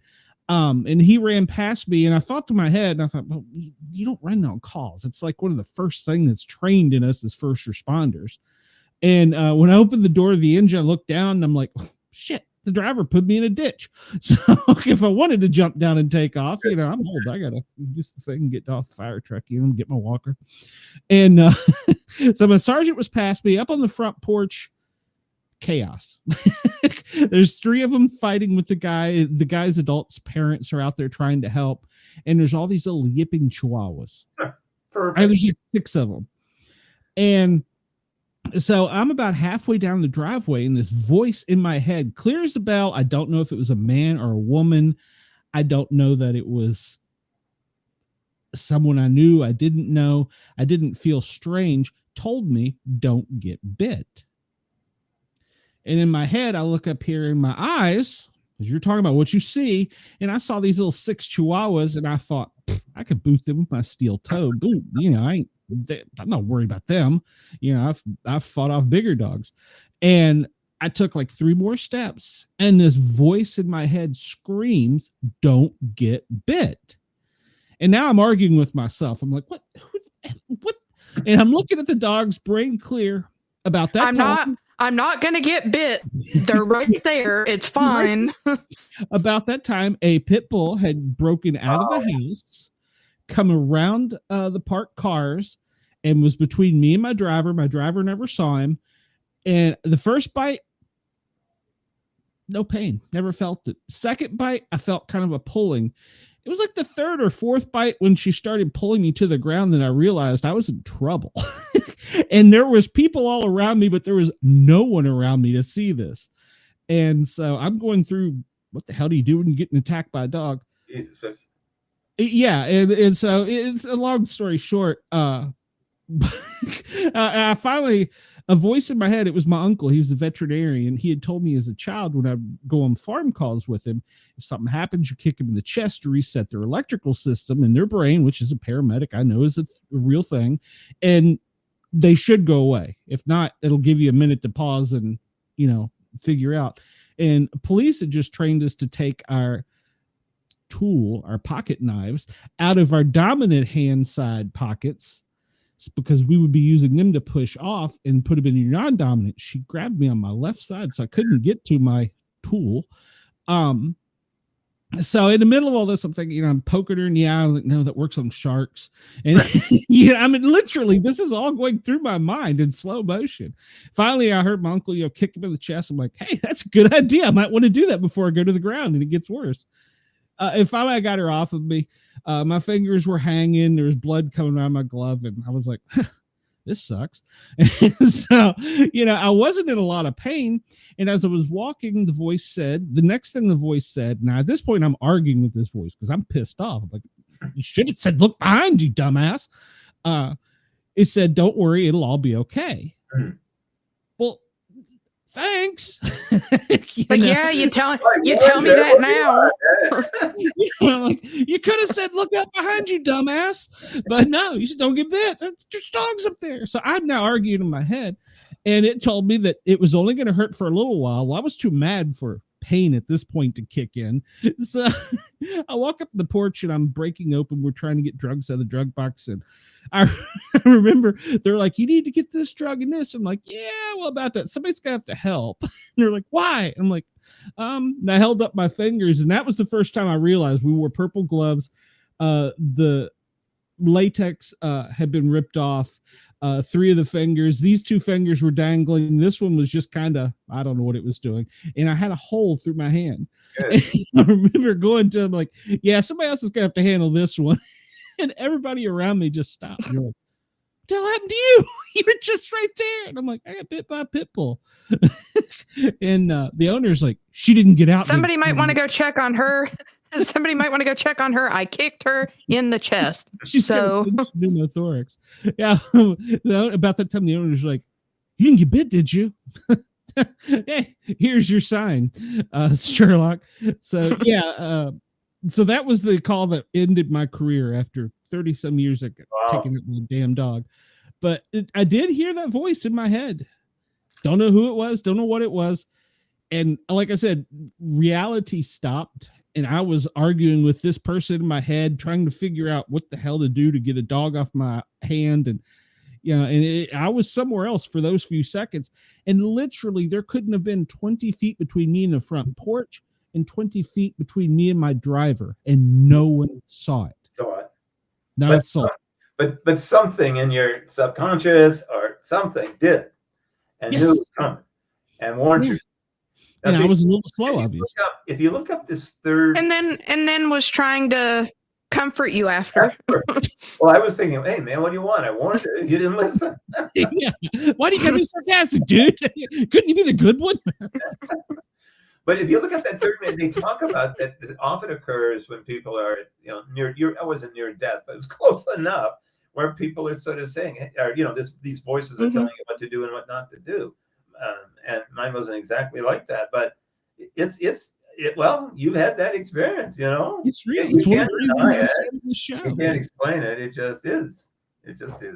And he ran past me, and I thought to my head, and I thought, well, you don't run on calls. It's like one of the first things that's trained in us as first responders. And when I opened the door of the engine, I looked down, and I'm like, oh, shit, the driver put me in a ditch. So if I wanted to jump down and take off, I'm old. I got to use the thing and get off the fire truck, get my walker. And so my sergeant was past me up on the front porch. Chaos. There's 3 of them fighting with the guy. The guy's adults' parents are out there trying to help. And there's all these little yipping chihuahuas. There's like 6 of them. And so I'm about halfway down the driveway, and this voice in my head clears the bell. I don't know if it was a man or a woman. I don't know that it was someone I knew. I didn't know. I didn't feel strange. Told me, don't get bit. And in my head, I look up here in my eyes, because you're talking about what you see, and I saw these little 6 chihuahuas, and I thought, I could boot them with my steel toe boot. I'm not worried about them. I've fought off bigger dogs. And I took like 3 more steps, and this voice in my head screams, don't get bit. And now I'm arguing with myself. I'm like, what? And I'm looking at the dog's brain clear about that.
I'm not going to get bit. They're right there. It's fine.
About that time, a pit bull had broken out of the house, come around the parked cars, and was between me and my driver. My driver never saw him. And the first bite, no pain, never felt it. Second bite, I felt kind of a pulling. It was like the 3rd or 4th bite when she started pulling me to the ground that I realized I was in trouble. And there was people all around me, but there was no one around me to see this. And so I'm going through, what the hell do you do when you get attacked by a dog?
Jesus.
Yeah. And so it's a long story short. I finally, a voice in my head, it was my uncle. He was a veterinarian. He had told me as a child when I go on farm calls with him, if something happens, you kick them in the chest to reset their electrical system in their brain, which is a paramedic. I know is a real thing. And they should go away. If not, it'll give you a minute to pause and, figure out. And police had just trained us to take our tool, our pocket knives, out of our dominant hand side pockets, because we would be using them to push off and put them in your non-dominant. She grabbed me on my left side, so I couldn't get to my tool. So in the middle of all this, I'm thinking, I'm poking her in the eye. I'm like, no, that works on sharks. And I mean, literally, this is all going through my mind in slow motion. Finally, I heard my uncle, kick him in the chest. I'm like, hey, that's a good idea. I might want to do that before I go to the ground and it gets worse. And finally, I got her off of me. My fingers were hanging. There was blood coming out of my glove. And I was like, this sucks. So, I wasn't in a lot of pain. And as I was walking, the next thing the voice said, now at this point, I'm arguing with this voice because I'm pissed off. I'm like, you should have said, look behind you, dumbass. It said, don't worry, it'll all be okay. Well, thanks.
Yeah, you tell me that now.
Like, you could have said, look up behind you, dumbass. But no, you said, don't get bit. There's dogs up there. So I'm now arguing in my head. And it told me that it was only going to hurt for a little while. Well, I was too mad for pain at this point to kick in. So I walk up the porch and I'm breaking open. We're trying to get drugs out of the drug box. And I remember they're like, you need to get this drug and this. I'm like, yeah, well, about that. Somebody's going to have to help. And they're like, why? I'm like, and I held up my fingers. And that was the first time I realized we wore purple gloves. The latex had been ripped off. 3 of the fingers, these 2 fingers were dangling. This one was just kind of, I don't know what it was doing. And I had a hole through my hand. I remember going to them like, yeah, somebody else is going to have to handle this one. And everybody around me just stopped. You're like, what the hell happened to you? You were just right there. And I'm like, I got bit by a pit bull. And the owner's like, she didn't get out.
Somebody might want to go check on her. I kicked her in the chest.
She's so pneumothorax. Yeah. About that time, the owner's like, you didn't get bit, did you? Hey, here's your sign, Sherlock. So yeah. So that was the call that ended my career after 30 some years of taking up my damn dog. But I did hear that voice in my head. Don't know who it was. Don't know what it was. And like I said, reality stopped. And I was arguing with this person in my head, trying to figure out what the hell to do to get a dog off my hand. And, I was somewhere else for those few seconds. And literally there couldn't have been 20 feet between me and the front porch and 20 feet between me and my driver. And no one saw it. Not a soul.
But something in your subconscious or something did. And knew it was coming and warned you.
And I was a little slow, obviously.
If you look up this third,
and then was trying to comfort you after.
Well, I was thinking, hey man, what do you want? I warned you. You didn't listen.
Yeah. Why do you gotta be sarcastic, dude? Couldn't you be the good one?
But if you look at that third minute, they talk about that it often occurs when people are, I wasn't near death, but it was close enough where people are sort of saying, or these voices are telling you what to do and what not to do. And mine wasn't exactly like that, but well, you've had that experience,
It's real.
You
it's one of
can't
the reasons I started this show.
You can't explain it. It just is. It just is.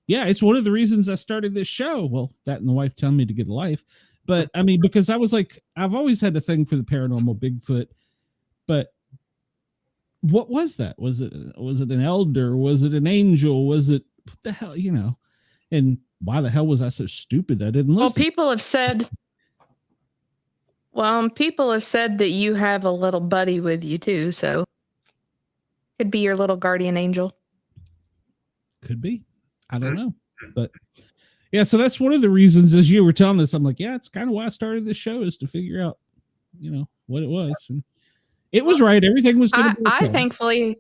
Yeah, it's one of the reasons I started this show. Well, that and the wife telling me to get a life. But I mean, because I was like, I've always had a thing for the paranormal, Bigfoot. But what was that? Was it an elder? Was it an angel? Was it what the hell? And why the hell was I so stupid that I didn't listen?
Well, people have said that you have a little buddy with you too, so could be your little guardian angel.
Could be. I don't know. But yeah, so that's one of the reasons, as you were telling us, I'm like, yeah, it's kind of why I started this show, is to figure out, what it was. And it was right. Everything was going to be okay.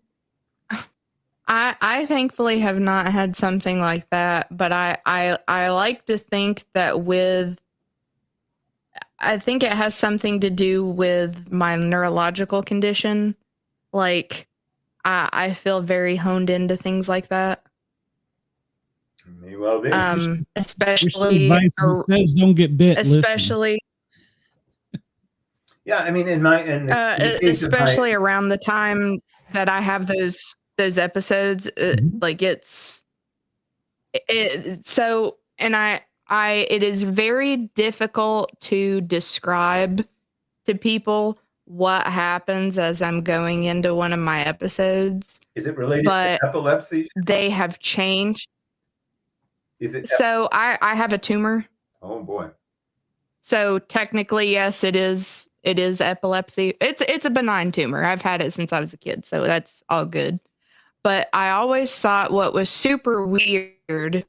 I thankfully have not had something like that, but I like to think that I think it has something to do with my neurological condition. Like I feel very honed into things like that.
May well be.
Especially
says don't get bit.
Especially.
Yeah, I mean,
especially around the time that I have those episodes, like it is very difficult to describe to people what happens as I'm going into one of my episodes.
Is it related
but
to epilepsy?
they have changed.
Is it?
So I have a tumor.
Oh boy.
So technically, yes, it is epilepsy. It's a benign tumor. I've had it since I was a kid, so that's all good. But I always thought what was super weird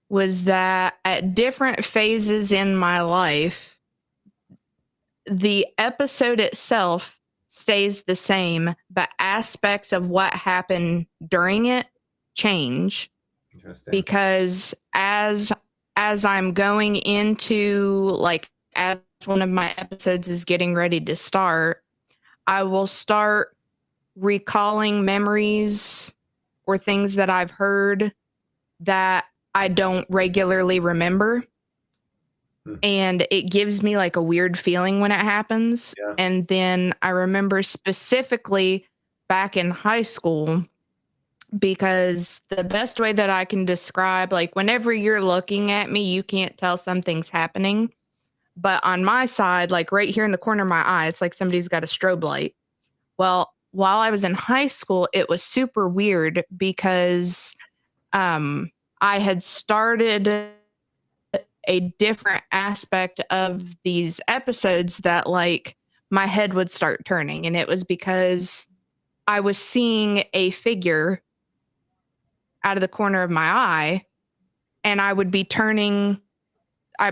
was that at different phases in my life, the episode itself stays the same, but aspects of what happened during it change.
Interesting.
Because as I'm going into, like, as one of my episodes is getting ready to start, I will start recalling memories or things that I've heard that I don't regularly remember. And it gives me like a weird feeling when it happens.
Yeah.
And then I remember specifically back in high school, because the best way that I can describe, like, whenever you're looking at me, you can't tell something's happening. But on my side, like right here in the corner of my eye, it's like somebody's got a strobe light. Well, while I was in high school, it was super weird because I had started a different aspect of these episodes that, like, my head would start turning. And it was because I was seeing a figure out of the corner of my eye, and I would be turning.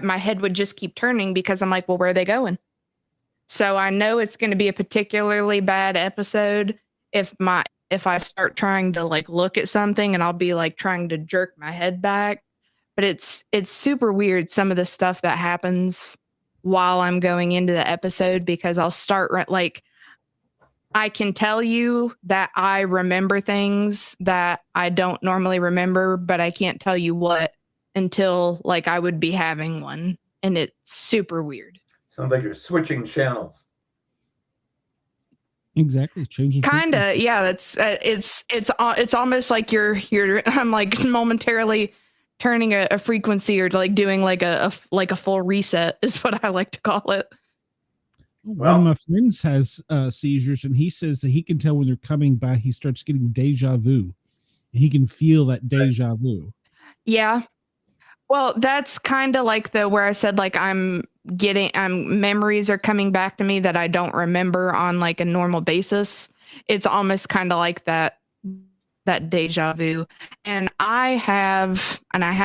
My head would just keep turning because I'm like, well, where are they going? So I know it's going to be a particularly bad episode if I start trying to, like, look at something and I'll be like trying to jerk my head back. But it's super weird, some of the stuff that happens while I'm going into the episode, because I'll start like, I can tell you that I remember things that I don't normally remember, but I can't tell you what until, like, I would be having one. And it's super weird.
Sounds like you're switching channels.
Exactly. Changing.
Kinda. Yeah. That's it's almost like you're I'm like momentarily turning a frequency, or like doing like a full reset is what I like to call it.
One of my friends has seizures, and he says that he can tell when they're coming by. He starts getting deja vu, and he can feel that deja vu.
Yeah. Well, that's kind of like where I said, like, memories are coming back to me that I don't remember on like a normal basis. It's almost kind of like that deja vu. And I have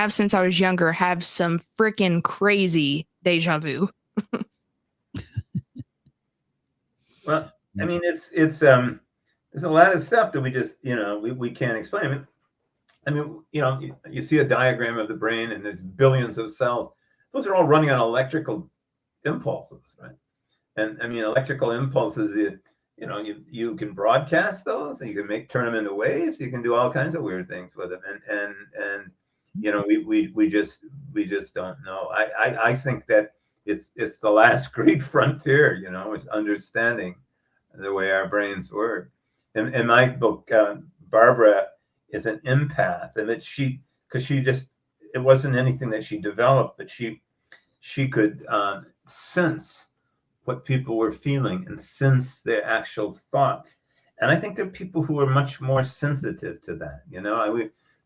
since I was younger, have some freaking crazy deja vu.
Well, I mean, it's there's a lot of stuff that we just, we can't explain. I mean, you see a diagram of the brain and there's billions of cells. Those are all running on electrical impulses, right? And I mean, electrical impulses, you can broadcast those, and you can turn them into waves. You can do all kinds of weird things with them. And we just don't know. I think that it's the last great frontier, is understanding the way our brains work. In my book, Barbara is an empath, and it wasn't anything that she developed, but she could sense what people were feeling and sense their actual thoughts. And I think there are people who are much more sensitive to that.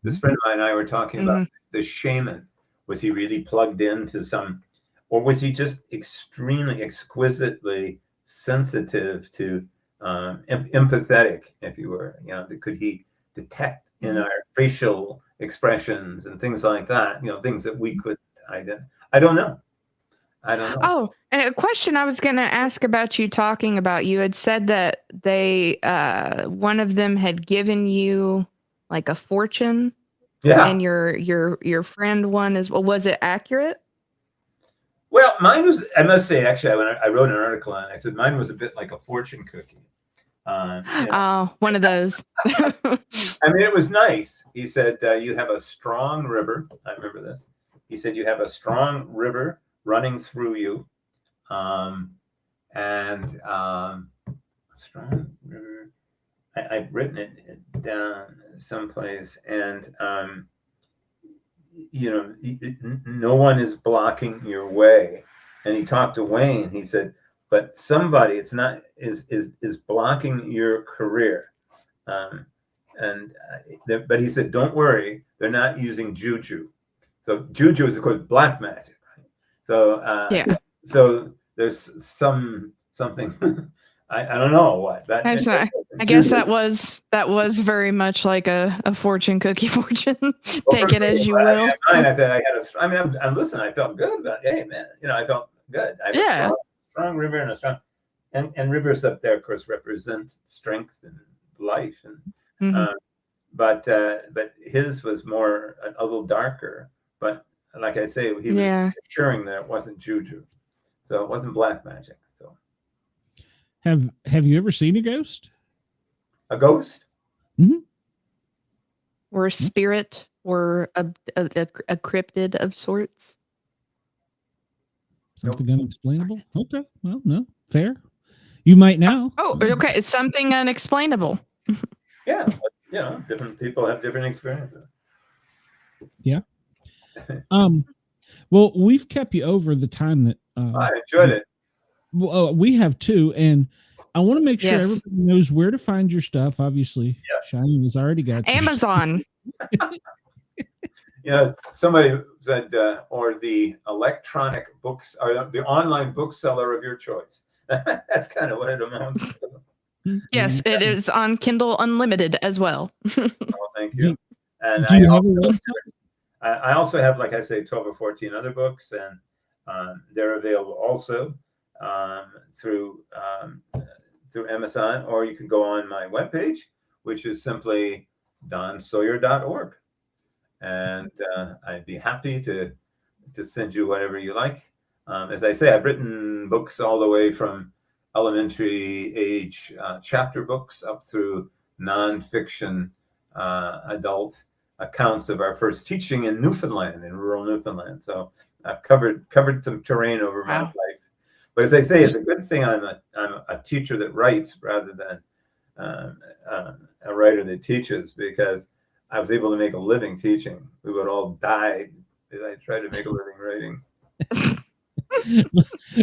This friend of mine and I were talking about the shaman. Was he really plugged into or was he just extremely, exquisitely sensitive to empathetic, if you were? Could he detect in our facial expressions and things like that, things that we could identify? I don't know.
Oh, and a question I was going to ask about you talking about, you had said that they, one of them had given you like a fortune.
Yeah.
And your friend one as well. Was it accurate?
Well, mine was, I must say, actually, when I wrote an article on it, I said mine was a bit like a fortune cookie.
Oh, one of those.
I mean, it was nice. He said, you have a strong river. I remember this. He said, you have a strong river running through you. Strong river. I've written it down someplace. And, no one is blocking your way. And he talked to Wayne. He said, but somebody is blocking your career. But he said, don't worry, they're not using juju. So juju is, of course, black magic. Right? So so there's something. I don't know what. But
I guess that was very much like a fortune cookie fortune. Take it as you will.
Listen, I felt good about, hey man, I felt good. I have a strong river and a strong, and rivers up there, of course, represent strength and life, and but his was more a little darker. But like I say, he was assuring that it wasn't juju, so it wasn't black magic. So,
have you ever seen a ghost?
A ghost?
Mm-hmm.
Or a spirit, or a cryptid of sorts?
Something unexplainable? Okay, well, no, fair. You might now.
Oh, okay, it's something unexplainable.
Yeah, but, different people have different experiences.
Yeah. Well, we've kept you over the time that
I enjoyed it.
Well, we have too, and I want to make sure everybody knows where to find your stuff. Obviously, Shiny has already got
Amazon.
Somebody said, or the electronic books, or the online bookseller of your choice. That's kind of what it amounts to.
Yes, it is on Kindle Unlimited as well.
Oh, thank you. And
do you have a website?
I also have, like I say, 12 or 14 other books, and they're available also through Amazon, or you can go on my webpage, which is simply donsawyer.org. And I'd be happy to send you whatever you like. As I say, I've written books all the way from elementary age chapter books up through nonfiction adult accounts of our first teaching in Newfoundland, in rural Newfoundland. So I've covered some terrain over my life. But as I say, it's a good thing I'm a teacher that writes rather than a writer that teaches, because I was able to make a living teaching. We would all die if I tried to make a living writing.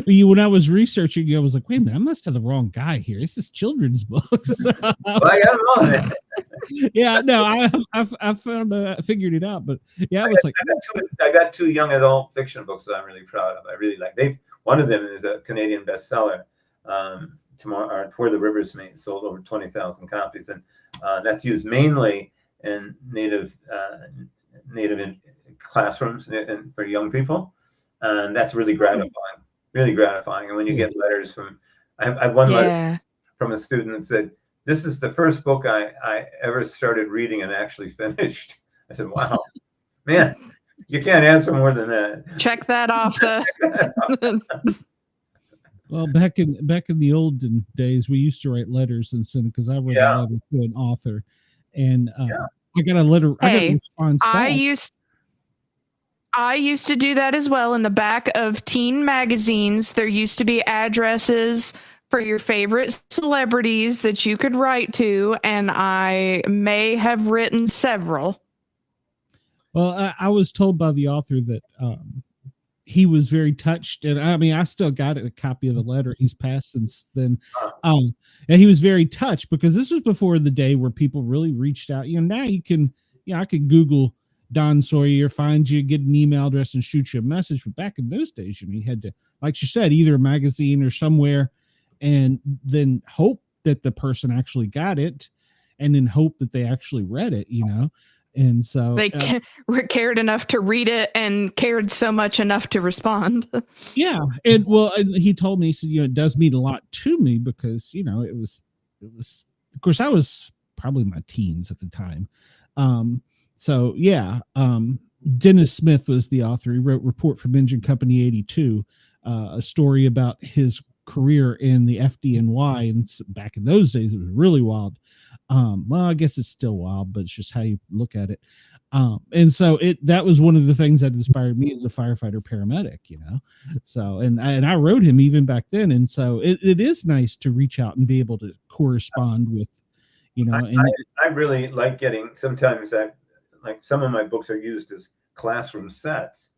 When I was researching you, I was like, wait a minute, I must have the wrong guy here. This is children's books.
Well, I got them on.
Yeah, no, I figured it out, but yeah, I was like,
I got two young adult fiction books that I'm really proud of. I really like. One of them is a Canadian bestseller. For the Rivers Meet, sold over 20,000 copies, and that's used mainly in native classrooms and for young people, and that's really gratifying. Really gratifying. And when you get letters from, I have one letter from a student that said, "This is the first book I ever started reading and actually finished." I said, "Wow, man, you can't answer more than that."
Check that off the.
Well, back in the olden days, we used to write letters and send, because I wrote a letter to an author, and I got a letter. I got a response back.
I used to do that as well. In the back of teen magazines, there used to be addresses for your favorite celebrities that you could write to, and I may have written several.
Well, I was told by the author that he was very touched, and I mean, I still got a copy of the letter. He's passed since then. And he was very touched, because this was before the day where people really reached out. Now you can, I could Google Don Sawyer, find you, get an email address, and shoot you a message. But back in those days, you had to, like you said, either a magazine or somewhere, and then hope that the person actually got it, and then hope that they actually read it, And so
they cared enough to read it and cared so much enough to respond.
Yeah. And he told me, he said, it does mean a lot to me, because, it was, of course, I was probably in my teens at the time. So yeah, Dennis Smith was the author. He wrote Report from Engine Company 82, a story about his career in the FDNY. And back in those days, it was really wild. Well, I guess it's still wild, but it's just how you look at it. And so that was one of the things that inspired me as a firefighter paramedic, So, and I wrote him even back then. And so it is nice to reach out and be able to correspond with,
I really like getting, sometimes like some of my books are used as classroom sets,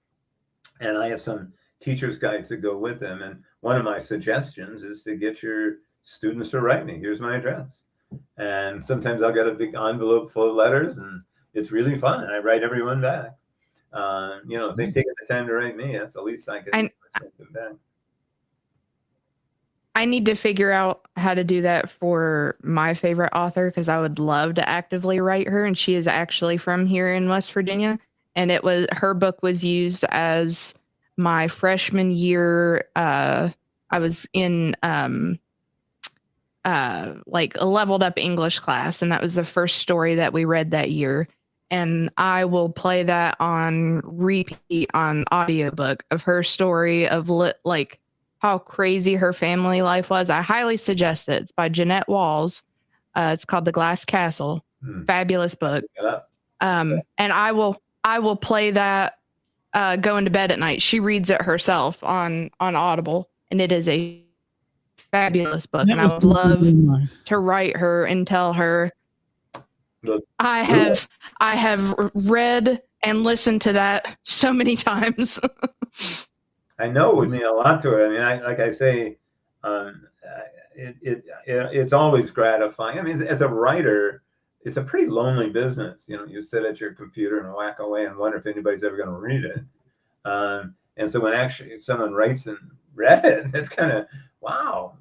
and I have some teacher's guides that go with them. And one of my suggestions is to get your students to write me. Here's my address. And sometimes I'll get a big envelope full of letters, and it's really fun. And I write everyone back. If they take the time to write me, that's the least I can do back.
I need to figure out how to do that for my favorite author, because I would love to actively write her. And she is actually from here in West Virginia. And her book was used as my freshman year. I was in like a leveled up English class, and that was the first story that we read that year. And I will play that on repeat on audiobook of her story of like how crazy her family life was. I highly suggest it. It's by Jeanette Walls. It's called The Glass Castle. Fabulous book. And I will play that going to bed at night. She reads it herself on Audible, and it is a fabulous book. And I would love to write her and tell her, I have read and listened to that so many times.
I know it would mean a lot to her. I mean, like I say, it's always gratifying. I mean, as a writer, it's a pretty lonely business. You sit at your computer and whack away and wonder if anybody's ever going to read it. And so when actually someone writes and read it, it's kind of wow.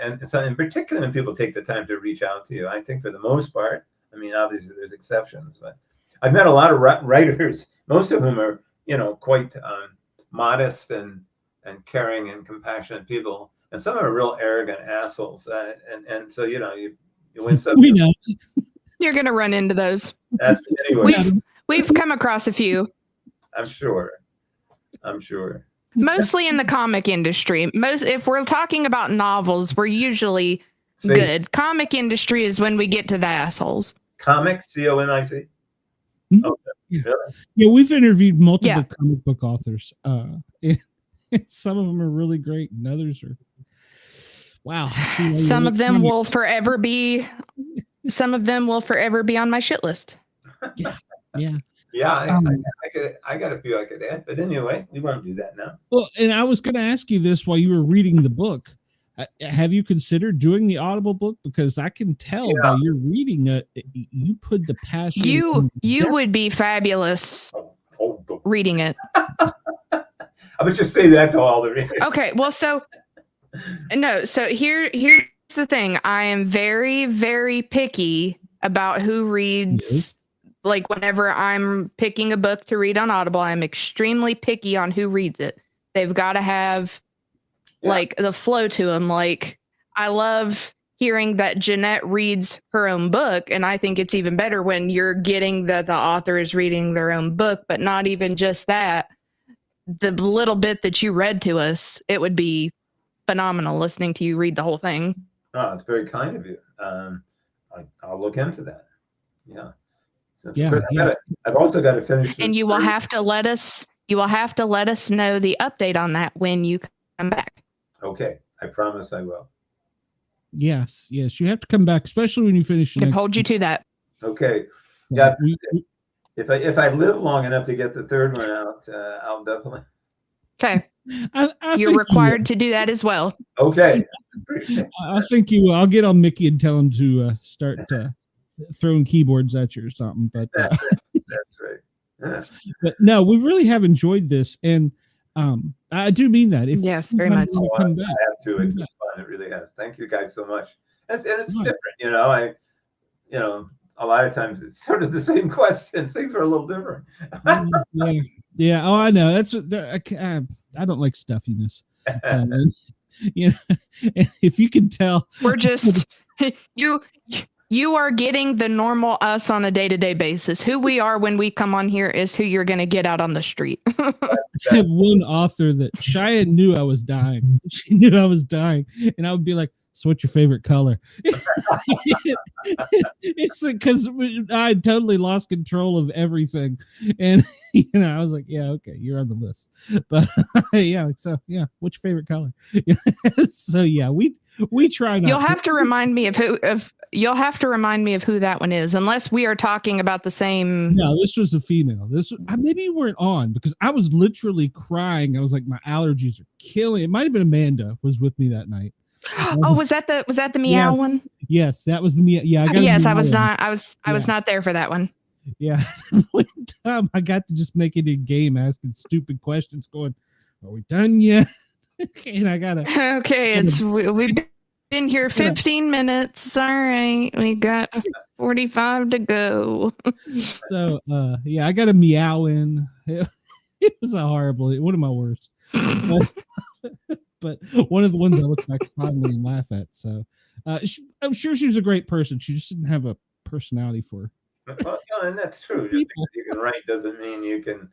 And so in particular, when people take the time to reach out to you, I think for the most part, I mean, obviously there's exceptions, but I've met a lot of writers, most of whom are, quite modest and caring and compassionate people, and some are real arrogant assholes. And so you win some.
We know
you're gonna run into those.
Anyway,
we've come across a few.
I'm sure.
Mostly in the comic industry. If we're talking about novels, we're usually good. Comic industry is when we get to the assholes.
Comics, COMIC.
Okay. Yeah, we've interviewed multiple comic book authors. Some of them are really great, and others are wow.
Some of them will forever be on my shit list.
Yeah, I got a few I could add, but anyway, we won't do that now.
Well, and I was going to ask you this while you were reading the book. Have you considered doing the Audible book? Because I can tell by your reading it, you put the passion.
You would be fabulous reading it.
I would just say that to all the readers.
Okay, well, so here's the thing. I am very, very picky about who reads.
Yes.
Like whenever I'm picking a book to read on Audible, I'm extremely picky on who reads it. They've got to have like the flow to them. Like I love hearing that Jeanette reads her own book, and I think it's even better when you're getting that the author is reading their own book, but not even just that. The little bit that you read to us, it would be phenomenal listening to you read the whole thing.
Oh, it's very kind of you. I'll look into that. Yeah. I've also got to finish.
And you will have to let us know the update on that when you come back.
Okay, I promise I will.
Yes, you have to come back, especially when you finish.
I can hold you to that.
Okay. Yeah. If I live long enough to get the third one out, I'll definitely.
Okay. You're required to do that as well.
Okay.
I think you will. I'll get on Mickey and tell him to start throwing keyboards at you or something. But
that's right. Yeah.
But no, we really have enjoyed this, and I do mean that.
Yes, very much.
I have to. It's fun. It really has. Thank you guys so much. And it's different, a lot of times it's sort of the same questions. Things are a little different.
Yeah. Oh, I know. That's I don't like stuffiness. So, if you can tell,
we're just you are getting the normal us on a day-to-day basis. Who we are when we come on here is who you're going to get out on the street.
I had one author that Cheyenne knew I was dying. She knew I was dying, and I would be like, So what's your favorite color? It's because I totally lost control of everything. And, I was like, yeah, okay, you're on the list. But yeah, so yeah, what's your favorite color? So yeah, we try not.
You'll have to remind me of who that one is, unless we are talking about the same.
No, this was a female. Maybe you weren't on because I was literally crying. I was like, my allergies are killing. It might have been Amanda was with me that night.
Oh, was that the meow one?
Yes, that was the meow. Yeah,
I was not. I was not there for that one.
Yeah, one time I got to just make it a game, asking stupid questions, going, "Are we done yet?" And I gotta.
Okay, we've been here 15 minutes. All right, we got 45 to go.
So, yeah, I got a meow in. It was one of my worst. But one of the ones I look back fondly and laugh at. So I'm sure she was a great person. She just didn't have a personality for.
Well, and that's true. Just because you can write doesn't mean you can,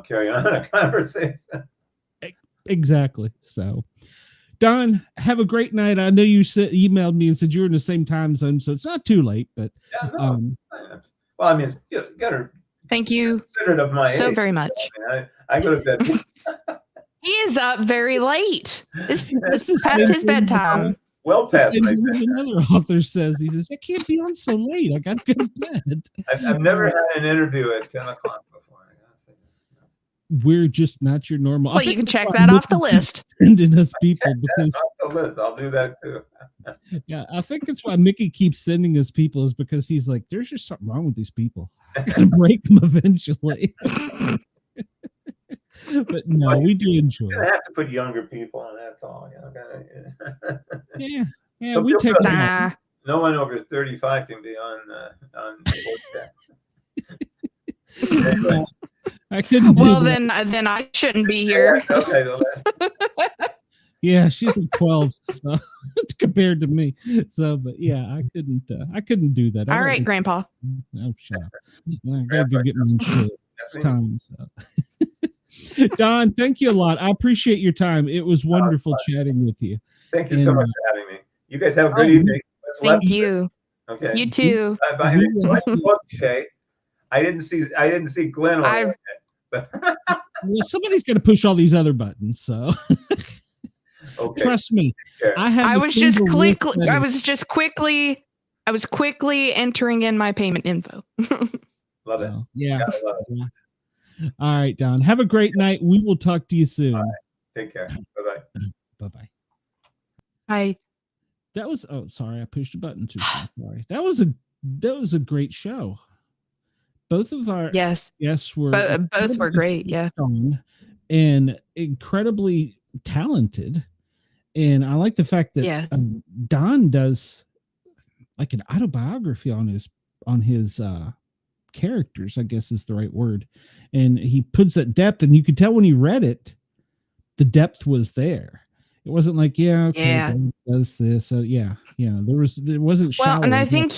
carry on a conversation.
Exactly. So, Don, have a great night. I know you emailed me and said you're in the same time zone, so it's not too late. But
well, I mean, you gotta.
Thank you
Of my
so
age.
very much.
I go to bed.
He is up very late. This is past his bedtime.
Well past my
bedtime.
bedtime.
Another author says, he says, I can't be on so late. I got to go to bed.
I've never had an interview at 10 o'clock before.
We're just not your normal.
Well, you can check that off the list.
Sending us people because
off the list. I'll do that too.
Yeah, I think that's why Mickey keeps sending us people is because he's like, there's just something wrong with these people. I gotta break them eventually. But no, we do enjoy.
I have to put younger people on. That's all.
Yeah.
So
we take.
No one over 35 can be on.
Anyway. I couldn't.
Well, then I shouldn't be here.
Okay.
Yeah, she's like 12, so compared to me. So, but yeah, I couldn't do that.
All right, Grandpa.
Oh, shut up. I gotta go get my shit. It's time. So. Don, thank you a lot. I appreciate your time. It was wonderful chatting with you.
Thank you so much for having me. You guys have a good evening.
Thank you.
Okay.
You too.
Bye. Shay. I didn't see Glenn on it.
Well, somebody's gonna push all these other buttons, so
okay.
Trust me.
I was quickly entering in my payment info.
Love it.
Yeah. All right, Don. Have a great night. We will talk to you soon.
All right. Take care. Bye-bye.
Bye-bye.
Hi.
That was sorry, I pushed a button too soon. Sorry. That was a great show. Both of our guests were
both were great, yeah.
And incredibly talented. And I like the fact that Don does like an autobiography on his characters, I guess is the right word. And he puts that depth, and you could tell when he read it, the depth was there. It wasn't like, Don does this. There wasn't shallow.
Well, and I think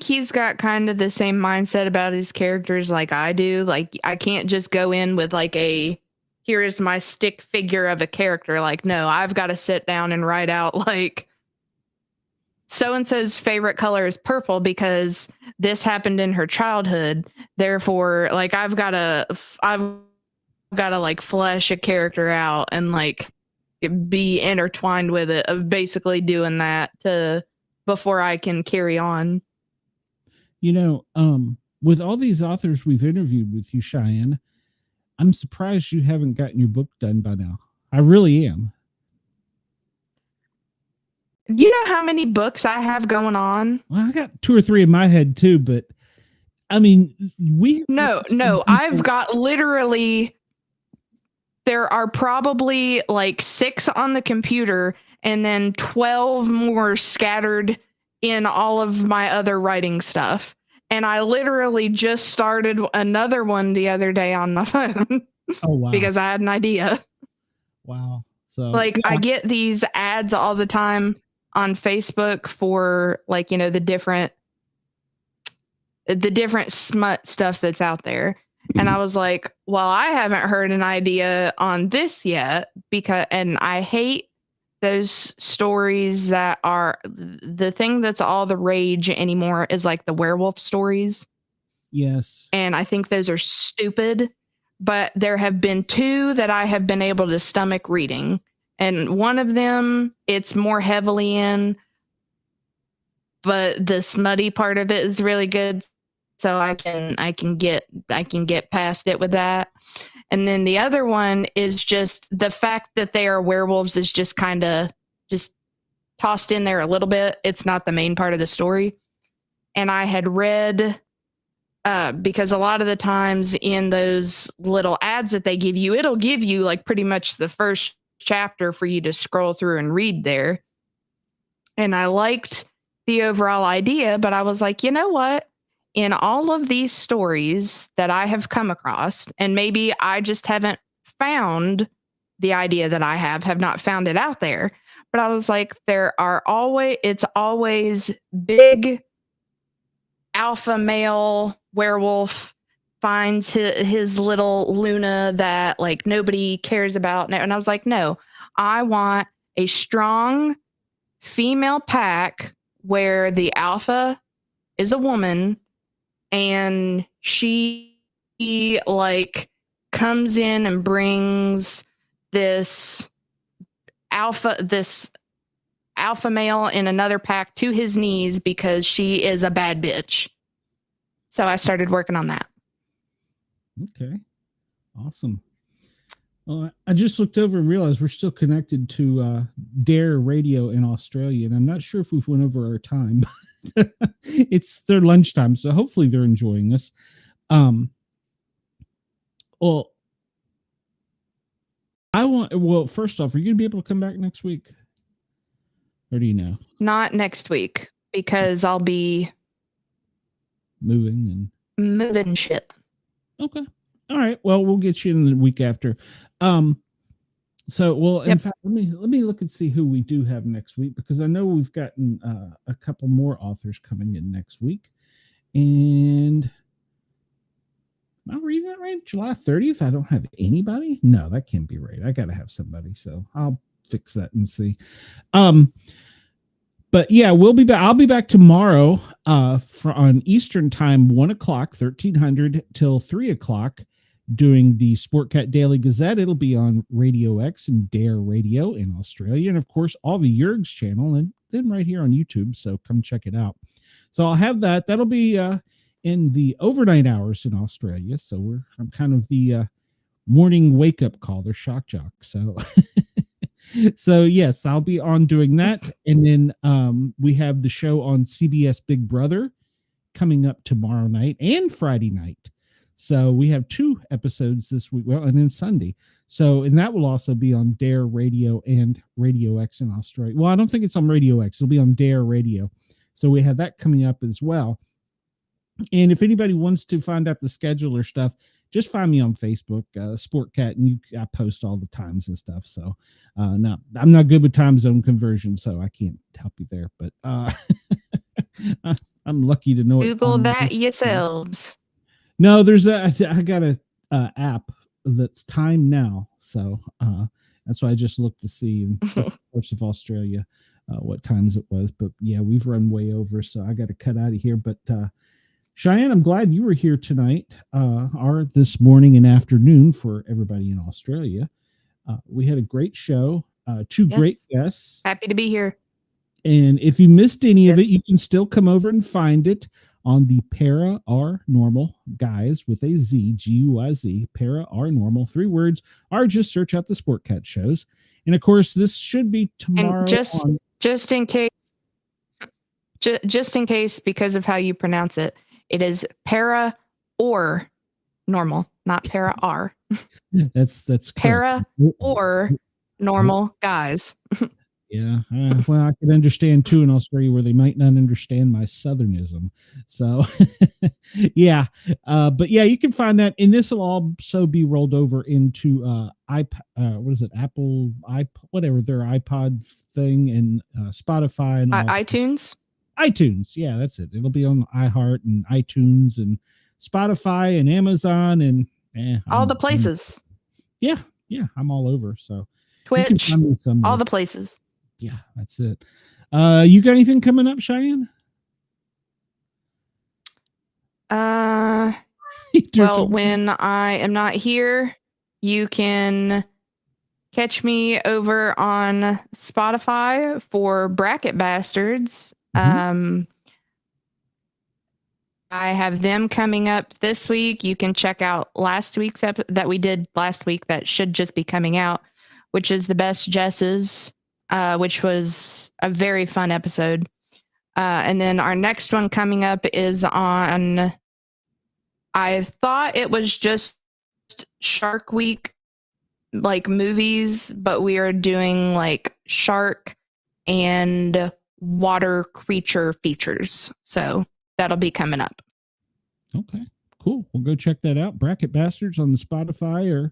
he's got kind of the same mindset about his characters like I do. Like, I can't just go in with like here is my stick figure of a character. Like, no, I've got to sit down and write out like so-and-so's favorite color is purple because this happened in her childhood. Therefore, like, I've got to like flesh a character out and like be intertwined with it of basically doing that before I can carry on.
With all these authors we've interviewed with you, Cheyenne, I'm surprised you haven't gotten your book done by now. I really am.
You know how many books I have going on?
Well, I got 2 or 3 in my head too, but I mean,
I've got literally, there are probably like 6 on the computer and then 12 more scattered in all of my other writing stuff. And I literally just started another one the other day on my phone.
Oh, wow.
Because I had an idea. Wow. So I get these ads all the time on Facebook for like, the different smut stuff that's out there. And I was like, well, I haven't heard an idea on this yet and I hate those stories that are the thing that's all the rage anymore is like the werewolf stories.
Yes.
And I think those are stupid, but there have been 2 that I have been able to stomach reading. And one of them, it's more heavily in, but the smutty part of it is really good. So I can get past it with that. And then the other one is just the fact that they are werewolves is just kind of just tossed in there a little bit. It's not the main part of the story. And I had read, because a lot of the times in those little ads that they give you, it'll give you like pretty much the first chapter for you to scroll through and read there. And I liked the overall idea, but I was like, you know what? In all of these stories that I have come across, and maybe I just haven't found the idea that I have not found it out there, but I was like, it's always big alpha male werewolf finds his little Luna that like nobody cares about. And I was like, no, I want a strong female pack where the alpha is a woman and she like comes in and brings this alpha male in another pack to his knees because she is a bad bitch. So I started working on that.
Okay. Awesome. Well, I just looked over and realized we're still connected to Dare Radio in Australia, and I'm not sure if we've went over our time. It's their lunchtime, so hopefully they're enjoying this. Well, first off, are you going to be able to come back next week? Or do you know?
Not next week, because I'll be
moving
shit.
Okay. All right. Well, we'll get you in the week after. In fact, let me look and see who we do have next week, because I know we've gotten a couple more authors coming in next week. And am I reading that right? July 30th? I don't have anybody? No, that can't be right. I got to have somebody. So I'll fix that and see. But yeah, we'll be back. I'll be back tomorrow on Eastern time, 1 o'clock, 1300 till 3 o'clock, doing the Sportcat Daily Gazette. It'll be on Radio X and Dare Radio in Australia. And of course, all the Jurg's channel, and then right here on YouTube. So come check it out. So I'll have that. That'll be in the overnight hours in Australia. So I'm kind of the morning wake up call. They're shock jock. So so yes, I'll be on doing that. And then we have the show on CBS Big Brother coming up tomorrow night and Friday night. So we have 2 episodes this week, and then Sunday. So, and that will also be on Dare Radio and Radio X in Australia. Well, I don't think it's on Radio X. It'll be on Dare Radio. So we have that coming up as well. And if anybody wants to find out the schedule or stuff, just find me on Facebook, Sportcat, and I post all the times and stuff. So no, I'm not good with time zone conversion, so I can't help you there. But I'm lucky to know
Google that yourselves.
No, I got a app that's time now. So that's why I just looked to see in the course of Australia what times it was. But yeah, we've run way over, so I got to cut out of here. But Cheyenne, I'm glad you were here tonight, or this morning and afternoon for everybody in Australia. We had a great show, 2 great guests.
Happy to be here.
And if you missed any of it, you can still come over and find it on the Para OR Normal Guyz with a Z, Guyz, Para OR Normal, 3 words, or just search out the Sportcat shows. And of course, this should be tomorrow.
And just in case, because of how you pronounce it, it is Para OR Normal, not Para OR.
That's
Para OR Normal Guyz.
Yeah, well, I could understand too in Australia where they might not understand my southernism. So, yeah, but yeah, you can find that, and this will also be rolled over into what is it, Apple, whatever their iPod thing, and Spotify and
iTunes.
iTunes, yeah, that's it. It'll be on iHeart and iTunes and Spotify and Amazon and
all the places.
Yeah, I'm all over. So
Twitch, all the places.
Yeah, that's it. You got anything coming up, Cheyenne?
Well, when I am not here, you can catch me over on Spotify for Bracket Bastards. I have them coming up this week. You can check out last week's that we did last week that should just be coming out, which is the Best Jesses, which was a very fun episode. And then our next one coming up is on, I thought it was just Shark Week, like movies, but we are doing like shark and water creature features. So that'll be coming up.
Okay, cool. We'll go check that out. Bracket Bastards on the Spotify, or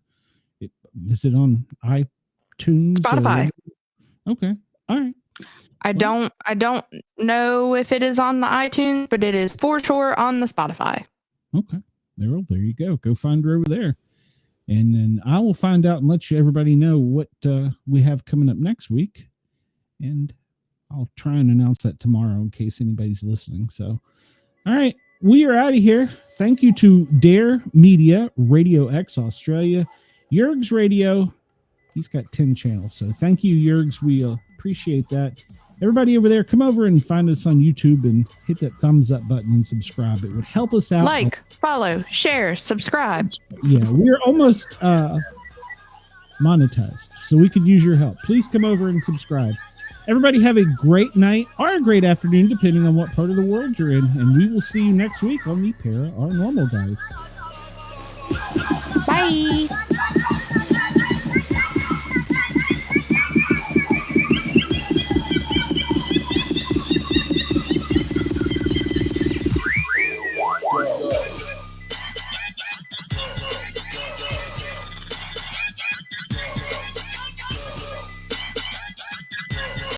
is it on iTunes?
Spotify.
Okay. All right.
I don't know if it is on the iTunes, but it is for sure on the Spotify.
Okay. There you go. Go find her over there. And then I will find out and let everybody know what we have coming up next week. And I'll try and announce that tomorrow in case anybody's listening. So, all right. We are out of here. Thank you to Dare Media, Radio X Australia, Yerg's Radio. He's got 10 channels. So thank you, Yerg's. We appreciate that. Everybody over there, come over and find us on YouTube and hit that thumbs up button and subscribe. It would help us out.
Like, follow, share, subscribe.
Yeah, we're almost monetized, so we could use your help. Please come over and subscribe. Everybody have a great night or a great afternoon, depending on what part of the world you're in. And we will see you next week on the Para OR Normal Guyz.
Bye.